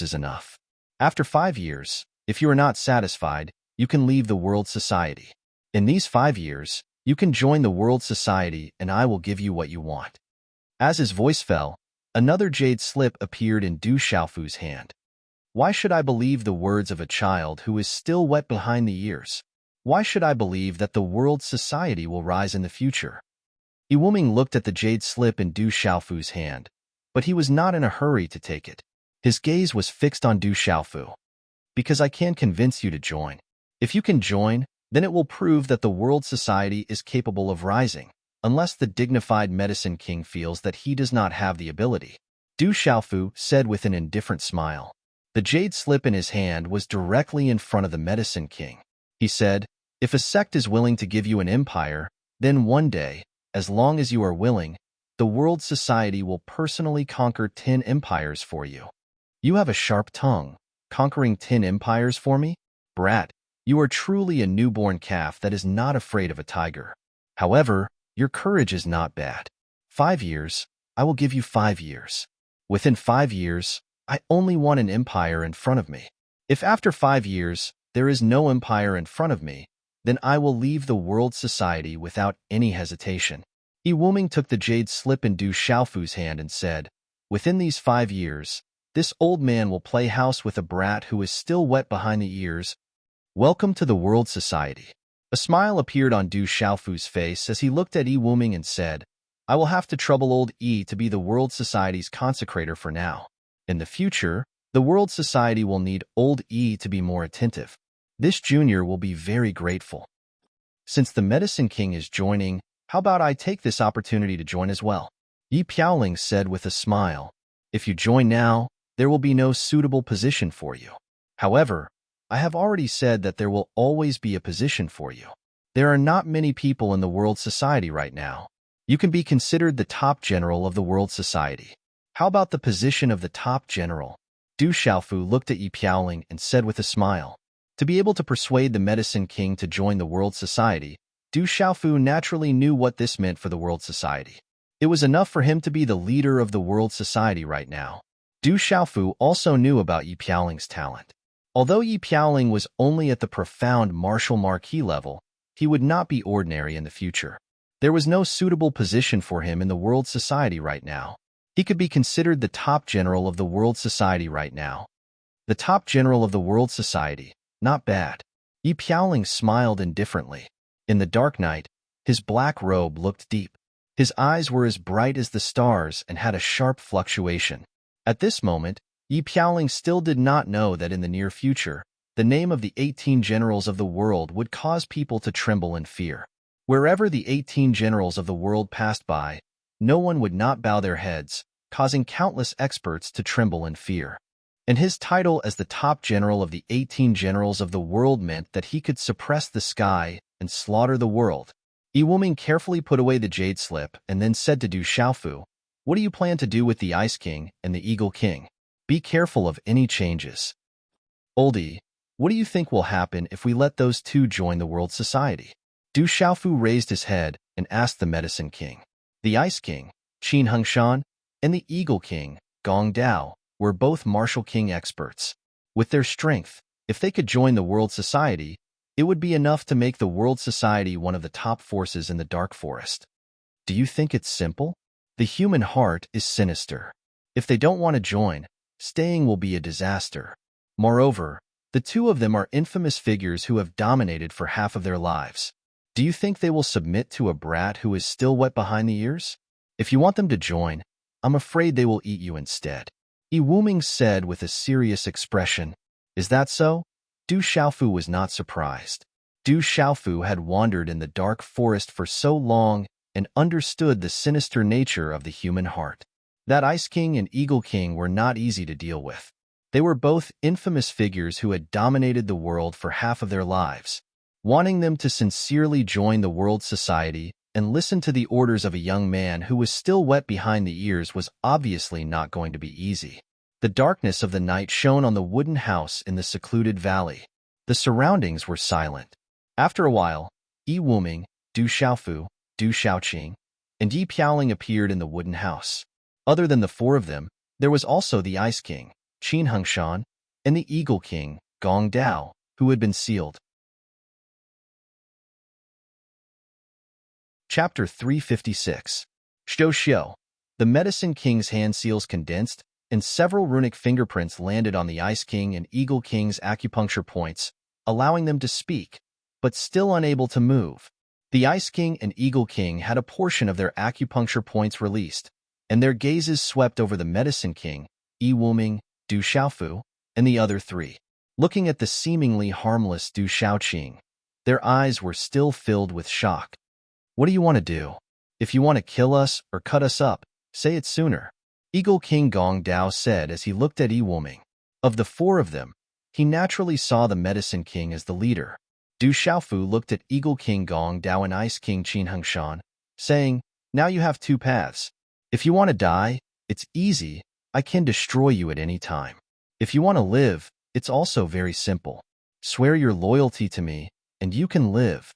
is enough. After 5 years, if you are not satisfied, you can leave the world society. In these 5 years, you can join the world society and I will give you what you want." As his voice fell, another jade slip appeared in Du Xiaofu's hand. Why should I believe the words of a child who is still wet behind the ears? Why should I believe that the world society will rise in the future? Yi Wuming looked at the jade slip in Du Xiaofu's hand, but he was not in a hurry to take it. His gaze was fixed on Du Xiaofu. "Because I can convince you to join. If you can join, then it will prove that the world society is capable of rising, unless the dignified Medicine King feels that he does not have the ability." Du Xiaofu said with an indifferent smile. The jade slip in his hand was directly in front of the Medicine King. He said, "If a sect is willing to give you an empire, then one day, as long as you are willing, the world society will personally conquer 10 empires for you." You have a sharp tongue. Conquering 10 empires for me? Brat, you are truly a newborn calf that is not afraid of a tiger. However, your courage is not bad. 5 years, I will give you 5 years. Within 5 years, I only want an empire in front of me. If after 5 years, there is no empire in front of me, then I will leave the world society without any hesitation. Yi Wuming took the jade slip in Du Xiaofu's hand and said, "Within these 5 years, this old man will play house with a brat who is still wet behind the ears. Welcome to the world society." A smile appeared on Du Xiaofu's face as he looked at Yi Wuming and said, "I will have to trouble old Yi to be the world society's consecrator for now. In the future, the world society will need old Yi to be more attentive. This junior will be very grateful. Since the Medicine King is joining, how about I take this opportunity to join as well?" Yi Piaoling said with a smile, "If you join now, there will be no suitable position for you. However, I have already said that there will always be a position for you. There are not many people in the world society right now. You can be considered the top general of the world society. How about the position of the top general?" Du Xiaofu looked at Yi Piaoling and said with a smile. To be able to persuade the Medicine King to join the world society, Du Xiaofu naturally knew what this meant for the world society. It was enough for him to be the leader of the world society right now. Du Xiaofu also knew about Yi Piaoling's talent. Although Yi Piaoling was only at the profound martial marquis level, he would not be ordinary in the future. There was no suitable position for him in the world society right now. He could be considered the top general of the world society right now. The top general of the world society. Not bad. Yi Piaoling smiled indifferently. In the dark night, his black robe looked deep. His eyes were as bright as the stars and had a sharp fluctuation. At this moment, Yi Piaoling still did not know that in the near future, the name of the 18 generals of the world would cause people to tremble in fear. Wherever the 18 generals of the world passed by, no one would not bow their heads, causing countless experts to tremble in fear. And his title as the top general of the 18 generals of the world meant that he could suppress the sky and slaughter the world. Yi Wuming carefully put away the jade slip and then said to Du Xiaofu, "What do you plan to do with the Ice King and the Eagle King? Be careful of any changes." "Oldie, what do you think will happen if we let those two join the world society?" Du Xiaofu raised his head and asked the Medicine King. The Ice King, Qin Hengshan, and the Eagle King, Gong Dao, were both martial king experts. With their strength, if they could join the world society, it would be enough to make the world society one of the top forces in the dark forest. Do you think it's simple? The human heart is sinister. If they don't want to join, staying will be a disaster. Moreover, the two of them are infamous figures who have dominated for half of their lives. Do you think they will submit to a brat who is still wet behind the ears? If you want them to join, I'm afraid they will eat you instead. Yi Wuming said with a serious expression. Is that so? Du Xiaofu was not surprised. Du Xiaofu had wandered in the dark forest for so long and understood the sinister nature of the human heart. That Ice King and Eagle King were not easy to deal with. They were both infamous figures who had dominated the world for half of their lives. Wanting them to sincerely join the world society and listen to the orders of a young man who was still wet behind the ears was obviously not going to be easy. The darkness of the night shone on the wooden house in the secluded valley. The surroundings were silent. After a while, Yi Wuming, Du Xiaofu, Du Xiaoqing, and Yi Piaoling appeared in the wooden house. Other than the four of them, there was also the Ice King, Qin Hengshan, and the Eagle King, Gong Dao, who had been sealed. Chapter 356. Xiu Xiu. The Medicine King's hand seals condensed, and several runic fingerprints landed on the Ice King and Eagle King's acupuncture points, allowing them to speak, but still unable to move. The Ice King and Eagle King had a portion of their acupuncture points released, and their gazes swept over the Medicine King, Yi Wuming, Du Xiaofu, and the other three. Looking at the seemingly harmless Du Xiaoqing, their eyes were still filled with shock. What do you want to do? If you want to kill us or cut us up, say it sooner. Eagle King Gong Dao said as he looked at Yi Wuming. Of the four of them, he naturally saw the Medicine King as the leader. Du Xiaofu looked at Eagle King Gong Dao and Ice King Qin Hengshan, saying, "Now you have two paths. If you want to die, it's easy. I can destroy you at any time. If you want to live, it's also very simple. Swear your loyalty to me, and you can live."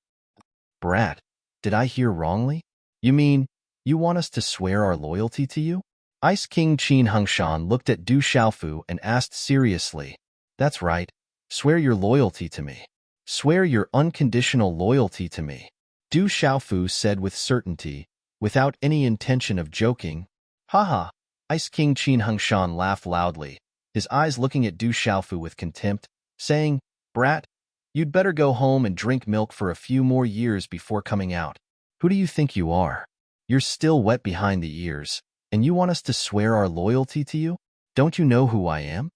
Brat, did I hear wrongly? You mean, you want us to swear our loyalty to you? Ice King Qin Hengshan looked at Du Xiaofu and asked seriously. That's right. Swear your loyalty to me. Swear your unconditional loyalty to me. Du Xiaofu said with certainty, without any intention of joking. Haha. Ice King Qin Hengshan laughed loudly, his eyes looking at Du Xiaofu with contempt, saying, Brat, you'd better go home and drink milk for a few more years before coming out. Who do you think you are? You're still wet behind the ears, and you want us to swear our loyalty to you? Don't you know who I am?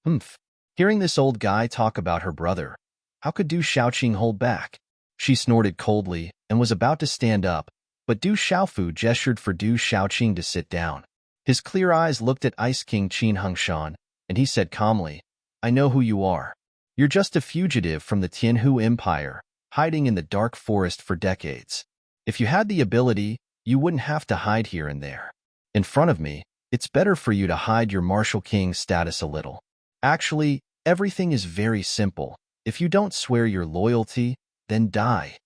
Humph. Hearing this old guy talk about her brother, how could Du Xiaoqing hold back? She snorted coldly and was about to stand up, but Du Xiaofu gestured for Du Xiaoqing to sit down. His clear eyes looked at Ice King Qin Hengshan, and he said calmly, I know who you are. You're just a fugitive from the Tianhu Empire, hiding in the dark forest for decades. If you had the ability, you wouldn't have to hide here and there. In front of me, it's better for you to hide your martial king status a little. Actually, everything is very simple. If you don't swear your loyalty, then die.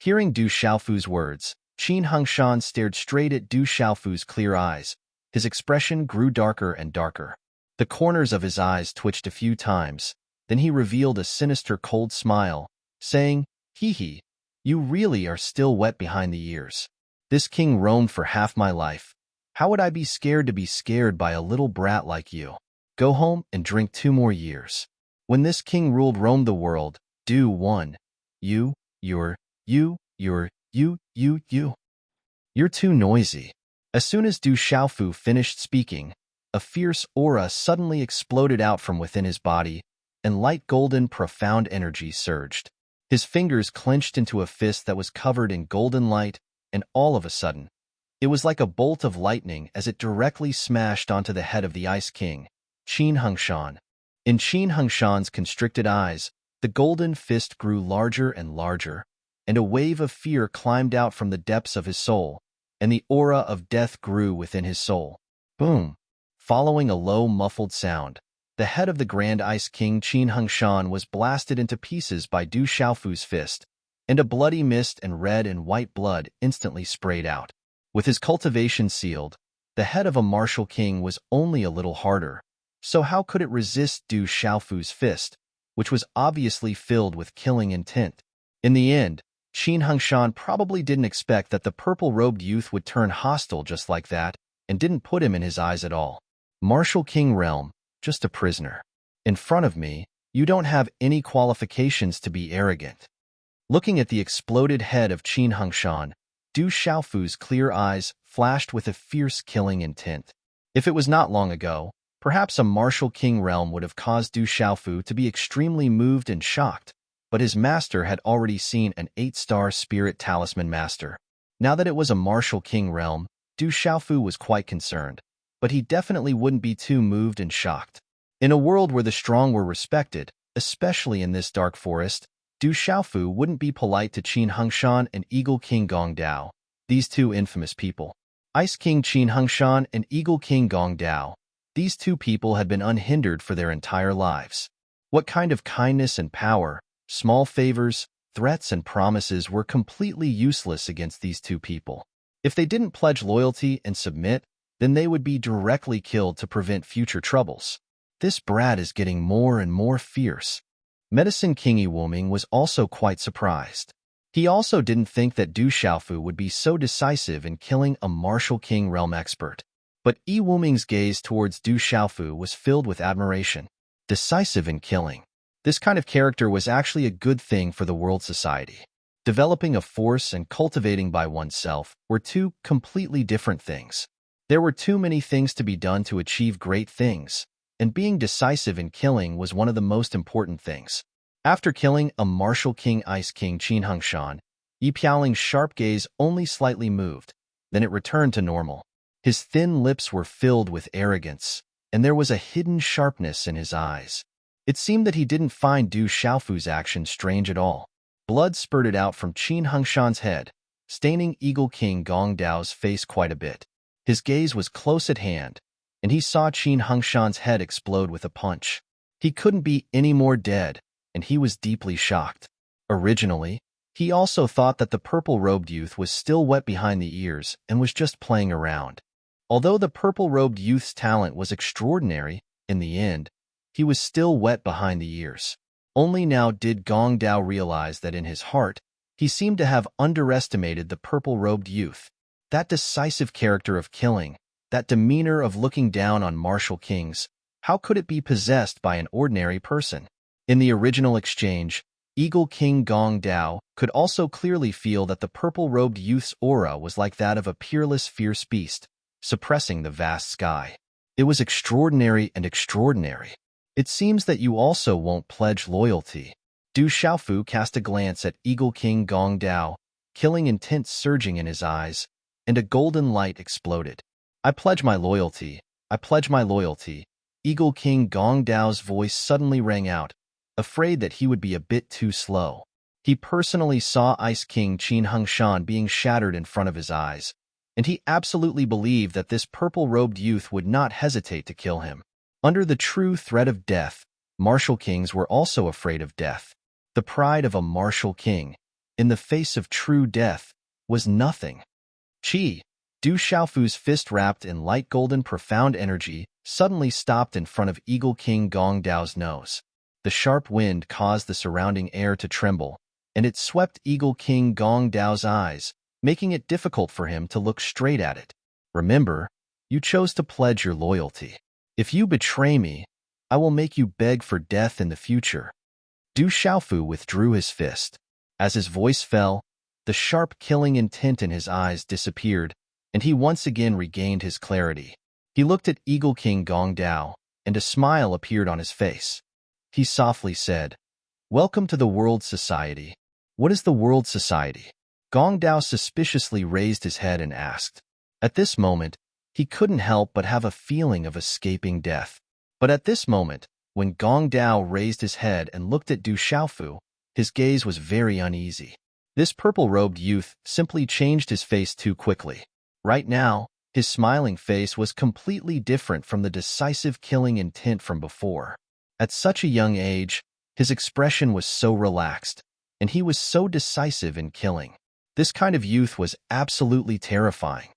Hearing Du Xiaofu's words, Qin Hengshan stared straight at Du Xiaofu's clear eyes. His expression grew darker and darker. The corners of his eyes twitched a few times. Then he revealed a sinister cold smile, saying, Hee hee, you really are still wet behind the ears. This king roamed for half my life. How would I be scared to be scared by a little brat like you? Go home and drink 2 more years. When this king ruled roamed the world, do one. You, you're, you, you're, you. You're too noisy. As soon as Du Xiaofu finished speaking, a fierce aura suddenly exploded out from within his body, and light golden profound energy surged. His fingers clenched into a fist that was covered in golden light, and all of a sudden, it was like a bolt of lightning as it directly smashed onto the head of the Ice King, Qin Hungshan. In Qin Hungshan's constricted eyes, the golden fist grew larger and larger, and a wave of fear climbed out from the depths of his soul, and the aura of death grew within his soul. Boom! Following a low, muffled sound, the head of the Grand Ice King Qin Hungshan was blasted into pieces by Du Xiaofu's fist, and a bloody mist and red and white blood instantly sprayed out. With his cultivation sealed, the head of a martial king was only a little harder, so how could it resist Du Xiaofu's fist, which was obviously filled with killing intent? In the end, Qin Hungshan probably didn't expect that the purple-robed youth would turn hostile just like that, and didn't put him in his eyes at all. Martial King realm, just a prisoner. In front of me, you don't have any qualifications to be arrogant. Looking at the exploded head of Qin Hungshan, Du Xiaofu's clear eyes flashed with a fierce killing intent. If it was not long ago, perhaps a martial king realm would have caused Du Xiaofu to be extremely moved and shocked, but his master had already seen an 8-star spirit talisman master. Now that it was a martial king realm, Du Xiaofu was quite concerned, but he definitely wouldn't be too moved and shocked. In a world where the strong were respected, especially in this dark forest, Du Xiaofu wouldn't be polite to Qin Hungshan and Eagle King Gongdao, these two infamous people. Ice King Qin Hungshan and Eagle King Gongdao, these two people had been unhindered for their entire lives. What kind of kindness and power, small favors, threats and promises were completely useless against these two people. If they didn't pledge loyalty and submit, then they would be directly killed to prevent future troubles. This brat is getting more and more fierce. Medicine King Yi was also quite surprised. He also didn't think that Du Xiaofu would be so decisive in killing a martial king realm expert. But Yi Wuming's gaze towards Du Xiaofu was filled with admiration. Decisive in killing. This kind of character was actually a good thing for the world society. Developing a force and cultivating by oneself were two completely different things. There were too many things to be done to achieve great things, and being decisive in killing was one of the most important things. After killing a martial king Ice King Qin Hungshan, Yi Piaoling's sharp gaze only slightly moved, then it returned to normal. His thin lips were filled with arrogance, and there was a hidden sharpness in his eyes. It seemed that he didn't find Du Xiaofu's action strange at all. Blood spurted out from Qin Hungshan's head, staining Eagle King Gongdao's face quite a bit. His gaze was close at hand, and he saw Qin Hungshan's head explode with a punch. He couldn't be any more dead, and he was deeply shocked. Originally, he also thought that the purple-robed youth was still wet behind the ears and was just playing around. Although the purple-robed youth's talent was extraordinary, in the end, he was still wet behind the ears. Only now did Gong Dao realize that in his heart, he seemed to have underestimated the purple-robed youth. That decisive character of killing, that demeanor of looking down on martial kings, how could it be possessed by an ordinary person? In the original exchange, Eagle King Gong Dao could also clearly feel that the purple-robed youth's aura was like that of a peerless, fierce beast, suppressing the vast sky. It was extraordinary and extraordinary. It seems that you also won't pledge loyalty. Du Xiaofu cast a glance at Eagle King Gong Dao, killing intent surging in his eyes, and a golden light exploded. I pledge my loyalty. I pledge my loyalty. Eagle King Gong Dao's voice suddenly rang out, afraid that he would be a bit too slow. He personally saw Ice King Qin Hungshan being shattered in front of his eyes, and he absolutely believed that this purple-robed youth would not hesitate to kill him. Under the true threat of death, martial kings were also afraid of death. The pride of a martial king, in the face of true death, was nothing. Du Xiaofu's fist wrapped in light golden profound energy suddenly stopped in front of Eagle King Gong Dao's nose. The sharp wind caused the surrounding air to tremble, and it swept Eagle King Gong Dao's eyes, making it difficult for him to look straight at it. Remember, You chose to pledge your loyalty. If you betray me, I will make you beg for death in the future." Du Xiaofu withdrew his fist. As his voice fell, the sharp killing intent in his eyes disappeared, and he once again regained his clarity. He looked at Eagle King Gong Dao, and a smile appeared on his face. He softly said, "Welcome to the World Society." "What is the World Society?" Gong Dao suspiciously raised his head and asked. At this moment, he couldn't help but have a feeling of escaping death. But at this moment, when Gong Dao raised his head and looked at Du Xiaofu, his gaze was very uneasy. This purple-robed youth simply changed his face too quickly. Right now, his smiling face was completely different from the decisive killing intent from before. At such a young age, his expression was so relaxed, and he was so decisive in killing. This kind of youth was absolutely terrifying.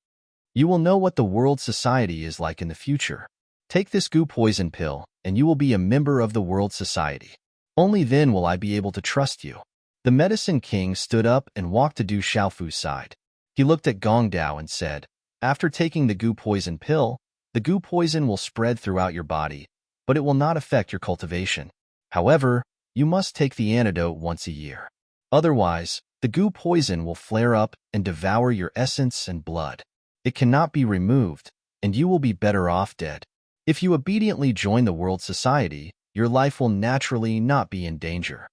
"You will know what the World Society is like in the future. Take this goo poison pill, and you will be a member of the World Society. Only then will I be able to trust you." The Medicine King stood up and walked to Du Xiaofu's side. He looked at Gong Dao and said, "After taking the goo poison pill, the goo poison will spread throughout your body, but it will not affect your cultivation. However, you must take the antidote once a year. Otherwise, the goo poison will flare up and devour your essence and blood. It cannot be removed, and you will be better off dead. If you obediently join the World Society, your life will naturally not be in danger.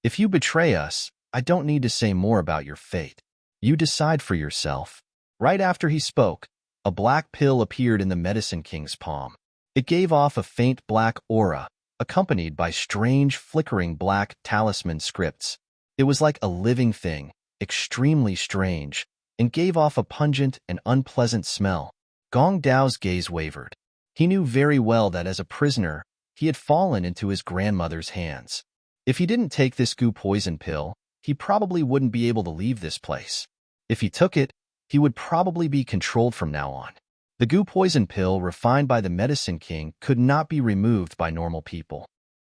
If you betray us, I don't need to say more about your fate. You decide for yourself." Right after he spoke, a black pill appeared in the Medicine King's palm. It gave off a faint black aura, accompanied by strange, flickering black talisman scripts. It was like a living thing, extremely strange, and gave off a pungent and unpleasant smell. Gong Dao's gaze wavered. He knew very well that as a prisoner, he had fallen into his grandmother's hands. If he didn't take this goo poison pill, he probably wouldn't be able to leave this place. If he took it, he would probably be controlled from now on. The goo poison pill refined by the Medicine King could not be removed by normal people.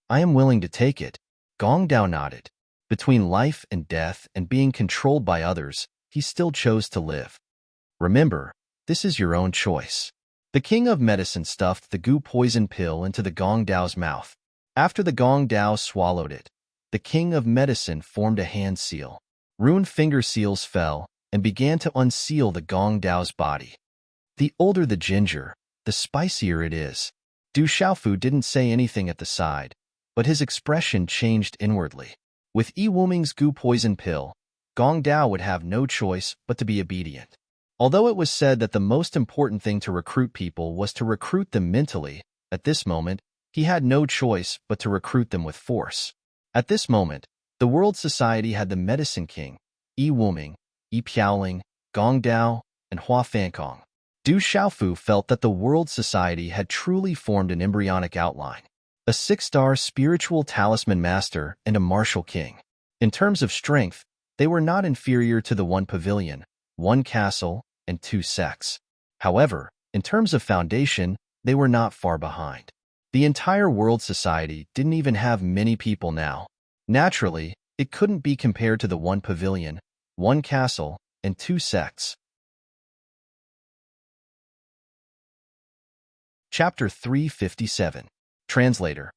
"I am willing to take it." Gong Dao nodded. Between life and death and being controlled by others, he still chose to live. "Remember, this is your own choice." The King of Medicine stuffed the goo poison pill into the Gong Dao's mouth. After the Gong Dao swallowed it, the King of Medicine formed a hand seal. Rune finger seals fell and began to unseal the Gong Dao's body. The older the ginger, the spicier it is. Du Xiaofu didn't say anything at the side, but his expression changed inwardly. With Yi Wuming's goo poison pill, Gong Dao would have no choice but to be obedient. Although it was said that the most important thing to recruit people was to recruit them mentally, at this moment, he had no choice but to recruit them with force. At this moment, the World Society had the Medicine King, Yi Wuming, Yi Piaoling, Gong Dao, and Hua Fankong. Du Xiaofu felt that the World Society had truly formed an embryonic outline. A 6-star spiritual talisman master and a martial king. In terms of strength, they were not inferior to the 1 pavilion, 1 castle, and 2 sects. However, in terms of foundation, they were not far behind. The entire World Society didn't even have many people now. Naturally, it couldn't be compared to the 1 pavilion, 1 castle, and 2 sects. Chapter 357. Translator.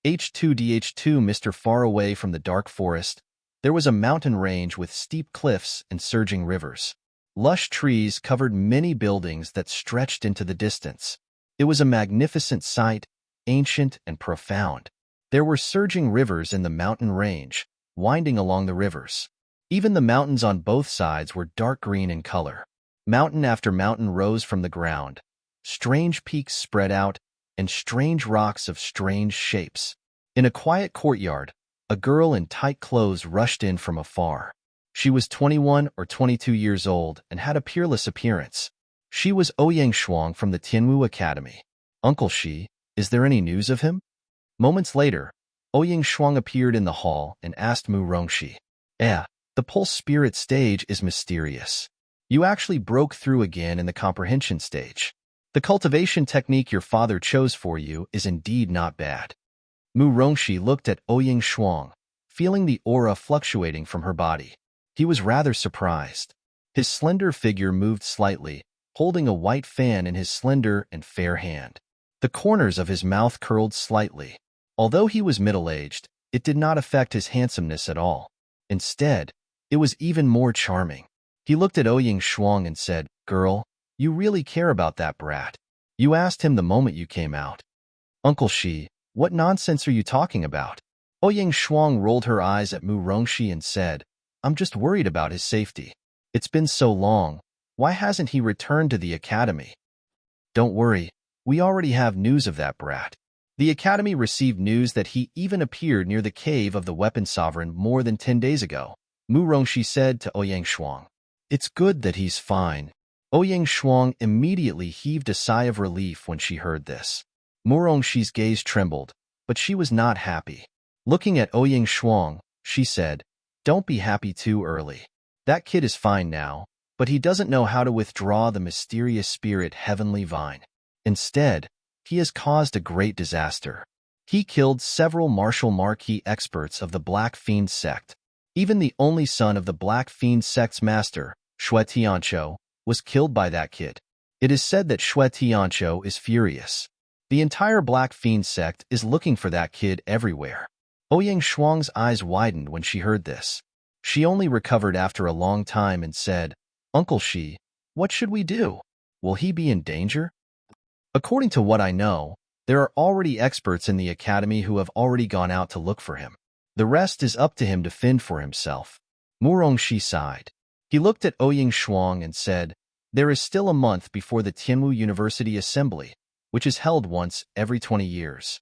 H2DH2 Mr. Far away from the dark forest, there was a mountain range with steep cliffs and surging rivers. Lush trees covered many buildings that stretched into the distance. It was a magnificent sight, ancient and profound. There were surging rivers in the mountain range, winding along the rivers. Even the mountains on both sides were dark green in color. Mountain after mountain rose from the ground. Strange peaks spread out, and strange rocks of strange shapes. In a quiet courtyard, a girl in tight clothes rushed in from afar. She was 21 or 22 years old and had a peerless appearance. She was Ouyang Shuang from the Tianwu Academy. "Uncle Shi, is there any news of him?" Moments later, Ouyang Shuang appeared in the hall and asked Mu Rongxi. The pulse spirit stage is mysterious. You actually broke through again in the comprehension stage. The cultivation technique your father chose for you is indeed not bad." Mu Rongxi looked at Ouyang Shuang, feeling the aura fluctuating from her body. He was rather surprised. His slender figure moved slightly, holding a white fan in his slender and fair hand. The corners of his mouth curled slightly. Although he was middle-aged, it did not affect his handsomeness at all. Instead, it was even more charming. He looked at Ouyang Shuang and said, "Girl, you really care about that brat. You asked him the moment you came out." "Uncle Shi, what nonsense are you talking about?" Ouyang Shuang rolled her eyes at Mu Rongxi and said, "I'm just worried about his safety. It's been so long. Why hasn't he returned to the academy?" "Don't worry, we already have news of that brat." The academy received news that he even appeared near the cave of the weapon sovereign more than 10 days ago. Mu Rongxi said to Ouyang Shuang, "It's good that he's fine." Ouyang Shuang immediately heaved a sigh of relief when she heard this. Mu Rongxi's gaze trembled, but she was not happy. Looking at Ouyang Shuang, she said, "Don't be happy too early. That kid is fine now, but he doesn't know how to withdraw the mysterious spirit Heavenly Vine. Instead, he has caused a great disaster. He killed several martial marquis experts of the Black Fiend sect. Even the only son of the Black Fiend sect's master, Xue Tianqiu, was killed by that kid. It is said that Xue Tianqiu is furious. The entire Black Fiend sect is looking for that kid everywhere." Ouyang Shuang's eyes widened when she heard this. She only recovered after a long time and said, "Uncle Shi, what should we do? Will he be in danger?" "According to what I know, there are already experts in the academy who have already gone out to look for him. The rest is up to him to fend for himself." Mu Rongxi sighed. He looked at Ouyang Shuang and said, "There is still a month before the Tianwu University Assembly, which is held once every 20 years.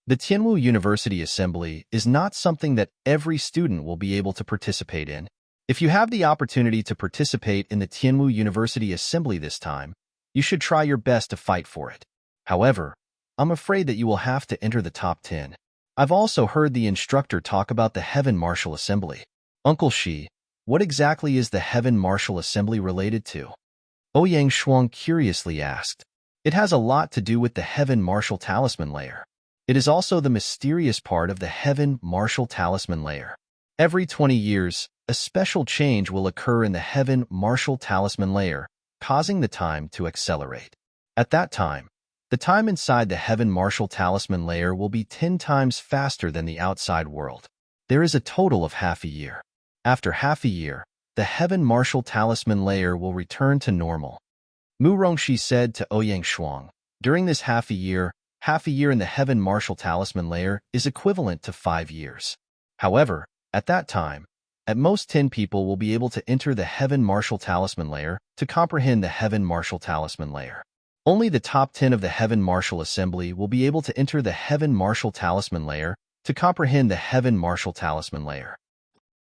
The Tianwu University Assembly is not something that every student will be able to participate in. If you have the opportunity to participate in the Tianwu University Assembly this time, you should try your best to fight for it. However, I'm afraid that you will have to enter the top 10. I've also heard the instructor talk about the Heaven Martial Assembly." "Uncle Shi, what exactly is the Heaven Martial Assembly related to?" Ouyang Shuang curiously asked. "It has a lot to do with the Heaven Martial Talisman Layer. It is also the mysterious part of the Heaven Martial Talisman Layer. Every 20 years, a special change will occur in the Heaven Martial Talisman Layer, causing the time to accelerate. At that time, the time inside the Heaven Martial Talisman Layer will be 10 times faster than the outside world. There is a total of half a year. After half a year, the Heaven Martial Talisman Layer will return to normal." Mu Rongxi said to Ouyang Shuang, "During this half a year in the Heaven Martial Talisman Layer is equivalent to 5 years. However, at that time, at most 10 people will be able to enter the Heaven Martial Talisman Layer to comprehend the Heaven Martial Talisman Layer. Only the top 10 of the Heaven Martial Assembly will be able to enter the Heaven Martial Talisman Layer to comprehend the Heaven Martial Talisman Layer."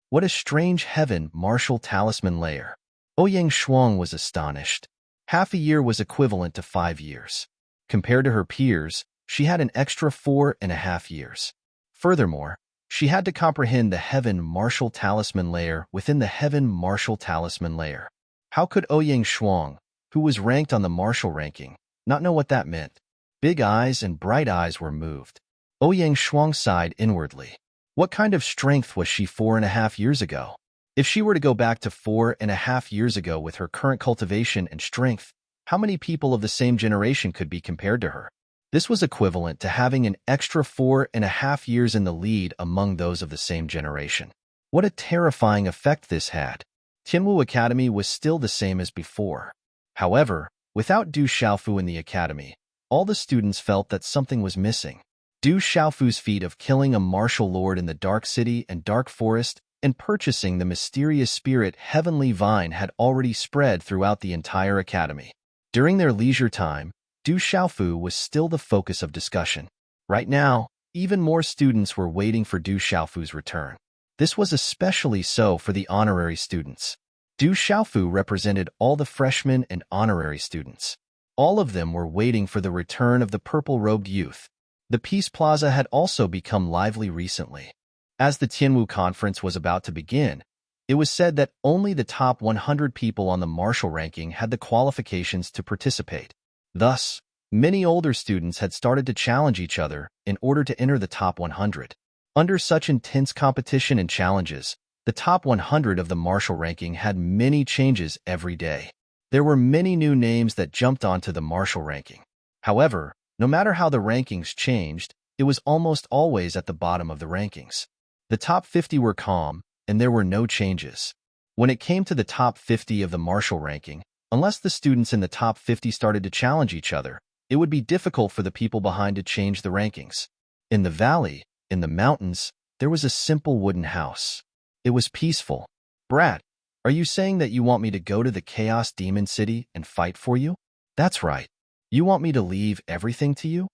What a strange Heaven Martial Talisman Layer. Ouyang Shuang was astonished. Half a year was equivalent to 5 years. Compared to her peers, she had an extra 4.5 years. Furthermore, she had to comprehend the Heaven Martial Talisman Layer within the Heaven Martial Talisman Layer. How could Ouyang Shuang, who was ranked on the martial ranking, not know what that meant? Big eyes and bright eyes were moved. Ouyang Shuang sighed inwardly. What kind of strength was she 4.5 years ago? If she were to go back to 4.5 years ago with her current cultivation and strength, how many people of the same generation could be compared to her? This was equivalent to having an extra 4.5 years in the lead among those of the same generation. What a terrifying effect this had. Tianwu Academy was still the same as before. However, without Du Xiaofu in the academy, all the students felt that something was missing. Du Xiaofu's feat of killing a martial lord in the Dark City and Dark Forest and purchasing the mysterious spirit Heavenly Vine had already spread throughout the entire academy. During their leisure time, Du Xiaofu was still the focus of discussion. Right now, even more students were waiting for Du Xiaofu's return. This was especially so for the honorary students. Du Xiaofu represented all the freshmen and honorary students. All of them were waiting for the return of the purple-robed youth. The Peace Plaza had also become lively recently. As the Tianwu conference was about to begin, it was said that only the top 100 people on the martial ranking had the qualifications to participate. Thus, many older students had started to challenge each other in order to enter the top 100. Under such intense competition and challenges, the top 100 of the martial ranking had many changes every day. There were many new names that jumped onto the martial ranking. However, no matter how the rankings changed, it was almost always at the bottom of the rankings. The top 50 were calm, and there were no changes. When it came to the top 50 of the martial ranking, unless the students in the top 50 started to challenge each other, it would be difficult for the people behind to change the rankings. In the valley, in the mountains, there was a simple wooden house. It was peaceful. Brat, are you saying that you want me to go to the Chaos Demon City and fight for you? That's right. You want me to leave everything to you?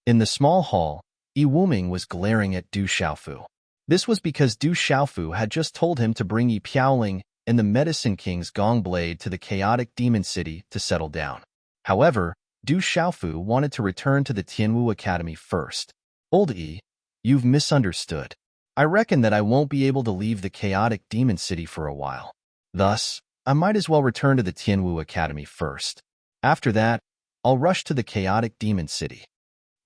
In the small hall, Yi Wuming was glaring at Du Xiaofu. This was because Du Xiaofu had just told him to bring Yi Piaoling and the Medicine King's Gong Blade to the Chaotic Demon City to settle down. However, Du Xiaofu wanted to return to the Tianwu Academy first. Old Yi, you've misunderstood. I reckon that I won't be able to leave the Chaotic Demon City for a while. Thus, I might as well return to the Tianwu Academy first. After that, I'll rush to the Chaotic Demon City.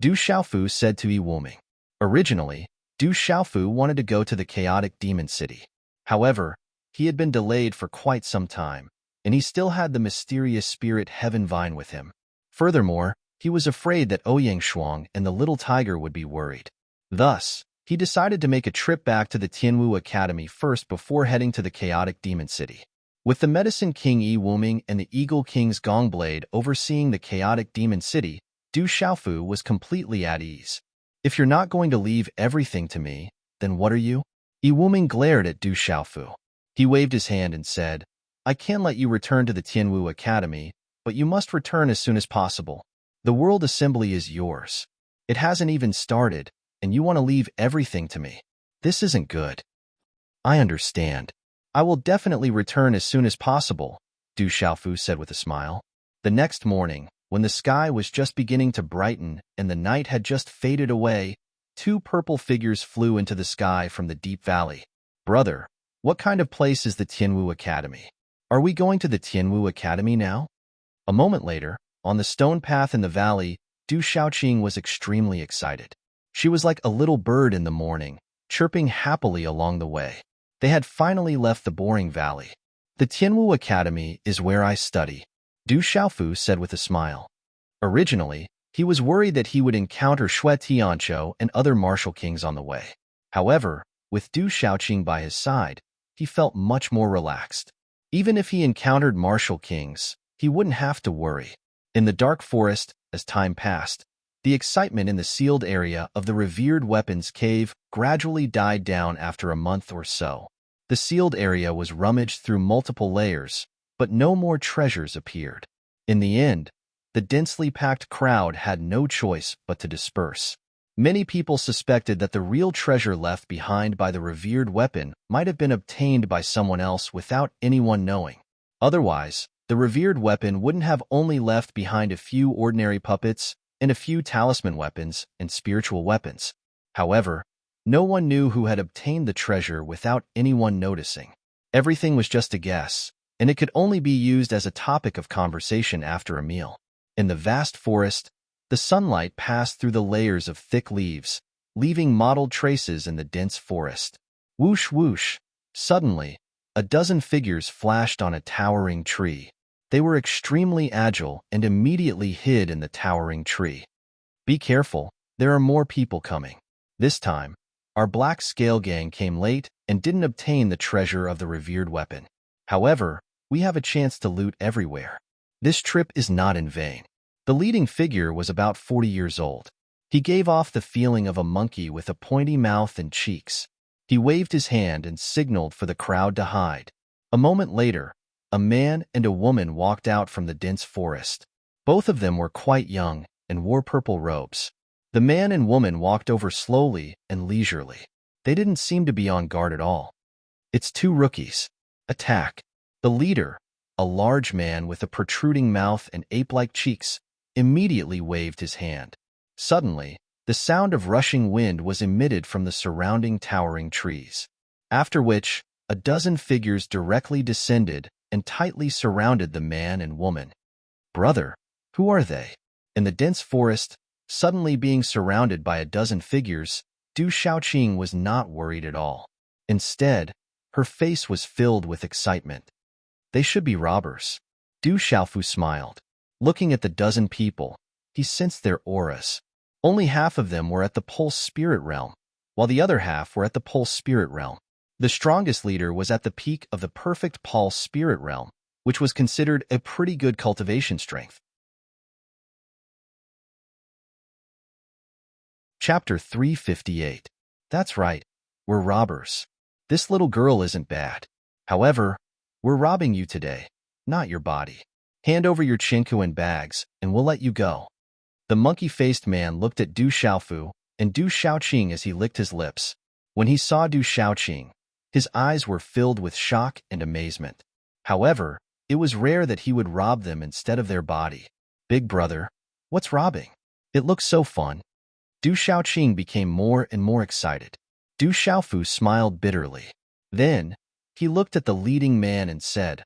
Du Xiaofu said to Yi Wuming. Originally, Du Xiaofu wanted to go to the Chaotic Demon City. However, he had been delayed for quite some time, and he still had the mysterious spirit Heaven Vine with him. Furthermore, he was afraid that Ouyang Shuang and the little tiger would be worried. Thus, he decided to make a trip back to the Tianwu Academy first before heading to the Chaotic Demon City. With the Medicine King Yi Wuming and the Eagle King's Gong Blade overseeing the Chaotic Demon City, Du Xiaofu was completely at ease. If you're not going to leave everything to me, then what are you? Yi Wuming glared at Du Xiaofu. He waved his hand and said, I can let you return to the Tianwu Academy, but you must return as soon as possible. The World Assembly is yours. It hasn't even started, and you want to leave everything to me. This isn't good. I understand. I will definitely return as soon as possible, Du Xiaofu said with a smile. The next morning, when the sky was just beginning to brighten and the night had just faded away, two purple figures flew into the sky from the deep valley. Brother, what kind of place is the Tianwu Academy? Are we going to the Tianwu Academy now? A moment later, on the stone path in the valley, Du Xiaoqing was extremely excited. She was like a little bird in the morning, chirping happily along the way. They had finally left the boring valley. The Tianwu Academy is where I study, Du Xiaofu said with a smile. Originally, he was worried that he would encounter Xue Tianqiu and other martial kings on the way. However, with Du Xiaoqing by his side, he felt much more relaxed. Even if he encountered martial kings, he wouldn't have to worry. In the dark forest, as time passed, the excitement in the sealed area of the revered weapons cave gradually died down after a month or so. The sealed area was rummaged through multiple layers, but no more treasures appeared. In the end, the densely packed crowd had no choice but to disperse. Many people suspected that the real treasure left behind by the revered weapon might have been obtained by someone else without anyone knowing. Otherwise, the revered weapon wouldn't have only left behind a few ordinary puppets and a few talisman weapons and spiritual weapons. However, no one knew who had obtained the treasure without anyone noticing. Everything was just a guess, and it could only be used as a topic of conversation after a meal. In the vast forest, the sunlight passed through the layers of thick leaves, leaving mottled traces in the dense forest. Whoosh whoosh! Suddenly, a dozen figures flashed on a towering tree. They were extremely agile and immediately hid in the towering tree. Be careful, there are more people coming. This time, our Black Scale Gang came late and didn't obtain the treasure of the revered weapon. However, we have a chance to loot everywhere. This trip is not in vain. The leading figure was about 40 years old. He gave off the feeling of a monkey with a pointy mouth and cheeks. He waved his hand and signaled for the crowd to hide. A moment later, a man and a woman walked out from the dense forest. Both of them were quite young and wore purple robes. The man and woman walked over slowly and leisurely. They didn't seem to be on guard at all. It's two rookies. Attack. The leader, a large man with a protruding mouth and ape-like cheeks, immediately waved his hand. Suddenly, the sound of rushing wind was emitted from the surrounding towering trees, after which a dozen figures directly descended and tightly surrounded the man and woman. Brother, who are they? In the dense forest, suddenly being surrounded by a dozen figures, Du Xiaoqing was not worried at all. Instead, her face was filled with excitement. They should be robbers. Du Xiaofu smiled. Looking at the dozen people, he sensed their auras. Only half of them were at the pulse spirit realm, while the other half were at the pulse spirit realm. The strongest leader was at the peak of the perfect pulse spirit realm, which was considered a pretty good cultivation strength. Chapter 358. That's right, we're robbers. This little girl isn't bad. However, we're robbing you today, not your body. Hand over your chinku and bags, and we'll let you go. The monkey-faced man looked at Du Xiaofu and Du Xiaoqing as he licked his lips. When he saw Du Xiaoqing, his eyes were filled with shock and amazement. However, it was rare that he would rob them instead of their body. Big brother, what's robbing? It looks so fun. Du Xiaoqing became more and more excited. Du Xiaofu smiled bitterly. Then, he looked at the leading man and said,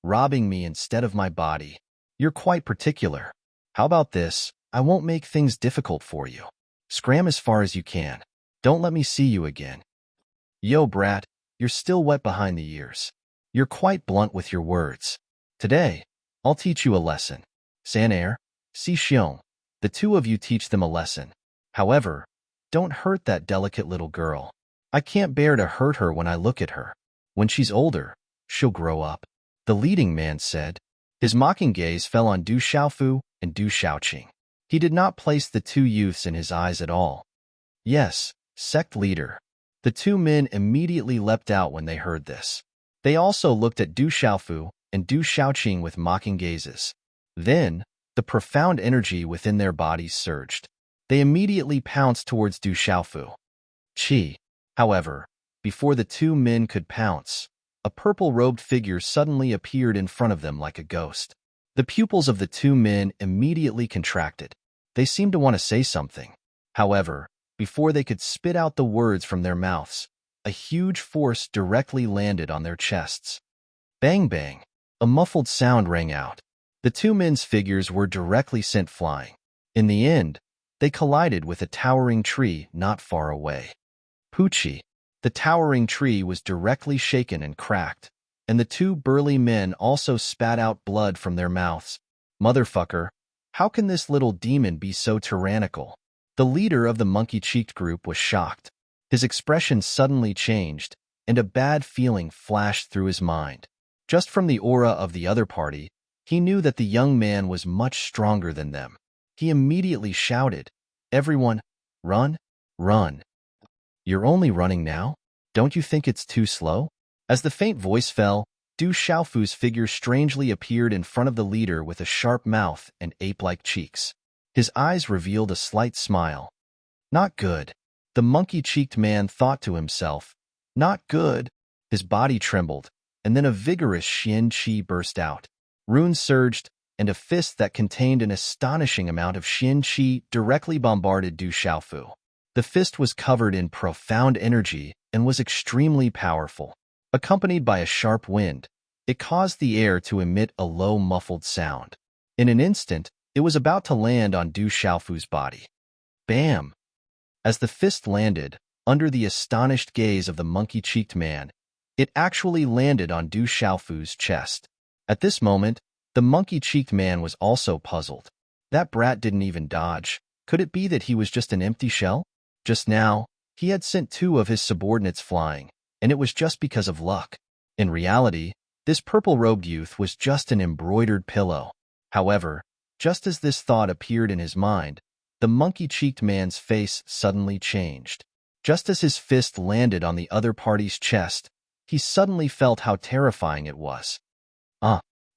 robbing me instead of my body. You're quite particular. How about this? I won't make things difficult for you. Scram as far as you can. Don't let me see you again. Yo, brat, you're still wet behind the ears. You're quite blunt with your words. Today, I'll teach you a lesson. Sanair, Si Xiong, the two of you teach them a lesson. However, don't hurt that delicate little girl. I can't bear to hurt her when I look at her. When she's older, she'll grow up. The leading man said. His mocking gaze fell on Du Xiaofu and Du Xiaoqing. He did not place the two youths in his eyes at all. Yes, sect leader. The two men immediately leapt out when they heard this. They also looked at Du Xiaofu and Du Xiaoqing with mocking gazes. Then, the profound energy within their bodies surged. They immediately pounced towards Du Xiaofu. Qi. However, before the two men could pounce, a purple-robed figure suddenly appeared in front of them like a ghost. The pupils of the two men immediately contracted. They seemed to want to say something. However, before they could spit out the words from their mouths, a huge force directly landed on their chests. Bang bang! A muffled sound rang out. The two men's figures were directly sent flying. In the end, they collided with a towering tree not far away. Poochie! The towering tree was directly shaken and cracked, and the two burly men also spat out blood from their mouths. Motherfucker, how can this little demon be so tyrannical? The leader of the monkey-cheeked group was shocked. His expression suddenly changed, and a bad feeling flashed through his mind. Just from the aura of the other party, he knew that the young man was much stronger than them. He immediately shouted, everyone, run, run. You're only running now? Don't you think it's too slow? As the faint voice fell, Du Xiaofu's figure strangely appeared in front of the leader with a sharp mouth and ape-like cheeks. His eyes revealed a slight smile. Not good. The monkey-cheeked man thought to himself. Not good. His body trembled, and then a vigorous Xian Qi burst out. Runes surged, and a fist that contained an astonishing amount of Xian Qi directly bombarded Du Xiaofu. The fist was covered in profound energy and was extremely powerful. Accompanied by a sharp wind, it caused the air to emit a low muffled sound. In an instant, it was about to land on Du Xiaofu's body. Bam! As the fist landed, under the astonished gaze of the monkey-cheeked man, it actually landed on Du Xiaofu's chest. At this moment, the monkey-cheeked man was also puzzled. That brat didn't even dodge. Could it be that he was just an empty shell? Just now, he had sent two of his subordinates flying, and it was just because of luck. In reality, this purple-robed youth was just an embroidered pillow. However, just as this thought appeared in his mind, the monkey-cheeked man's face suddenly changed. Just as his fist landed on the other party's chest, he suddenly felt how terrifying it was.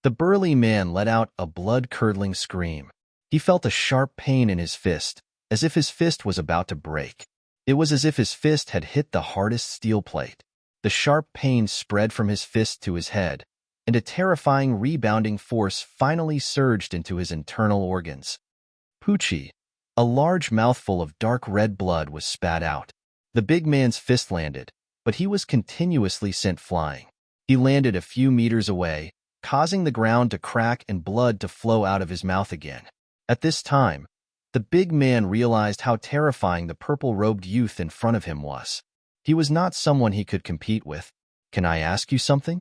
The burly man let out a blood-curdling scream. He felt a sharp pain in his fist, as if his fist was about to break. It was as if his fist had hit the hardest steel plate. The sharp pain spread from his fist to his head, and a terrifying rebounding force finally surged into his internal organs. Poochie, a large mouthful of dark red blood was spat out. The big man's fist landed, but he was continuously sent flying. He landed a few meters away, causing the ground to crack and blood to flow out of his mouth again. At this time, the big man realized how terrifying the purple-robed youth in front of him was. He was not someone he could compete with. Can I ask you something?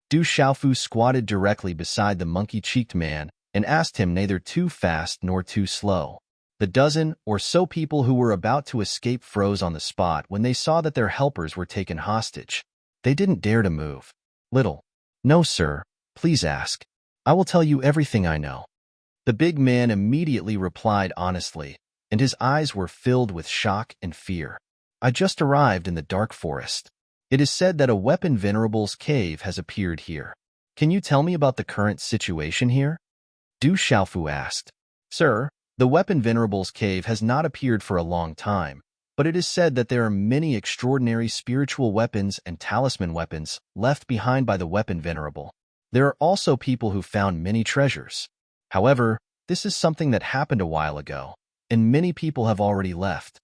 Du Xiaofu squatted directly beside the monkey-cheeked man and asked him neither too fast nor too slow. The dozen or so people who were about to escape froze on the spot when they saw that their helpers were taken hostage. They didn't dare to move. Little. No, sir. Please ask. I will tell you everything I know. The big man immediately replied honestly, and his eyes were filled with shock and fear. I just arrived in the dark forest. It is said that a weapon venerable's cave has appeared here. Can you tell me about the current situation here? Du Xiaofu asked. Sir, the weapon venerable's cave has not appeared for a long time, but it is said that there are many extraordinary spiritual weapons and talisman weapons left behind by the weapon venerable. There are also people who found many treasures. However, this is something that happened a while ago, and many people have already left.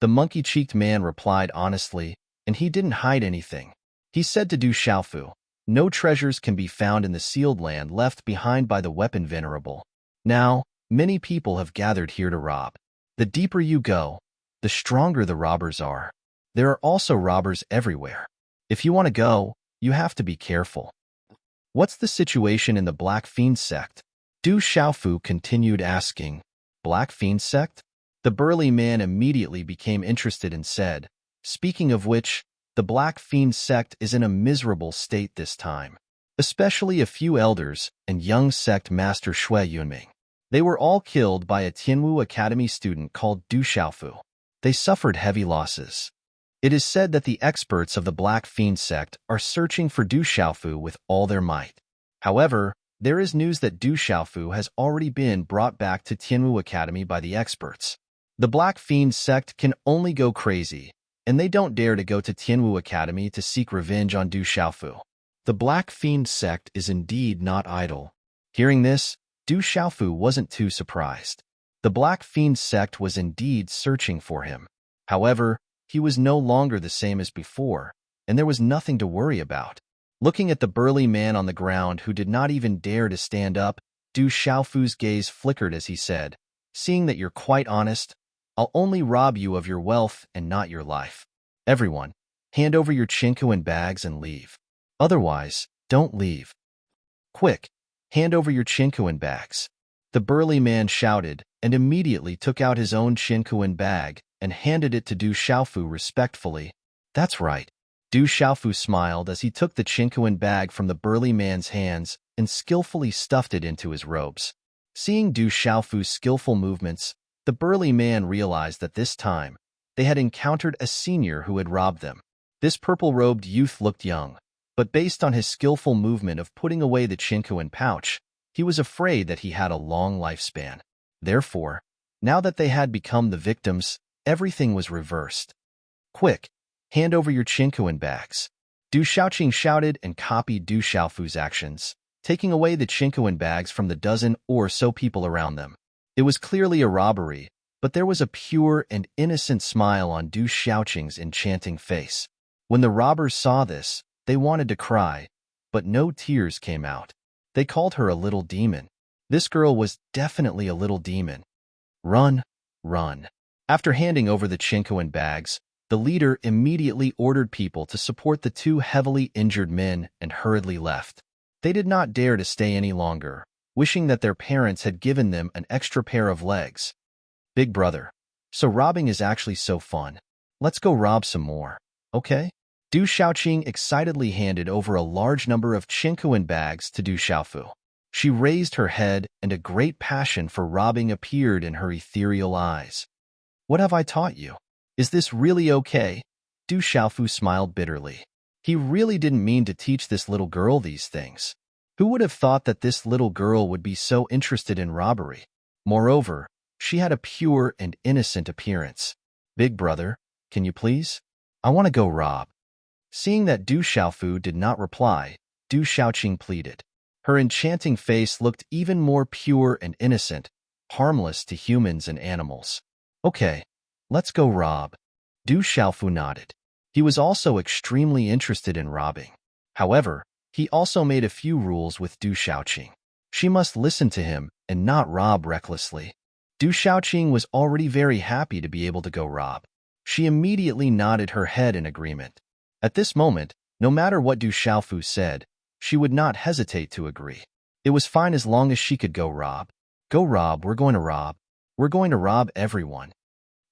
The monkey-cheeked man replied honestly, and he didn't hide anything. He said to Du Xiaofu, no treasures can be found in the sealed land left behind by the weapon venerable. Now, many people have gathered here to rob. The deeper you go, the stronger the robbers are. There are also robbers everywhere. If you want to go, you have to be careful. What's the situation in the Black Fiend sect? Du Xiaofu continued asking. Black Fiend sect? The burly man immediately became interested and said, speaking of which, the Black Fiend sect is in a miserable state this time. Especially a few elders and young sect master Shui Yunming. They were all killed by a Tianwu Academy student called Du Xiaofu. They suffered heavy losses. It is said that the experts of the Black Fiend sect are searching for Du Xiaofu with all their might. However, there is news that Du Xiaofu has already been brought back to Tianwu Academy by the experts. The Black Fiend sect can only go crazy, and they don't dare to go to Tianwu Academy to seek revenge on Du Xiaofu. The Black Fiend sect is indeed not idle. Hearing this, Du Xiaofu wasn't too surprised. The Black Fiend sect was indeed searching for him. However, he was no longer the same as before, and there was nothing to worry about. Looking at the burly man on the ground who did not even dare to stand up, Du Xiaofu's gaze flickered as he said, seeing that you're quite honest, I'll only rob you of your wealth and not your life. Everyone, hand over your chinko bags and leave. Otherwise, don't leave. Quick, hand over your chinko bags. The burly man shouted and immediately took out his own chinko bag and handed it to Du Xiaofu respectfully. That's right. Du Xiaofu smiled as he took the chinko bag from the burly man's hands and skillfully stuffed it into his robes. Seeing Du Xiaofu's skillful movements, the burly man realized that this time, they had encountered a senior who had robbed them. This purple-robed youth looked young, but based on his skillful movement of putting away the chinko pouch, he was afraid that he had a long lifespan. Therefore, now that they had become the victims, everything was reversed. Quick, hand over your chinko bags. Du Xiaoqing shouted and copied Du Xiaofu's actions, taking away the chinko bags from the dozen or so people around them. It was clearly a robbery, but there was a pure and innocent smile on Du Xiaoqing's enchanting face. When the robbers saw this, they wanted to cry, but no tears came out. They called her a little demon. This girl was definitely a little demon. Run, run. After handing over the chinko bags, the leader immediately ordered people to support the two heavily injured men and hurriedly left. They did not dare to stay any longer, wishing that their parents had given them an extra pair of legs. Big brother, so robbing is actually so fun. Let's go rob some more, okay? Du Xiaoqing excitedly handed over a large number of chinko bags to Du Xiaofu. She raised her head and a great passion for robbing appeared in her ethereal eyes. What have I taught you? Is this really okay? Du Xiaofu smiled bitterly. He really didn't mean to teach this little girl these things. Who would have thought that this little girl would be so interested in robbery? Moreover, she had a pure and innocent appearance. Big brother, can you please? I want to go rob. Seeing that Du Xiaofu did not reply, Du Xiaoqing pleaded. Her enchanting face looked even more pure and innocent, harmless to humans and animals. Okay, let's go rob. Du Xiaofu nodded. He was also extremely interested in robbing. However, he also made a few rules with Du Xiaoqing. She must listen to him and not rob recklessly. Du Xiaoqing was already very happy to be able to go rob. She immediately nodded her head in agreement. At this moment, no matter what Du Xiaofu said, she would not hesitate to agree. It was fine as long as she could go rob. Go rob, we're going to rob. We're going to rob everyone.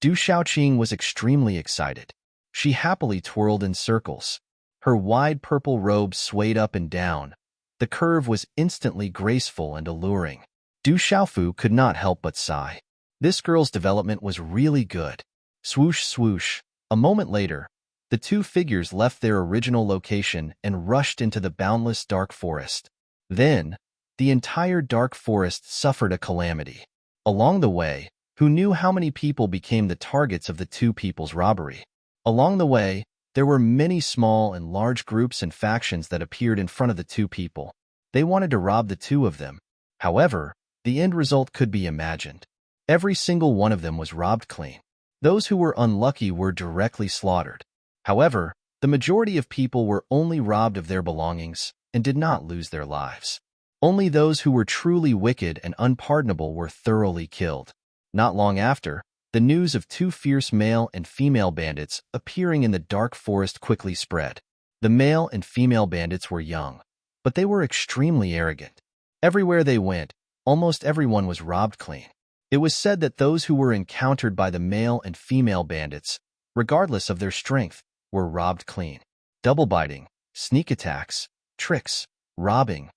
Du Shaoqing was extremely excited. She happily twirled in circles. Her wide purple robe swayed up and down. The curve was instantly graceful and alluring. Du Xiaofu could not help but sigh. This girl's development was really good. Swoosh, swoosh. A moment later, the two figures left their original location and rushed into the boundless dark forest. Then, the entire dark forest suffered a calamity. Along the way, who knew how many people became the targets of the two people's robbery? Along the way, there were many small and large groups and factions that appeared in front of the two people. They wanted to rob the two of them. However, the end result could be imagined. Every single one of them was robbed clean. Those who were unlucky were directly slaughtered. However, the majority of people were only robbed of their belongings and did not lose their lives. Only those who were truly wicked and unpardonable were thoroughly killed. Not long after, the news of two fierce male and female bandits appearing in the dark forest quickly spread. The male and female bandits were young, but they were extremely arrogant. Everywhere they went, almost everyone was robbed clean. It was said that those who were encountered by the male and female bandits, regardless of their strength, were robbed clean. Double biting, sneak attacks, tricks, robbing.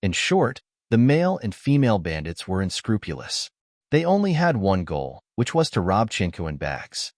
In short, the male and female bandits were unscrupulous. They only had one goal, which was to rob Chinkuan bags.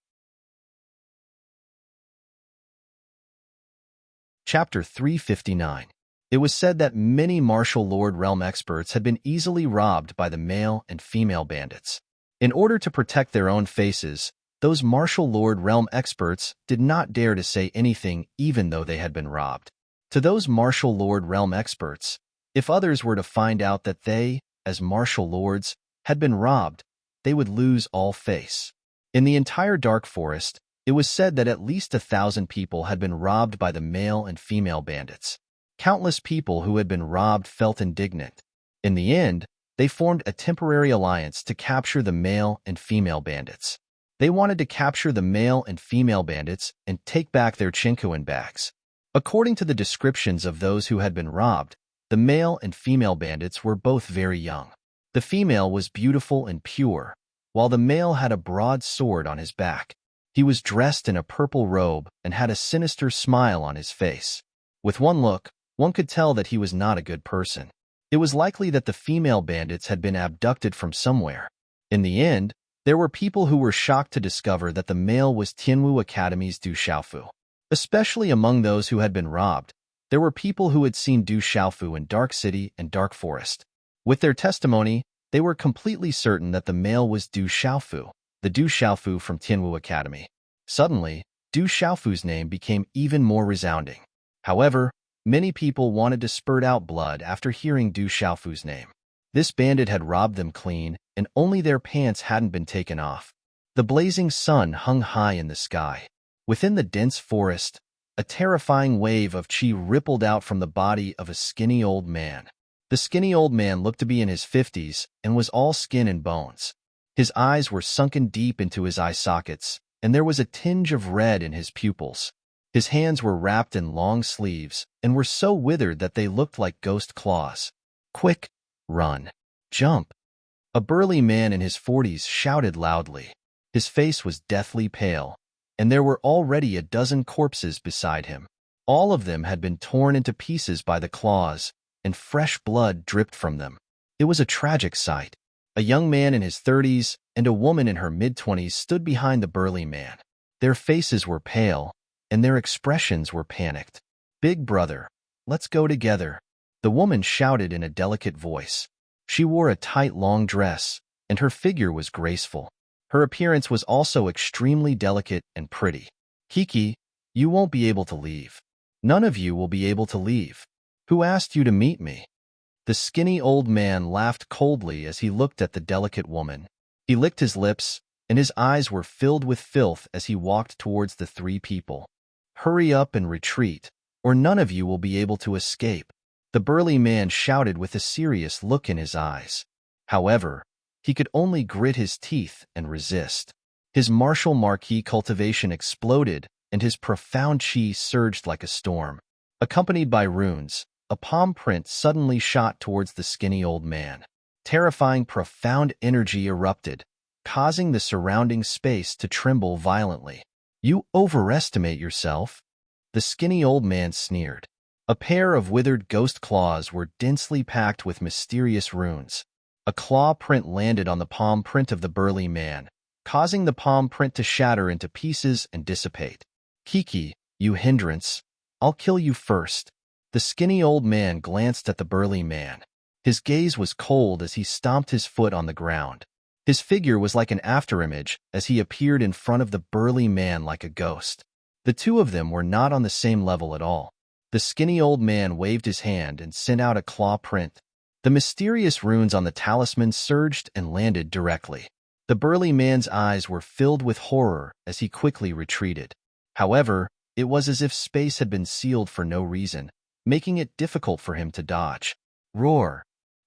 Chapter 359. It was said that many martial lord realm experts had been easily robbed by the male and female bandits. In order to protect their own faces, those martial lord realm experts did not dare to say anything even though they had been robbed. To those martial lord realm experts, if others were to find out that they, as martial lords, had been robbed, they would lose all face. In the entire dark forest, it was said that at least 1,000 people had been robbed by the male and female bandits. Countless people who had been robbed felt indignant. In the end, they formed a temporary alliance to capture the male and female bandits. They wanted to capture the male and female bandits and take back their Chinkuan bags. According to the descriptions of those who had been robbed, the male and female bandits were both very young. The female was beautiful and pure, while the male had a broad sword on his back. He was dressed in a purple robe and had a sinister smile on his face. With one look, one could tell that he was not a good person. It was likely that the female bandits had been abducted from somewhere. In the end, there were people who were shocked to discover that the male was Tianwu Academy's Du Xiaofu. Especially among those who had been robbed, there were people who had seen Du Xiaofu in Dark City and Dark Forest. With their testimony, they were completely certain that the male was Du Xiaofu, the Du Xiaofu from Tianwu Academy. Suddenly, Du Xiaofu's name became even more resounding. However, many people wanted to spurt out blood after hearing Du Xiaofu's name. This bandit had robbed them clean, and only their pants hadn't been taken off. The blazing sun hung high in the sky. Within the dense forest, a terrifying wave of qi rippled out from the body of a skinny old man. The skinny old man looked to be in his 50s and was all skin and bones. His eyes were sunken deep into his eye sockets, and there was a tinge of red in his pupils. His hands were wrapped in long sleeves and were so withered that they looked like ghost claws. Quick, run, jump. A burly man in his 40s shouted loudly. His face was deathly pale, and there were already a dozen corpses beside him. All of them had been torn into pieces by the claws, and fresh blood dripped from them. It was a tragic sight. A young man in his 30s and a woman in her mid-20s stood behind the burly man. Their faces were pale, and their expressions were panicked. "Big brother, let's go together," the woman shouted in a delicate voice. She wore a tight long dress, and her figure was graceful. Her appearance was also extremely delicate and pretty. "Kiki, you won't be able to leave. None of you will be able to leave. Who asked you to meet me?" The skinny old man laughed coldly as he looked at the delicate woman. He licked his lips, and his eyes were filled with filth as he walked towards the three people. "Hurry up and retreat, or none of you will be able to escape," the burly man shouted with a serious look in his eyes. However, he could only grit his teeth and resist. His martial marquis cultivation exploded, and his profound qi surged like a storm. Accompanied by runes, a palm print suddenly shot towards the skinny old man. Terrifying, profound energy erupted, causing the surrounding space to tremble violently. "You overestimate yourself," the skinny old man sneered. A pair of withered ghost claws were densely packed with mysterious runes. A claw print landed on the palm print of the burly man, causing the palm print to shatter into pieces and dissipate. "Kiki, you hindrance, I'll kill you first." The skinny old man glanced at the burly man. His gaze was cold as he stomped his foot on the ground. His figure was like an afterimage as he appeared in front of the burly man like a ghost. The two of them were not on the same level at all. The skinny old man waved his hand and sent out a claw print. The mysterious runes on the talisman surged and landed directly. The burly man's eyes were filled with horror as he quickly retreated. However, it was as if space had been sealed for no reason, making it difficult for him to dodge. Roar!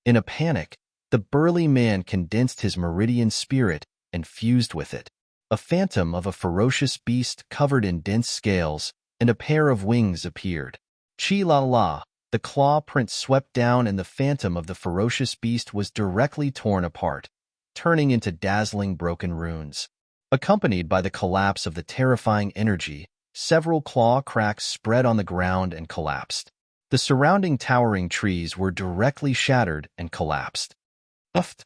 In a panic, the burly man condensed his meridian spirit and fused with it. A phantom of a ferocious beast covered in dense scales and a pair of wings appeared. Chi-la-la! The claw print swept down and the phantom of the ferocious beast was directly torn apart, turning into dazzling broken runes. Accompanied by the collapse of the terrifying energy, several claw cracks spread on the ground and collapsed. The surrounding towering trees were directly shattered and collapsed. Uffed!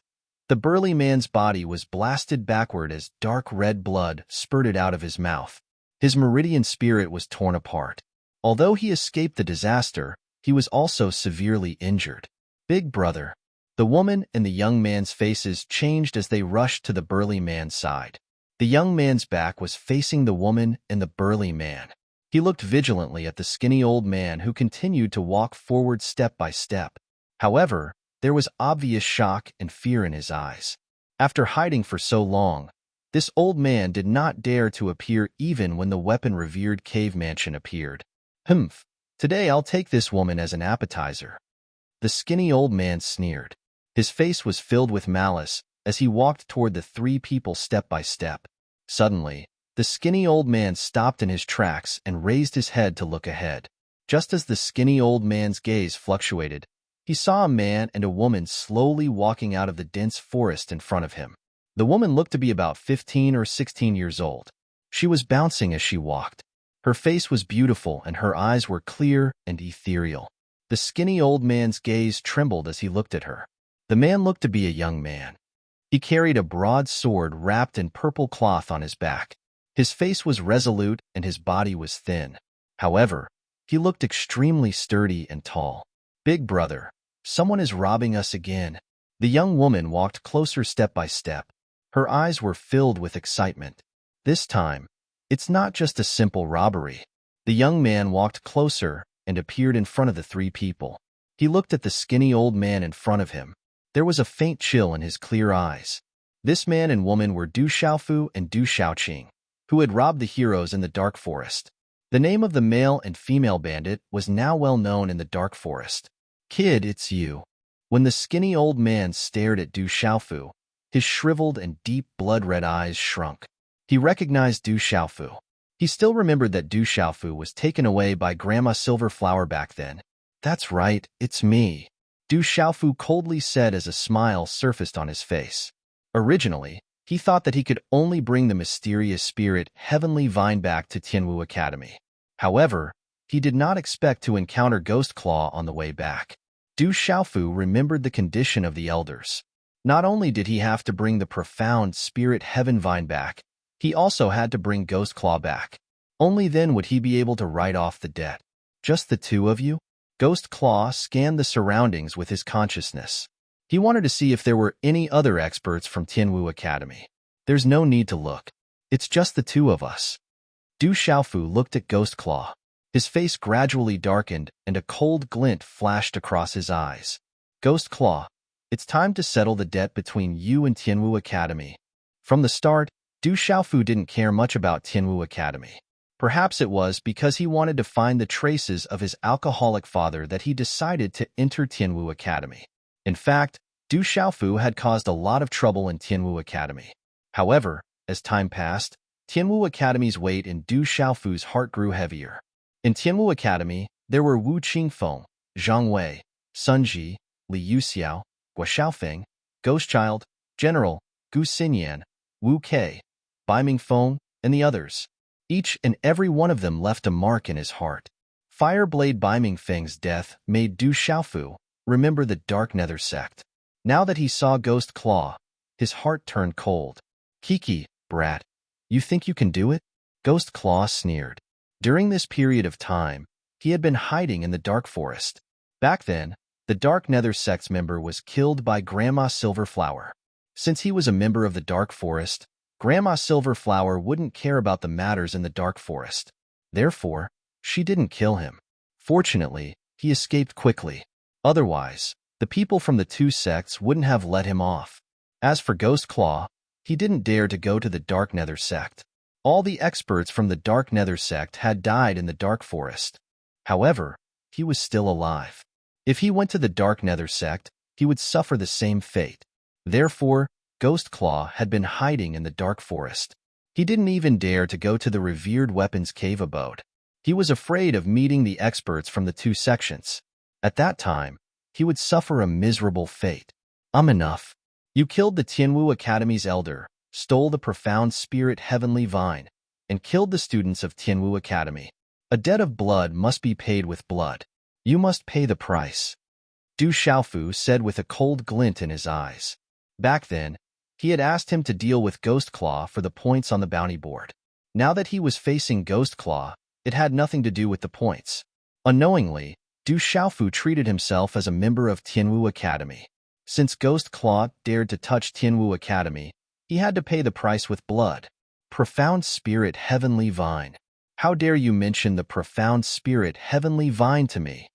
The burly man's body was blasted backward as dark red blood spurted out of his mouth. His meridian spirit was torn apart. Although he escaped the disaster, he was also severely injured. "Big brother." The woman and the young man's faces changed as they rushed to the burly man's side. The young man's back was facing the woman and the burly man. He looked vigilantly at the skinny old man who continued to walk forward step by step. However, there was obvious shock and fear in his eyes. After hiding for so long, this old man did not dare to appear even when the weapon-revered cave mansion appeared. "Humph, today I'll take this woman as an appetizer." The skinny old man sneered. His face was filled with malice as he walked toward the three people step by step. Suddenly, the skinny old man stopped in his tracks and raised his head to look ahead. Just as the skinny old man's gaze fluctuated, he saw a man and a woman slowly walking out of the dense forest in front of him. The woman looked to be about 15 or 16 years old. She was bouncing as she walked. Her face was beautiful and her eyes were clear and ethereal. The skinny old man's gaze trembled as he looked at her. The man looked to be a young man. He carried a broad sword wrapped in purple cloth on his back. His face was resolute and his body was thin. However, he looked extremely sturdy and tall. "Big brother, someone is robbing us again." The young woman walked closer step by step. Her eyes were filled with excitement. "This time, it's not just a simple robbery." The young man walked closer and appeared in front of the three people. He looked at the skinny old man in front of him. There was a faint chill in his clear eyes. This man and woman were Du Xiaofu and Du Xiaoqing, who had robbed the heroes in the dark forest. The name of the male and female bandit was now well known in the dark forest. "Kid, it's you." When the skinny old man stared at Du Xiaofu, his shriveled and deep blood-red eyes shrunk. He recognized Du Xiaofu. He still remembered that Du Xiaofu was taken away by Grandma Silverflower back then. "That's right, it's me," Du Xiaofu coldly said as a smile surfaced on his face. Originally, he thought that he could only bring the mysterious spirit Heavenly Vine back to Tianwu Academy. However, he did not expect to encounter Ghost Claw on the way back. Du Xiaofu remembered the condition of the elders. Not only did he have to bring the profound spirit Heaven Vine back, he also had to bring Ghost Claw back. Only then would he be able to write off the debt. "Just the two of you?" Ghost Claw scanned the surroundings with his consciousness. He wanted to see if there were any other experts from Tianwu Academy. "There's no need to look. It's just the two of us." Du Xiaofu looked at Ghost Claw. His face gradually darkened and a cold glint flashed across his eyes. "Ghost Claw, it's time to settle the debt between you and Tianwu Academy." From the start, Du Xiaofu didn't care much about Tianwu Academy. Perhaps it was because he wanted to find the traces of his alcoholic father that he decided to enter Tianwu Academy. In fact, Du Xiaofu had caused a lot of trouble in Tianwu Academy. However, as time passed, Tianwu Academy's weight in Du Xiaofu's heart grew heavier. In Tianwu Academy, There were Wu Qingfeng, Zhang Wei, Sun Ji, Li Yuxiao, Gua Xiaofeng, Ghost Child, General, Gu Xinyan, Wu Kei, Bai Mingfeng, and the others. Each and every one of them left a mark in his heart. Fireblade Bai Mingfeng's death made Du Xiaofu remember the Dark Nether sect. Now that he saw Ghost Claw, his heart turned cold. Kiki, brat, you think you can do it? Ghost Claw sneered. During this period of time, he had been hiding in the Dark Forest. Back then, the Dark Nether sect's member was killed by Grandma Silverflower. Since he was a member of the Dark Forest, Grandma Silverflower wouldn't care about the matters in the Dark Forest. Therefore, she didn't kill him. Fortunately, he escaped quickly. Otherwise, the people from the two sects wouldn't have let him off. As for Ghost Claw, he didn't dare to go to the Dark Nether sect. All the experts from the Dark Nether sect had died in the Dark Forest. However, he was still alive. If he went to the Dark Nether sect, he would suffer the same fate. Therefore, Ghost Claw had been hiding in the Dark Forest. He didn't even dare to go to the revered weapons cave abode. He was afraid of meeting the experts from the two sections. At that time, he would suffer a miserable fate. Enough. You killed the Tianwu Academy's elder, stole the profound spirit heavenly vine, and killed the students of Tianwu Academy. A debt of blood must be paid with blood. You must pay the price. Du Xiaofu said with a cold glint in his eyes. Back then, he had asked him to deal with Ghost Claw for the points on the bounty board. Now that he was facing Ghost Claw, it had nothing to do with the points. Unknowingly, Du Xiaofu treated himself as a member of Tianwu Academy. Since Ghost Claw dared to touch Tianwu Academy, he had to pay the price with blood. Profound Spirit Heavenly Vine. How dare you mention the Profound Spirit Heavenly Vine to me?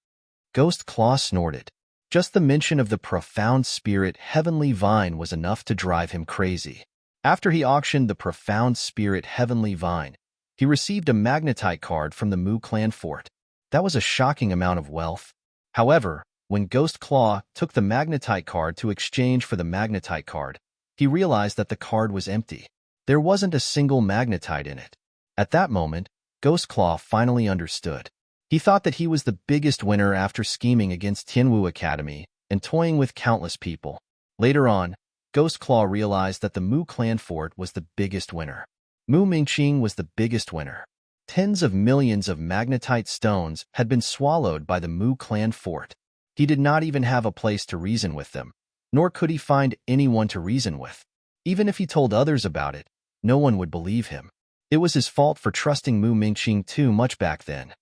Ghost Claw snorted. Just the mention of the Profound Spirit Heavenly Vine was enough to drive him crazy. After he auctioned the Profound Spirit Heavenly Vine, he received a magnetite card from the Mu clan fort. That was a shocking amount of wealth. However, when Ghost Claw took the magnetite card to exchange for the magnetite card, he realized that the card was empty. There wasn't a single magnetite in it. At that moment, Ghost Claw finally understood. He thought that he was the biggest winner after scheming against Tianwu Academy and toying with countless people. Later on, Ghost Claw realized that the Mu clan fort was the biggest winner. Mu Mingqing was the biggest winner. Tens of millions of magnetite stones had been swallowed by the Mu clan fort. He did not even have a place to reason with them, nor could he find anyone to reason with. Even if he told others about it, no one would believe him. It was his fault for trusting Mu Mingqing too much back then.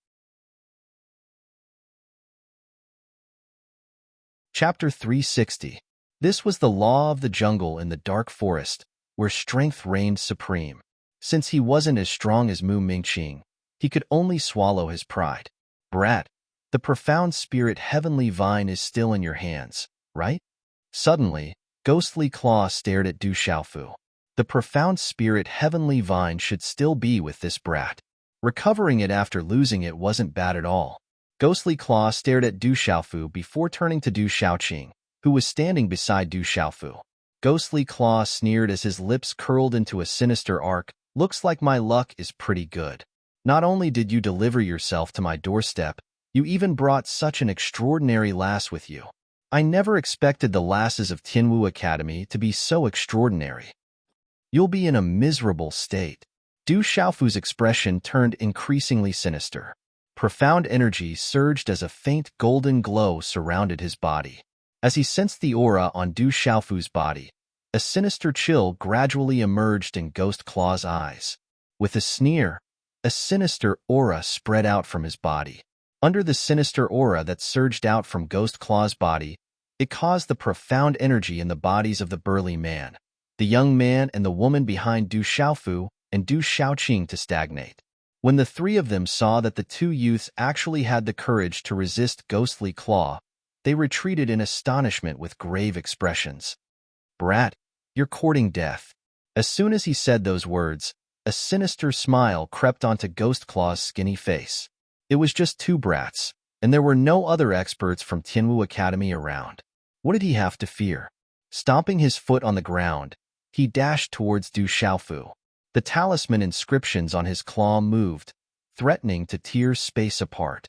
Chapter 360. This was the law of the jungle in the dark forest, where strength reigned supreme. Since he wasn't as strong as Mu Mingqing, he could only swallow his pride. Brat, the Profound Spirit Heavenly Vine is still in your hands, right? Suddenly, Ghostly Claw stared at Du Xiaofu. The Profound Spirit Heavenly Vine should still be with this brat. Recovering it after losing it wasn't bad at all. Ghostly Claw stared at Du Xiaofu before turning to Du Xiaoqing, who was standing beside Du Xiaofu. Ghostly Claw sneered as his lips curled into a sinister arc. Looks like my luck is pretty good. Not only did you deliver yourself to my doorstep, you even brought such an extraordinary lass with you. I never expected the lasses of Tianwu Academy to be so extraordinary. You'll be in a miserable state. Du Xiaofu's expression turned increasingly sinister. Profound energy surged as a faint golden glow surrounded his body. As he sensed the aura on Du Xiaofu's body, a sinister chill gradually emerged in Ghost Claw's eyes. With a sneer, a sinister aura spread out from his body. Under the sinister aura that surged out from Ghost Claw's body, it caused the profound energy in the bodies of the burly man, the young man and the woman behind Du Xiaofu and Du Xiaoqing to stagnate. When the three of them saw that the two youths actually had the courage to resist Ghostly Claw, they retreated in astonishment with grave expressions. Brat, you're courting death. As soon as he said those words, a sinister smile crept onto Ghost Claw's skinny face. It was just two brats, and there were no other experts from Tianwu Academy around. What did he have to fear? Stomping his foot on the ground, he dashed towards Du Xiaofu. The talisman inscriptions on his claw moved, threatening to tear space apart.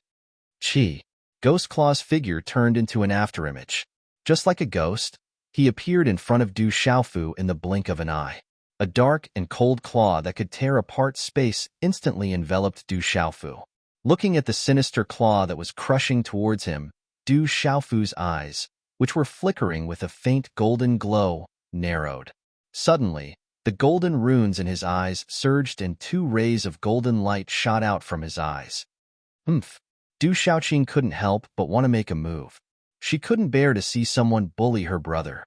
Chi. Ghost Claw's figure turned into an afterimage. Just like a ghost, he appeared in front of Du Xiaofu in the blink of an eye. A dark and cold claw that could tear apart space instantly enveloped Du Xiaofu. Looking at the sinister claw that was crushing towards him, Du Xiaofu's eyes, which were flickering with a faint golden glow, narrowed. Suddenly, the golden runes in his eyes surged and 2 rays of golden light shot out from his eyes. Humph. Du Xiaoqing couldn't help but want to make a move. She couldn't bear to see someone bully her brother.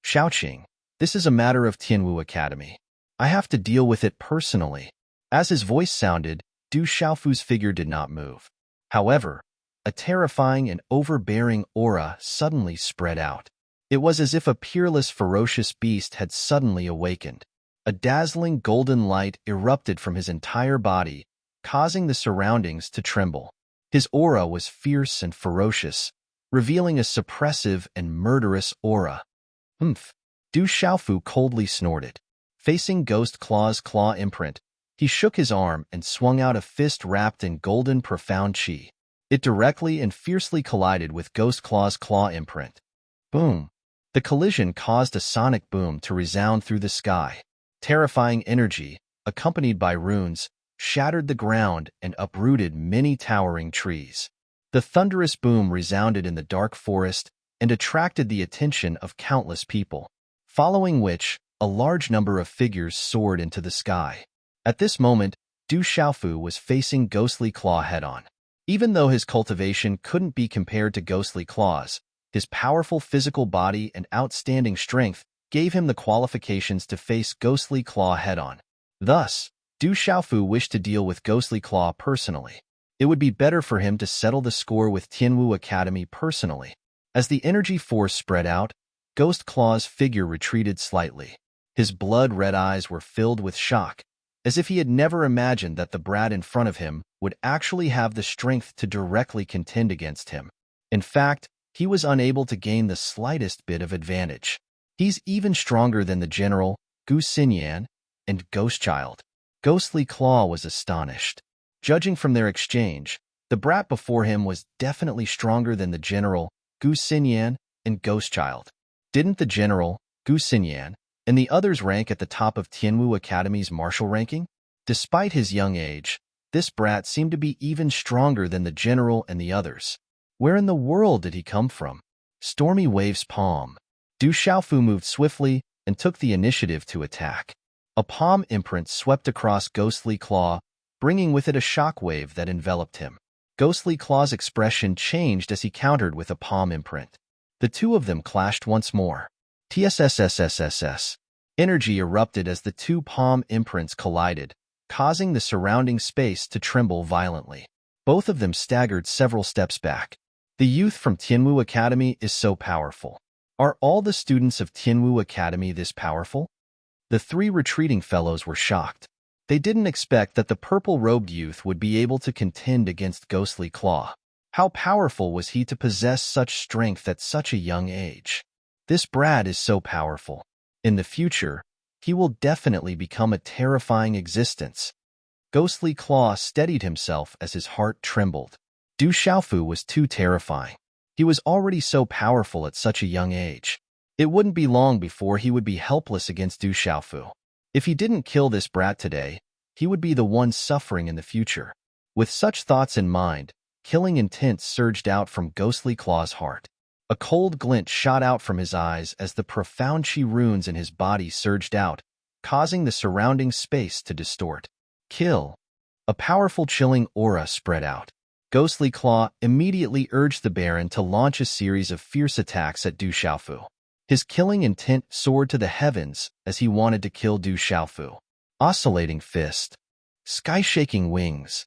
Xiaoqing, this is a matter of Tianwu Academy. I have to deal with it personally. As his voice sounded, Du Xiaofu's figure did not move. However, a terrifying and overbearing aura suddenly spread out. It was as if a peerless, ferocious beast had suddenly awakened. A dazzling golden light erupted from his entire body, causing the surroundings to tremble. His aura was fierce and ferocious, revealing a suppressive and murderous aura. Humph. Du Xiaofu coldly snorted. Facing Ghost Claw's claw imprint, he shook his arm and swung out a fist wrapped in golden profound chi. It directly and fiercely collided with Ghost Claw's claw imprint. Boom. The collision caused a sonic boom to resound through the sky. Terrifying energy, accompanied by runes, shattered the ground and uprooted many towering trees. The thunderous boom resounded in the dark forest and attracted the attention of countless people, following which, a large number of figures soared into the sky. At this moment, Du Xiaofu was facing Ghostly Claw head-on. Even though his cultivation couldn't be compared to Ghostly Claw's, his powerful physical body and outstanding strength gave him the qualifications to face Ghostly Claw head-on. Thus, Du Xiaofu wished to deal with Ghostly Claw personally. It would be better for him to settle the score with Tianwu Academy personally. As the energy force spread out, Ghost Claw's figure retreated slightly. His blood-red eyes were filled with shock, as if he had never imagined that the brat in front of him would actually have the strength to directly contend against him. In fact, he was unable to gain the slightest bit of advantage. He's even stronger than the general, Gu Xinyan, and Ghost Child. Ghostly Claw was astonished. Judging from their exchange, the brat before him was definitely stronger than the general, Gu Xinyan, and Ghost Child. Didn't the general, Gu Xinyan, and the others rank at the top of Tianwu Academy's martial ranking? Despite his young age, this brat seemed to be even stronger than the general and the others. Where in the world did he come from? Stormy Wave's palm. Du Xiaofu moved swiftly and took the initiative to attack. A palm imprint swept across Ghostly Claw, bringing with it a shockwave that enveloped him. Ghostly Claw's expression changed as he countered with a palm imprint. The two of them clashed once more. TSSSSSS. Energy erupted as the 2 palm imprints collided, causing the surrounding space to tremble violently. Both of them staggered several steps back. The youth from Tianwu Academy is so powerful. Are all the students of Tianwu Academy this powerful? The 3 retreating fellows were shocked. They didn't expect that the purple-robed youth would be able to contend against Ghostly Claw. How powerful was he to possess such strength at such a young age? This brat is so powerful. In the future, he will definitely become a terrifying existence. Ghostly Claw steadied himself as his heart trembled. Du Xiaofu was too terrifying. He was already so powerful at such a young age. It wouldn't be long before he would be helpless against Du Xiaofu. If he didn't kill this brat today, he would be the one suffering in the future. With such thoughts in mind, killing intent surged out from Ghostly Claw's heart. A cold glint shot out from his eyes as the profound chi runes in his body surged out, causing the surrounding space to distort. Kill. A powerful chilling aura spread out. Ghostly Claw immediately urged the Baron to launch a series of fierce attacks at Du Xiaofu. His killing intent soared to the heavens as he wanted to kill Du Xiaofu. Oscillating fist. Sky-shaking wings.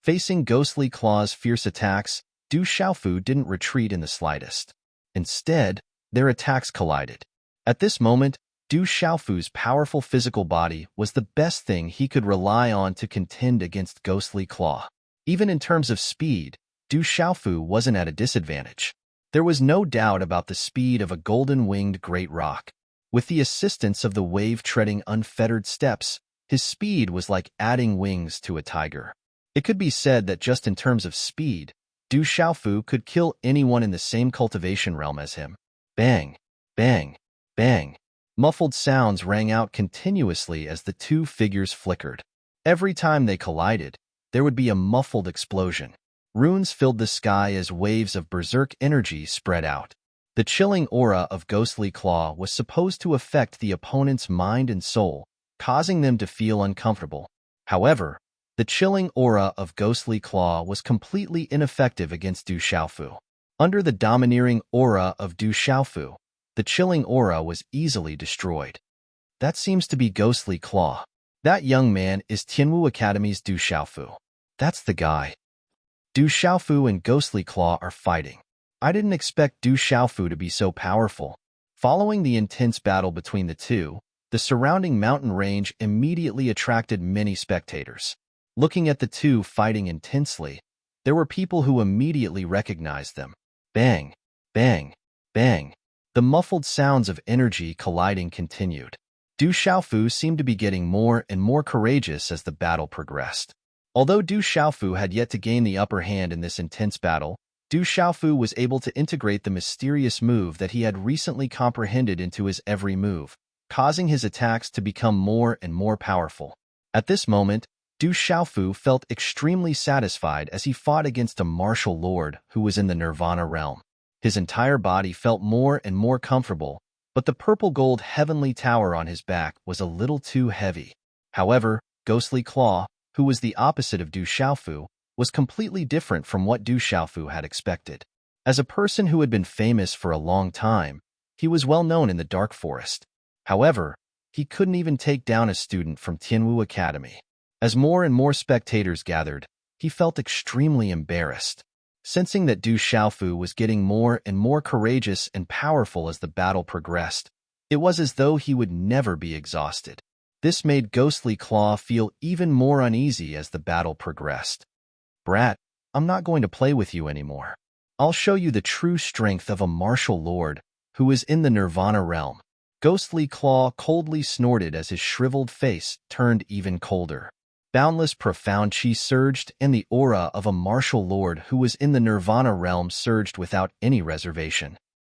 Facing Ghostly Claw's fierce attacks, Du Xiaofu didn't retreat in the slightest. Instead, their attacks collided. At this moment, Du Xiaofu's powerful physical body was the best thing he could rely on to contend against Ghostly Claw. Even in terms of speed, Du Xiaofu wasn't at a disadvantage. There was no doubt about the speed of a golden-winged great rock. With the assistance of the wave-treading unfettered steps, his speed was like adding wings to a tiger. It could be said that just in terms of speed, Du Xiaofu could kill anyone in the same cultivation realm as him. Bang, bang, bang. Muffled sounds rang out continuously as the two figures flickered. Every time they collided, there would be a muffled explosion. Runes filled the sky as waves of berserk energy spread out. The chilling aura of Ghostly Claw was supposed to affect the opponent's mind and soul, causing them to feel uncomfortable. However, the chilling aura of Ghostly Claw was completely ineffective against Du Xiaofu. Under the domineering aura of Du Xiaofu, the chilling aura was easily destroyed. That seems to be Ghostly Claw. That young man is Tianwu Academy's Du Xiaofu. That's the guy. Du Xiaofu and Ghostly Claw are fighting. I didn't expect Du Xiaofu to be so powerful. Following the intense battle between the two, the surrounding mountain range immediately attracted many spectators. Looking at the two fighting intensely, there were people who immediately recognized them. Bang, bang, bang. The muffled sounds of energy colliding continued. Du Xiaofu seemed to be getting more and more courageous as the battle progressed. Although Du Xiaofu had yet to gain the upper hand in this intense battle, Du Xiaofu was able to integrate the mysterious move that he had recently comprehended into his every move, causing his attacks to become more and more powerful. At this moment, Du Xiaofu felt extremely satisfied as he fought against a martial lord who was in the Nirvana realm. His entire body felt more and more comfortable, but the purple-gold heavenly tower on his back was a little too heavy. However, Ghostly Claw, who was the opposite of Du Xiaofu, was completely different from what Du Xiaofu had expected. As a person who had been famous for a long time, he was well known in the Dark Forest. However, he couldn't even take down a student from Tianwu Academy. As more and more spectators gathered, he felt extremely embarrassed. Sensing that Du Xiaofu was getting more and more courageous and powerful as the battle progressed, it was as though he would never be exhausted. This made Ghostly Claw feel even more uneasy as the battle progressed. Brat, I'm not going to play with you anymore. I'll show you the true strength of a martial lord who is in the Nirvana realm. Ghostly Claw coldly snorted as his shriveled face turned even colder. Boundless profound chi surged, and the aura of a martial lord who was in the Nirvana realm surged without any reservation.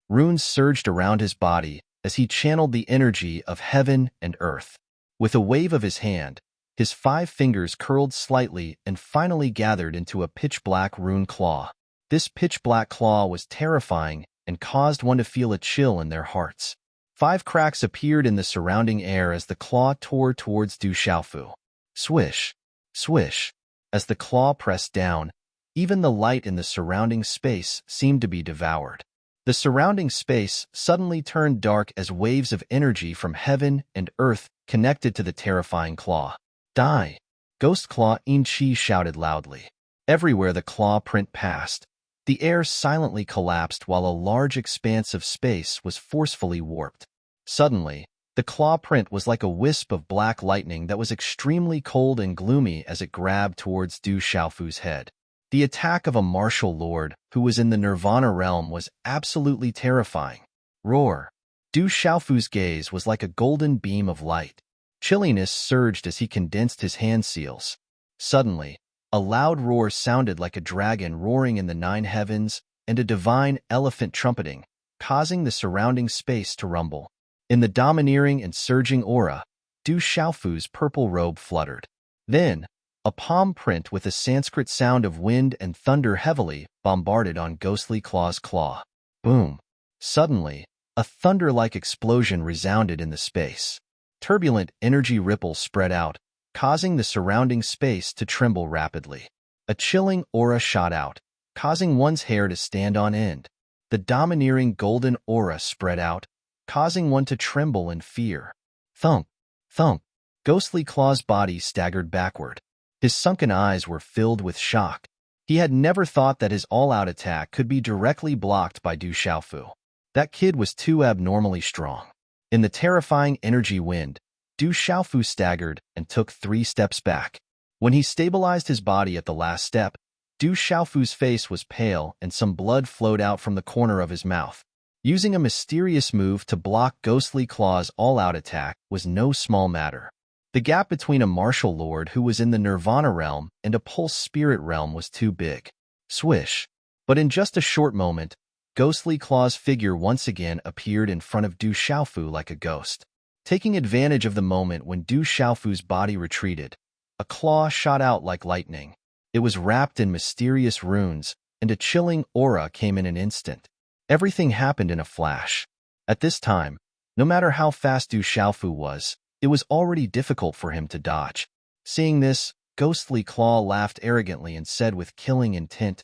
Runes surged around his body as he channeled the energy of heaven and earth. With a wave of his hand, his 5 fingers curled slightly and finally gathered into a pitch-black rune claw. This pitch-black claw was terrifying and caused one to feel a chill in their hearts. 5 cracks appeared in the surrounding air as the claw tore towards Du Xiaofu. Swish, swish. As the claw pressed down, even the light in the surrounding space seemed to be devoured. The surrounding space suddenly turned dark as waves of energy from heaven and earth connected to the terrifying claw. Die! Ghost Claw In Chi shouted loudly. Everywhere the claw print passed, the air silently collapsed while a large expanse of space was forcefully warped. Suddenly, the claw print was like a wisp of black lightning that was extremely cold and gloomy as it grabbed towards Du Xiaofu's head. The attack of a martial lord who was in the Nirvana realm was absolutely terrifying. Roar! Du Xiaofu's gaze was like a golden beam of light. Chilliness surged as he condensed his hand seals. Suddenly, a loud roar sounded like a dragon roaring in the 9 heavens and a divine elephant trumpeting, causing the surrounding space to rumble. In the domineering and surging aura, Du Xiaofu's purple robe fluttered. Then, a palm print with a Sanskrit sound of wind and thunder heavily bombarded on Ghostly Claw's claw. Boom! Suddenly, a thunder-like explosion resounded in the space. Turbulent energy ripples spread out, causing the surrounding space to tremble rapidly. A chilling aura shot out, causing one's hair to stand on end. The domineering golden aura spread out, causing one to tremble in fear. Thump! Thump! Ghostly Claw's body staggered backward. His sunken eyes were filled with shock. He had never thought that his all-out attack could be directly blocked by Du Xiaofu. That kid was too abnormally strong. In the terrifying energy wind, Du Xiaofu staggered and took 3 steps back. When he stabilized his body at the last step, Du Xiaofu's face was pale and some blood flowed out from the corner of his mouth. Using a mysterious move to block Ghostly Claw's all-out attack was no small matter. The gap between a martial lord who was in the Nirvana realm and a pulse spirit realm was too big. Swish! But in just a short moment, Ghostly Claw's figure once again appeared in front of Du Xiaofu like a ghost. Taking advantage of the moment when Du Xiaofu's body retreated, a claw shot out like lightning. It was wrapped in mysterious runes, and a chilling aura came in an instant. Everything happened in a flash. At this time, no matter how fast Du Xiaofu was, it was already difficult for him to dodge. Seeing this, Ghostly Claw laughed arrogantly and said with killing intent,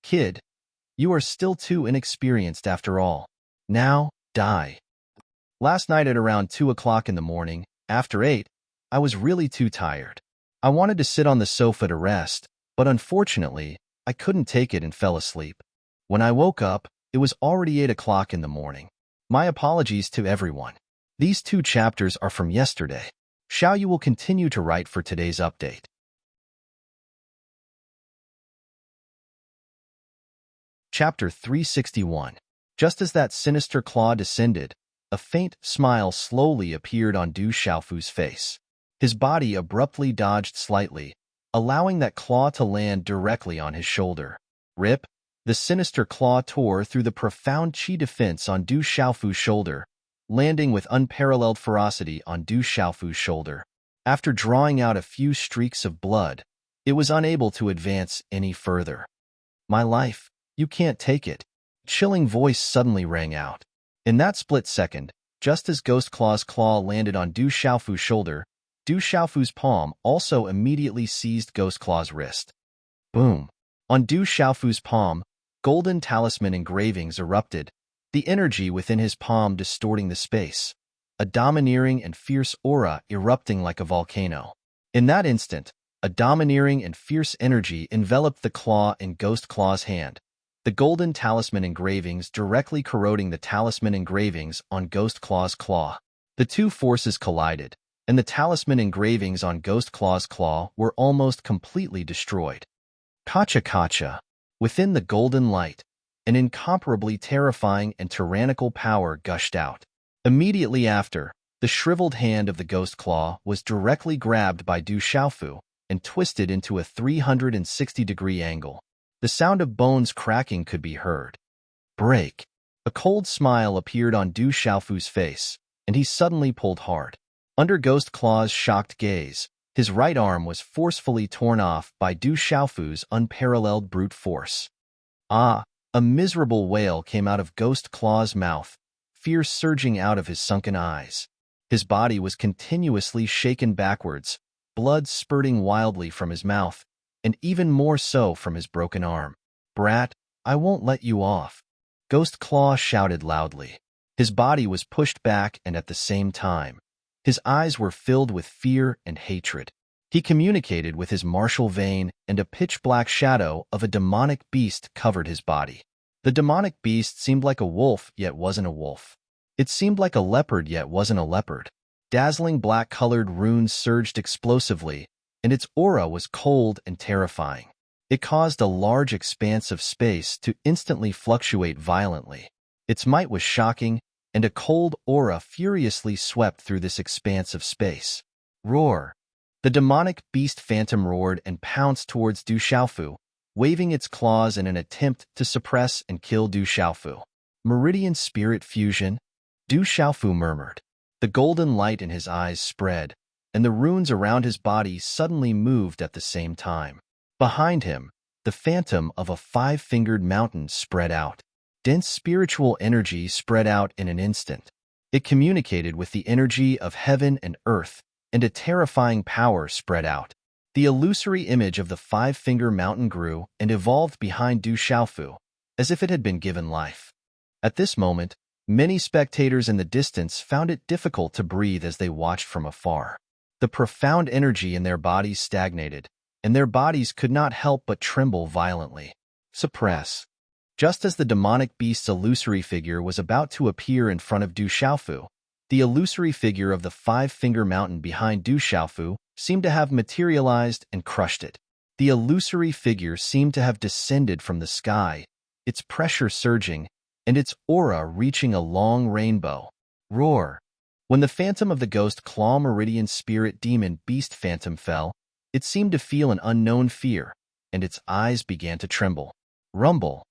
"Kid, you are still too inexperienced after all. Now, die." Last night at around 2 o'clock in the morning, after 8, I was really too tired. I wanted to sit on the sofa to rest, but unfortunately, I couldn't take it and fell asleep. When I woke up, it was already 8 o'clock in the morning. My apologies to everyone. These 2 chapters are from yesterday. Xiaoyu will continue to write for today's update. Chapter 361. Just as that sinister claw descended, a faint smile slowly appeared on Du Xiaofu's face. His body abruptly dodged slightly, allowing that claw to land directly on his shoulder. Rip! The sinister claw tore through the profound chi defense on Du Xiaofu's shoulder, landing with unparalleled ferocity on Du Xiaofu's shoulder. After drawing out a few streaks of blood, it was unable to advance any further. "My life, you can't take it." A chilling voice suddenly rang out. In that split second, just as Ghost Claw's claw landed on Du Xiaofu's shoulder, Du Xiaofu's palm also immediately seized Ghost Claw's wrist. Boom! On Du Xiaofu's palm, golden talisman engravings erupted, the energy within his palm distorting the space, a domineering and fierce aura erupting like a volcano. In that instant, a domineering and fierce energy enveloped the claw in Ghost Claw's hand, the golden talisman engravings directly corroding the talisman engravings on Ghost Claw's claw. The 2 forces collided, and the talisman engravings on Ghost Claw's claw were almost completely destroyed. Kacha. Within the golden light, an incomparably terrifying and tyrannical power gushed out. Immediately after, the shriveled hand of the Ghost Claw was directly grabbed by Du Xiaofu and twisted into a 360-degree angle. The sound of bones cracking could be heard. Break! A cold smile appeared on Du Xiaofu's face, and he suddenly pulled hard. Under Ghost Claw's shocked gaze, his right arm was forcefully torn off by Du Xiaofu's unparalleled brute force. Ah! A miserable wail came out of Ghost Claw's mouth, fear surging out of his sunken eyes. His body was continuously shaken backwards, blood spurting wildly from his mouth, and even more so from his broken arm. "Brat, I won't let you off," Ghost Claw shouted loudly. His body was pushed back, and at the same time, his eyes were filled with fear and hatred. He communicated with his martial vein, and a pitch-black shadow of a demonic beast covered his body. The demonic beast seemed like a wolf, yet wasn't a wolf. It seemed like a leopard, yet wasn't a leopard. Dazzling black-colored runes surged explosively, and its aura was cold and terrifying. It caused a large expanse of space to instantly fluctuate violently. Its might was shocking, and a cold aura furiously swept through this expanse of space. Roar! The demonic beast phantom roared and pounced towards Du Xiaofu, waving its claws in an attempt to suppress and kill Du Xiaofu. "Meridian spirit fusion," Du Xiaofu murmured. The golden light in his eyes spread, and the runes around his body suddenly moved at the same time. Behind him, the phantom of a 5-fingered mountain spread out. Dense spiritual energy spread out in an instant. It communicated with the energy of heaven and earth, and a terrifying power spread out. The illusory image of the 5-finger mountain grew and evolved behind Du Xiaofu, as if it had been given life. At this moment, many spectators in the distance found it difficult to breathe as they watched from afar. The profound energy in their bodies stagnated, and their bodies could not help but tremble violently. Suppress. Just as the demonic beast's illusory figure was about to appear in front of Du Xiaofu, the illusory figure of the 5-finger mountain behind Du Xiaofu seemed to have materialized and crushed it. The illusory figure seemed to have descended from the sky, its pressure surging, and its aura reaching a long rainbow. Roar! When the phantom of the Ghost Claw Meridian Spirit Demon Beast Phantom fell, it seemed to feel an unknown fear, and its eyes began to tremble. Rumble!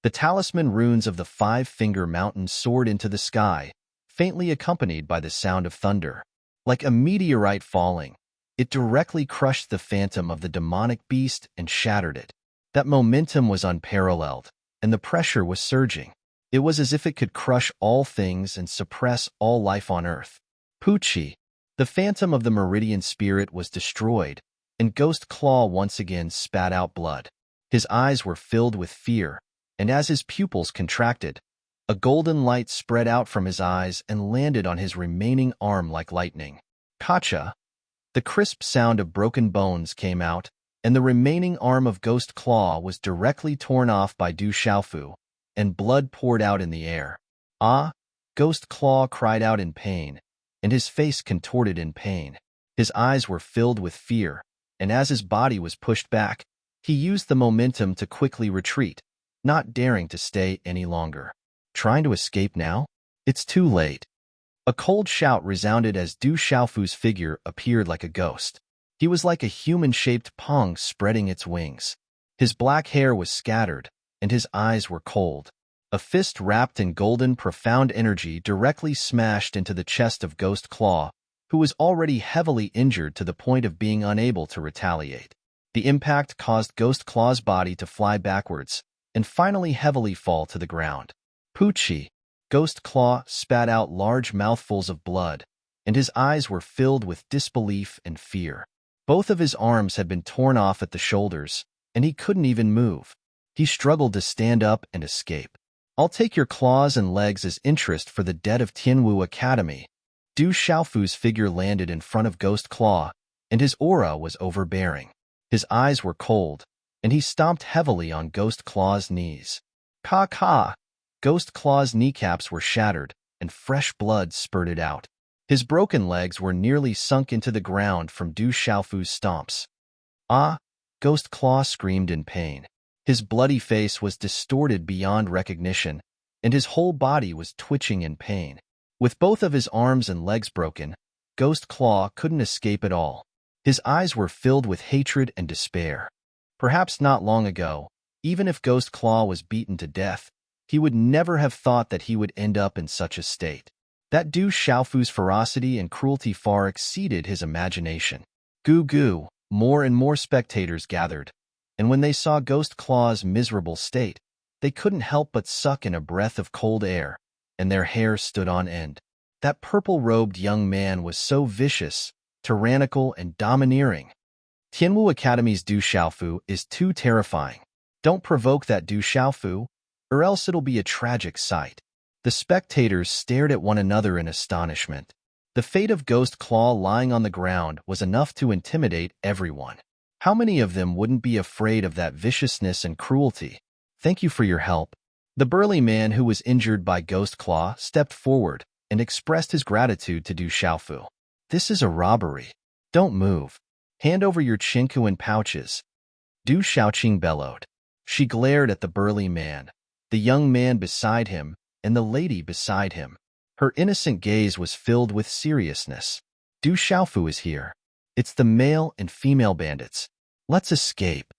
The talisman runes of the five-finger mountain soared into the sky, faintly accompanied by the sound of thunder. Like a meteorite falling, it directly crushed the phantom of the demonic beast and shattered it. That momentum was unparalleled, and the pressure was surging. It was as if it could crush all things and suppress all life on earth. Pucci, the phantom of the meridian spirit, was destroyed, and Ghost Claw once again spat out blood. His eyes were filled with fear, and as his pupils contracted, a golden light spread out from his eyes and landed on his remaining arm like lightning. Kacha! The crisp sound of broken bones came out, and the remaining arm of Ghost Claw was directly torn off by Du Xiaofu, and blood poured out in the air. Ah! Ghost Claw cried out in pain, and his face contorted in pain. His eyes were filled with fear, and as his body was pushed back, he used the momentum to quickly retreat, not daring to stay any longer. Trying to escape now? It's too late. A cold shout resounded as Du Xiaofu's figure appeared like a ghost. He was like a human-shaped pong spreading its wings. His black hair was scattered, and his eyes were cold. A fist wrapped in golden, profound energy directly smashed into the chest of Ghost Claw, who was already heavily injured to the point of being unable to retaliate. The impact caused Ghost Claw's body to fly backwards, and finally heavily fall to the ground. Pucci, Ghost Claw spat out large mouthfuls of blood, and his eyes were filled with disbelief and fear. Both of his arms had been torn off at the shoulders, and he couldn't even move. He struggled to stand up and escape. I'll take your claws and legs as interest for the debt of Tianwu Academy. Du Xiaofu's figure landed in front of Ghost Claw, and his aura was overbearing. His eyes were cold, and he stomped heavily on Ghost Claw's knees. Ka! Ghost Claw's kneecaps were shattered, and fresh blood spurted out. His broken legs were nearly sunk into the ground from Du Xiaofu's stomps. Ah! Ghost Claw screamed in pain. His bloody face was distorted beyond recognition, and his whole body was twitching in pain. With both of his arms and legs broken, Ghost Claw couldn't escape at all. His eyes were filled with hatred and despair. Perhaps not long ago, even if Ghost Claw was beaten to death, he would never have thought that he would end up in such a state. That Du Xiaofu's ferocity and cruelty far exceeded his imagination. Goo! More and more spectators gathered, and when they saw Ghost Claw's miserable state, they couldn't help but suck in a breath of cold air, and their hair stood on end. That purple-robed young man was so vicious, tyrannical, and domineering. Tianwu Academy's Du Xiaofu is too terrifying. Don't provoke that Du Xiaofu, or else it'll be a tragic sight. The spectators stared at one another in astonishment. The fate of Ghost Claw lying on the ground was enough to intimidate everyone. How many of them wouldn't be afraid of that viciousness and cruelty? Thank you for your help. The burly man who was injured by Ghost Claw stepped forward and expressed his gratitude to Du Xiaofu. This is a robbery. Don't move. Hand over your chinku and pouches. Du Xiaoqing bellowed. She glared at the burly man, the young man beside him, and the lady beside him. Her innocent gaze was filled with seriousness. Du Xiaofu is here. It's the male and female bandits. Let's escape.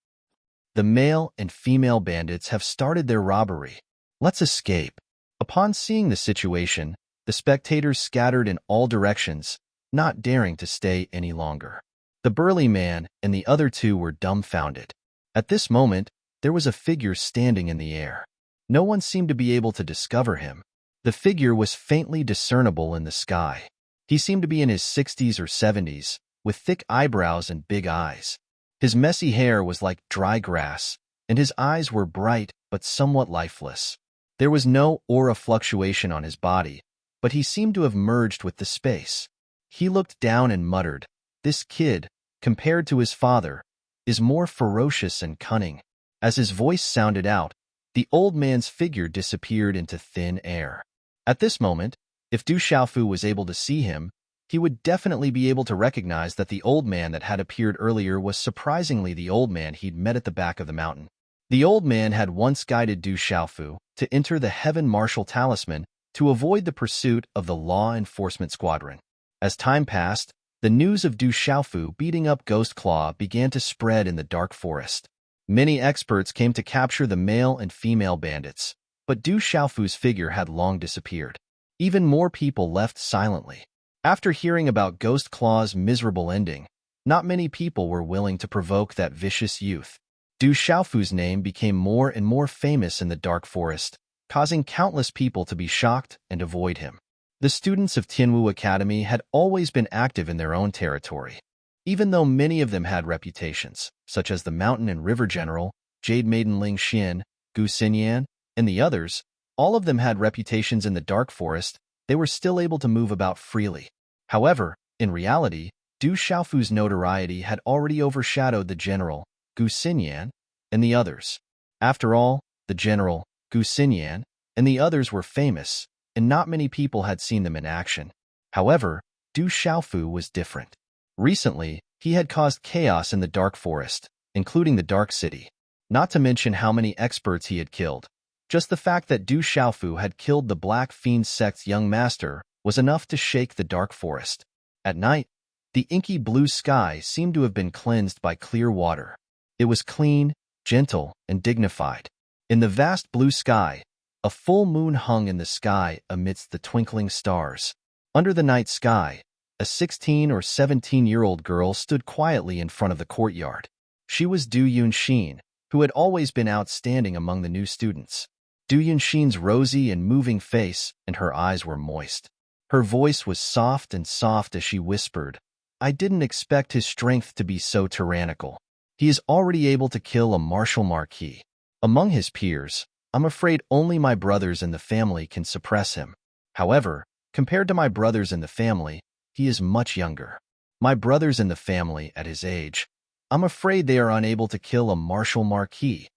The male and female bandits have started their robbery. Let's escape. Upon seeing the situation, the spectators scattered in all directions, not daring to stay any longer. The burly man and the other two were dumbfounded. At this moment, there was a figure standing in the air. No one seemed to be able to discover him. The figure was faintly discernible in the sky. He seemed to be in his 60s or 70s, with thick eyebrows and big eyes. His messy hair was like dry grass, and his eyes were bright but somewhat lifeless. There was no aura fluctuation on his body, but he seemed to have merged with the space. He looked down and muttered, "This kid, compared to his father, is more ferocious and cunning." As his voice sounded out, the old man's figure disappeared into thin air. At this moment, if Du Xiaofu was able to see him, he would definitely be able to recognize that the old man that had appeared earlier was surprisingly the old man he'd met at the back of the mountain. The old man had once guided Du Xiaofu to enter the Heaven Marshal Talisman to avoid the pursuit of the law enforcement squadron. As time passed, the news of Du Xiaofu beating up Ghost Claw began to spread in the dark forest. Many experts came to capture the male and female bandits, but Du Xiaofu's figure had long disappeared. Even more people left silently. After hearing about Ghost Claw's miserable ending, not many people were willing to provoke that vicious youth. Du Xiaofu's name became more and more famous in the dark forest, causing countless people to be shocked and avoid him. The students of Tianwu Academy had always been active in their own territory. Even though many of them had reputations, such as the Mountain and River General, Jade Maiden Ling Xin, Gu Xinyan, and the others, all of them had reputations in the dark forest, they were still able to move about freely. However, in reality, Du Xiaofu's notoriety had already overshadowed the general, Gu Xinyan, and the others. After all, the general, Gu Xinyan, and the others were famous, and not many people had seen them in action. However, Du Xiaofu was different. Recently, he had caused chaos in the dark forest, including the Dark City. Not to mention how many experts he had killed. Just the fact that Du Xiaofu had killed the Black Fiend sect's young master was enough to shake the dark forest. At night, the inky blue sky seemed to have been cleansed by clear water. It was clean, gentle, and dignified. In the vast blue sky, a full moon hung in the sky amidst the twinkling stars. Under the night sky, a 16 or 17-year-old girl stood quietly in front of the courtyard. She was Du Yunxin, who had always been outstanding among the new students. Du Yunxin's rosy and moving face and her eyes were moist. Her voice was soft as she whispered, "I didn't expect his strength to be so tyrannical. He is already able to kill a martial marquis. Among his peers, I'm afraid only my brothers in the family can suppress him. However, compared to my brothers in the family, he is much younger. My brothers in the family at his age, I'm afraid they are unable to kill a martial marquis.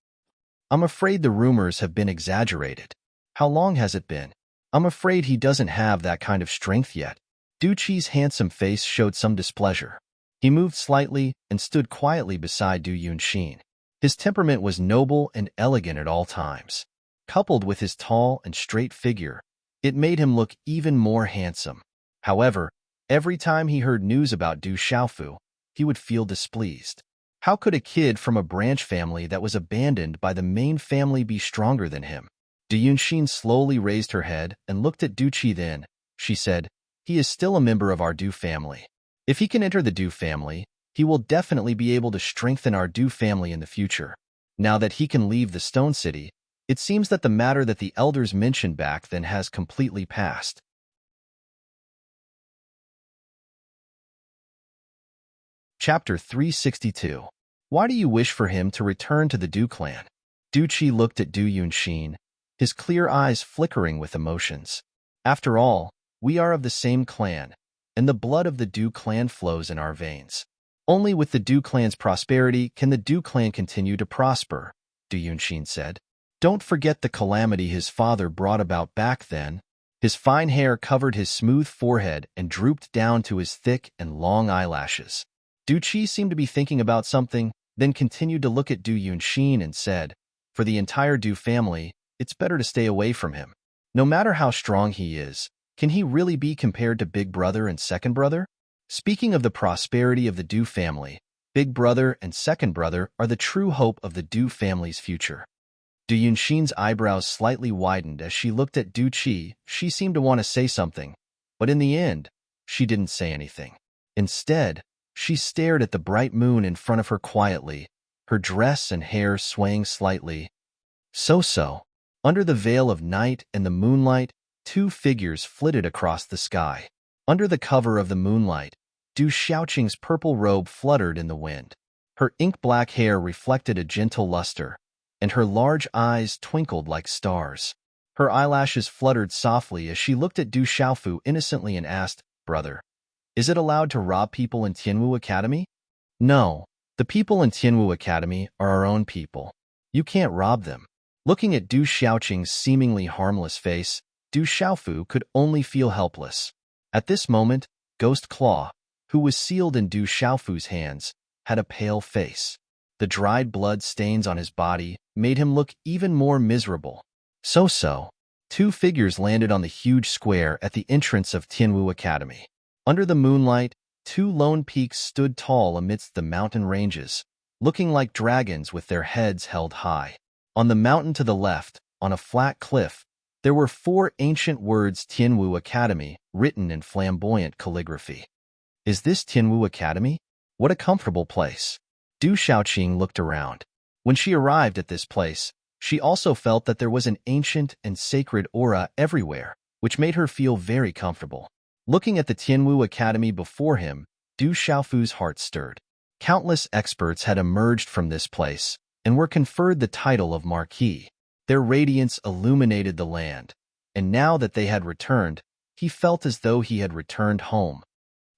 I'm afraid the rumors have been exaggerated. How long has it been? I'm afraid he doesn't have that kind of strength yet." Du Qi's handsome face showed some displeasure. He moved slightly and stood quietly beside Du Yunxin. His temperament was noble and elegant at all times. Coupled with his tall and straight figure, it made him look even more handsome. However, every time he heard news about Du Xiaofu, he would feel displeased. How could a kid from a branch family that was abandoned by the main family be stronger than him? Du Yunxin slowly raised her head and looked at Du Qi. Then she said, "He is still a member of our Du family. If he can enter the Du family, he will definitely be able to strengthen our Du family in the future. Now that he can leave the Stone City, it seems that the matter that the elders mentioned back then has completely passed." Chapter 362. Why do you wish for him to return to the Du clan? Du Qi looked at Du Yunxin, his clear eyes flickering with emotions. After all, we are of the same clan, and the blood of the Du clan flows in our veins. Only with the Du clan's prosperity can the Du clan continue to prosper, Du Yunxin said. Don't forget the calamity his father brought about back then. His fine hair covered his smooth forehead and drooped down to his thick and long eyelashes. Du Qi seemed to be thinking about something, then continued to look at Du Yunxin and said, "For the entire Du family, it's better to stay away from him. No matter how strong he is, can he really be compared to Big Brother and Second Brother?" Speaking of the prosperity of the Du family, Big Brother and Second Brother are the true hope of the Du family's future. Du Yunxin's eyebrows slightly widened as she looked at Du Qi. She seemed to want to say something, but in the end, she didn't say anything. Instead, she stared at the bright moon in front of her quietly, her dress and hair swaying slightly. So, under the veil of night and the moonlight, two figures flitted across the sky. Under the cover of the moonlight, Du Xiaoqing's purple robe fluttered in the wind. Her ink-black hair reflected a gentle luster, and her large eyes twinkled like stars. Her eyelashes fluttered softly as she looked at Du Xiaofu innocently and asked, "Brother, is it allowed to rob people in Tianwu Academy?" "No, the people in Tianwu Academy are our own people. You can't rob them." Looking at Du Xiaoqing's seemingly harmless face, Du Xiaofu could only feel helpless. At this moment, Ghost Claw, who was sealed in Du Xiaofu's hands, had a pale face. The dried blood stains on his body made him look even more miserable. So, two figures landed on the huge square at the entrance of Tianwu Academy. Under the moonlight, two lone peaks stood tall amidst the mountain ranges, looking like dragons with their heads held high. On the mountain to the left, on a flat cliff, there were 4 ancient words Tianwu Academy written in flamboyant calligraphy. Is this Tianwu Academy? What a comfortable place. Du Shaoqing looked around. When she arrived at this place, she also felt that there was an ancient and sacred aura everywhere, which made her feel very comfortable. Looking at the Tianwu Academy before him, Du Xiaofu's heart stirred. Countless experts had emerged from this place and were conferred the title of Marquis. Their radiance illuminated the land, and now that they had returned, he felt as though he had returned home.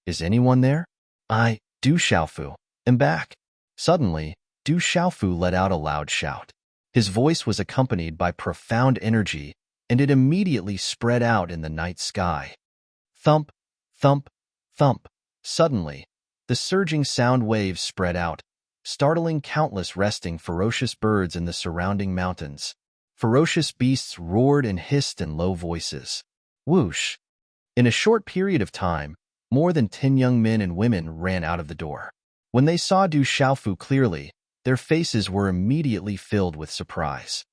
Is anyone there? Du Xiaofu, am back. Suddenly, Du Xiaofu let out a loud shout. His voice was accompanied by profound energy, and it immediately spread out in the night sky. Thump, thump, thump. Suddenly, the surging sound waves spread out, startling countless resting ferocious birds in the surrounding mountains. Ferocious beasts roared and hissed in low voices. Whoosh! In a short period of time, more than 10 young men and women ran out of the door. When they saw Du Xiaofu clearly, their faces were immediately filled with surprise.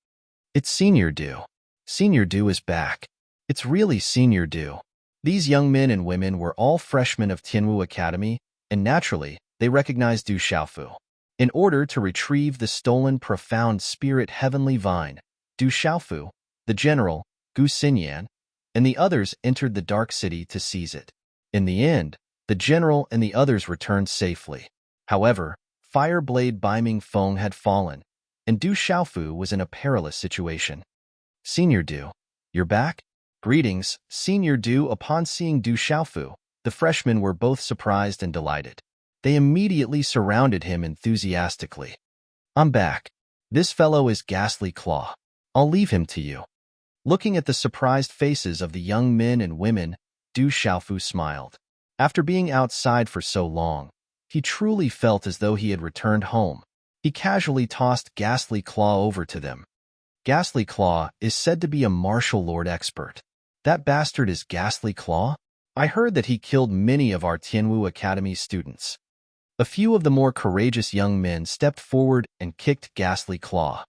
It's Senior Du. Senior Du is back. It's really Senior Du. These young men and women were all freshmen of Tianwu Academy, and naturally, they recognized Du Xiaofu. In order to retrieve the stolen profound spirit heavenly vine, Du Xiaofu, the general, Gu Xinyan, and the others entered the dark city to seize it. In the end, the general and the others returned safely. However, Fire Blade Biming Feng had fallen, and Du Xiaofu was in a perilous situation. Senior Du, you're back? Greetings, Senior Du. Upon seeing Du Xiaofu, the freshmen were both surprised and delighted. They immediately surrounded him enthusiastically. I'm back. This fellow is Ghastly Claw. I'll leave him to you. Looking at the surprised faces of the young men and women, Du Xiaofu smiled. After being outside for so long, he truly felt as though he had returned home. He casually tossed Ghastly Claw over to them. Ghastly Claw is said to be a martial lord expert. That bastard is Ghastly Claw? I heard that he killed many of our Tianwu Academy students. A few of the more courageous young men stepped forward and kicked Ghastly Claw.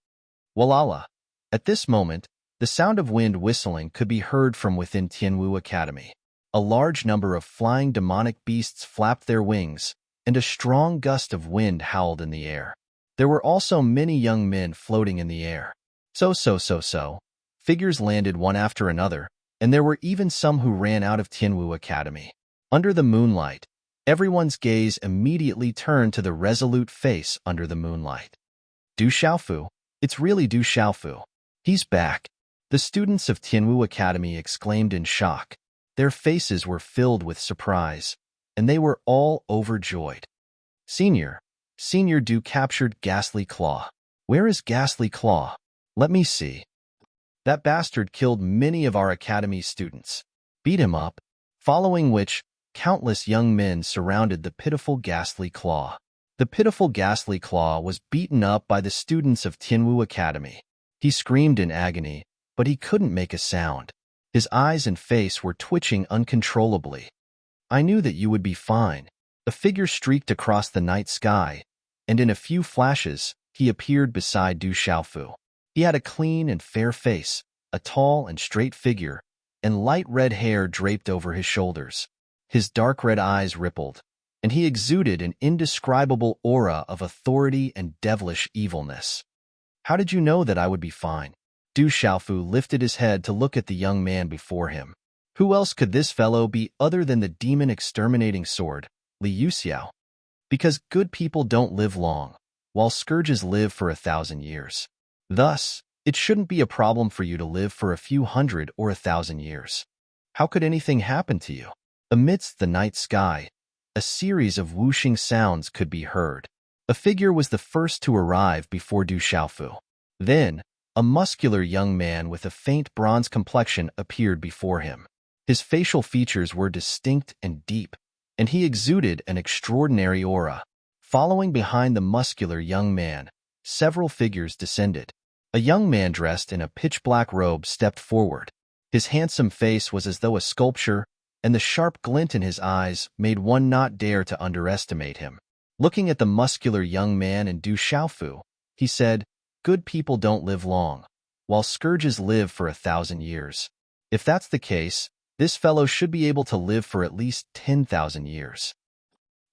Walala! At this moment, the sound of wind whistling could be heard from within Tianwu Academy. A large number of flying demonic beasts flapped their wings, and a strong gust of wind howled in the air. There were also many young men floating in the air. So. Figures landed one after another, and there were even some who ran out of Tianwu Academy. Under the moonlight, everyone's gaze immediately turned to the resolute face under the moonlight. Du Xiaofu. It's really Du Xiaofu. He's back. The students of Tianwu Academy exclaimed in shock. Their faces were filled with surprise, and they were all overjoyed. Senior Du captured Ghastly Claw. Where is Ghastly Claw? Let me see. That bastard killed many of our academy students. Beat him up. Following which, countless young men surrounded the pitiful Ghastly Claw. The pitiful Ghastly Claw was beaten up by the students of Tianwu Academy. He screamed in agony, but he couldn't make a sound. His eyes and face were twitching uncontrollably. I knew that you would be fine. A figure streaked across the night sky, and in a few flashes, he appeared beside Du Xiaofu. He had a clean and fair face, a tall and straight figure, and light red hair draped over his shoulders. His dark red eyes rippled, and he exuded an indescribable aura of authority and devilish evilness. How did you know that I would be fine? Du Xiaofu lifted his head to look at the young man before him. Who else could this fellow be other than the demon-exterminating sword, Li Yuxiao? Because good people don't live long, while scourges live for 1,000 years. Thus, it shouldn't be a problem for you to live for a few hundred or 1,000 years. How could anything happen to you? Amidst the night sky, a series of whooshing sounds could be heard. A figure was the first to arrive before Du Xiaofu. Then, a muscular young man with a faint bronze complexion appeared before him. His facial features were distinct and deep, and he exuded an extraordinary aura. Following behind the muscular young man, several figures descended. A young man dressed in a pitch-black robe stepped forward. His handsome face was as though a sculpture, and the sharp glint in his eyes made one not dare to underestimate him. Looking at the muscular young man in Du Xiaofu, he said, "Good people don't live long, while scourges live for 1,000 years. If that's the case, this fellow should be able to live for at least 10,000 years.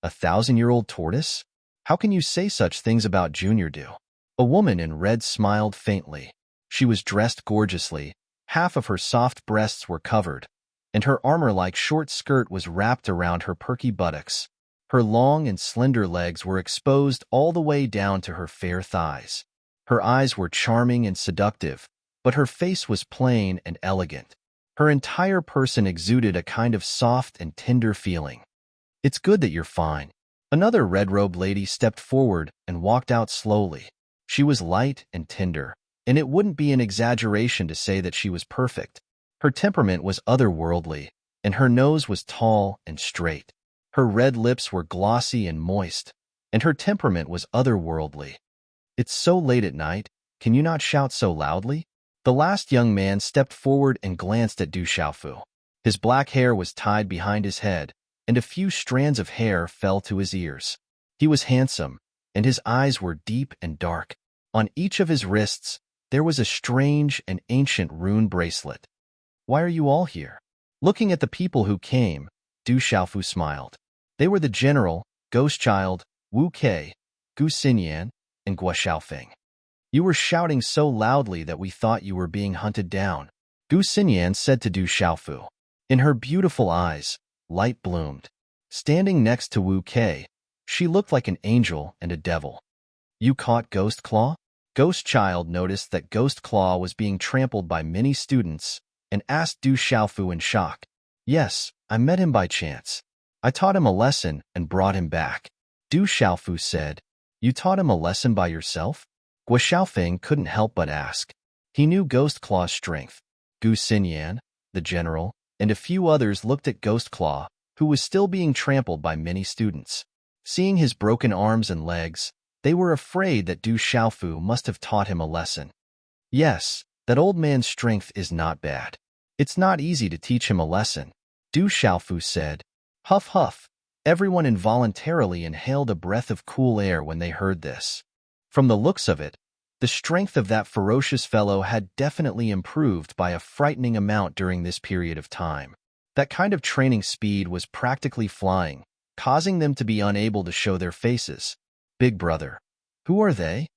1,000-year-old tortoise? How can you say such things about Junior Du?" A woman in red smiled faintly. She was dressed gorgeously. Half of her soft breasts were covered, and her armor-like short skirt was wrapped around her perky buttocks. Her long and slender legs were exposed all the way down to her fair thighs. Her eyes were charming and seductive, but her face was plain and elegant. Her entire person exuded a kind of soft and tender feeling. "It's good that you're fine." Another red-robed lady stepped forward and walked out slowly. She was light and tender, and it wouldn't be an exaggeration to say that she was perfect. Her temperament was otherworldly, and her nose was tall and straight. Her red lips were glossy and moist, and her temperament was otherworldly. "It's so late at night, can you not shout so loudly?" The last young man stepped forward and glanced at Du Xiaofu. His black hair was tied behind his head, and a few strands of hair fell to his ears. He was handsome, and his eyes were deep and dark. On each of his wrists, there was a strange and ancient rune bracelet. "Why are you all here?" Looking at the people who came, Du Xiaofu smiled. They were the general, Ghost Child, Wu Kei, Gu Xinyan, and Guo Xiaofeng. "You were shouting so loudly that we thought you were being hunted down," Gu Xinyan said to Du Xiaofu. In her beautiful eyes, light bloomed. Standing next to Wu Kei, she looked like an angel and a devil. "You caught Ghost Claw?" Ghost Child noticed that Ghost Claw was being trampled by many students and asked Du Xiaofu in shock. "Yes, I met him by chance. I taught him a lesson and brought him back." Du Xiaofu said, "You taught him a lesson by yourself?" Guo Xiaofeng couldn't help but ask. He knew Ghost Claw's strength. Gu Xinyan, the general, and a few others looked at Ghost Claw, who was still being trampled by many students. Seeing his broken arms and legs, they were afraid that Du Xiaofu must have taught him a lesson. "Yes, that old man's strength is not bad. It's not easy to teach him a lesson," Du Xiaofu said. Huff huff. Everyone involuntarily inhaled a breath of cool air when they heard this. From the looks of it, the strength of that ferocious fellow had definitely improved by a frightening amount during this period of time. That kind of training speed was practically flying, causing them to be unable to show their faces. "Big brother, who are they?"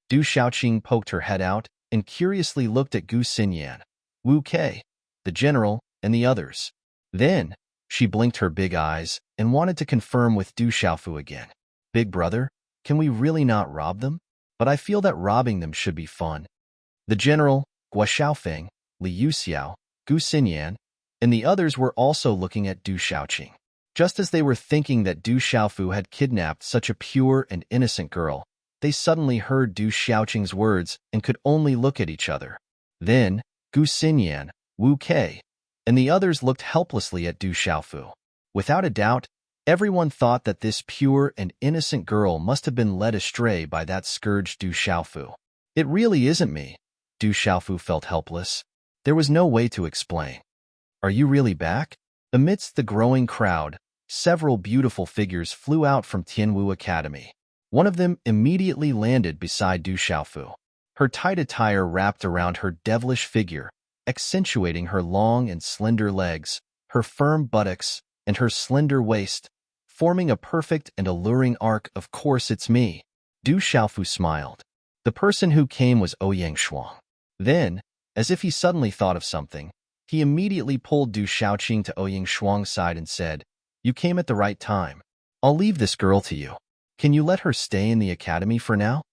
Du Xiaoqing poked her head out and curiously looked at Gu Xinyan, Wu Kei, the general, and the others. Then, she blinked her big eyes and wanted to confirm with Du Xiaofu again. "Big brother, can we really not rob them? But I feel that robbing them should be fun." The general, Guo Xiaofeng, Li Yuxiao, Gu Xinyan, and the others were also looking at Du Xiaoqing. Just as they were thinking that Du Xiaofu had kidnapped such a pure and innocent girl, they suddenly heard Du Xiaoqing's words and could only look at each other. Then, Gu Xinyan, Wu Kei, and the others looked helplessly at Du Xiaofu. Without a doubt, everyone thought that this pure and innocent girl must have been led astray by that scourge Du Xiaofu. "It really isn't me." Du Xiaofu felt helpless. There was no way to explain. "Are you really back?" Amidst the growing crowd, several beautiful figures flew out from Tianwu Academy. One of them immediately landed beside Du Xiaofu. Her tight attire wrapped around her devilish figure, accentuating her long and slender legs, her firm buttocks, and her slender waist, forming a perfect and alluring arc. "Of course it's me." Du Xiaofu smiled. The person who came was Ouyang Shuang. Then, as if he suddenly thought of something, he immediately pulled Du Xiaoqing to Ouyang Shuang's side and said, "You came at the right time. I'll leave this girl to you. Can you let her stay in the academy for now?"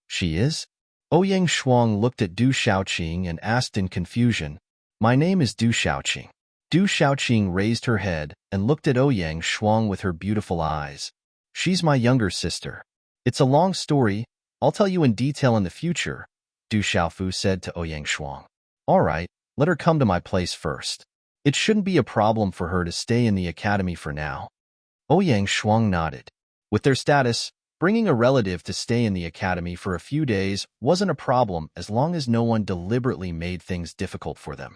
"She is?" Ouyang Shuang looked at Du Xiaoqing and asked in confusion, "My name is Du Xiaoqing." Du Xiaoqing raised her head and looked at Ouyang Shuang with her beautiful eyes. "She's my younger sister. It's a long story. I'll tell you in detail in the future," Du Xiaofu said to Ouyang Shuang. "All right, let her come to my place first. It shouldn't be a problem for her to stay in the academy for now." Ouyang Shuang nodded. With their status, bringing a relative to stay in the academy for a few days wasn't a problem as long as no one deliberately made things difficult for them.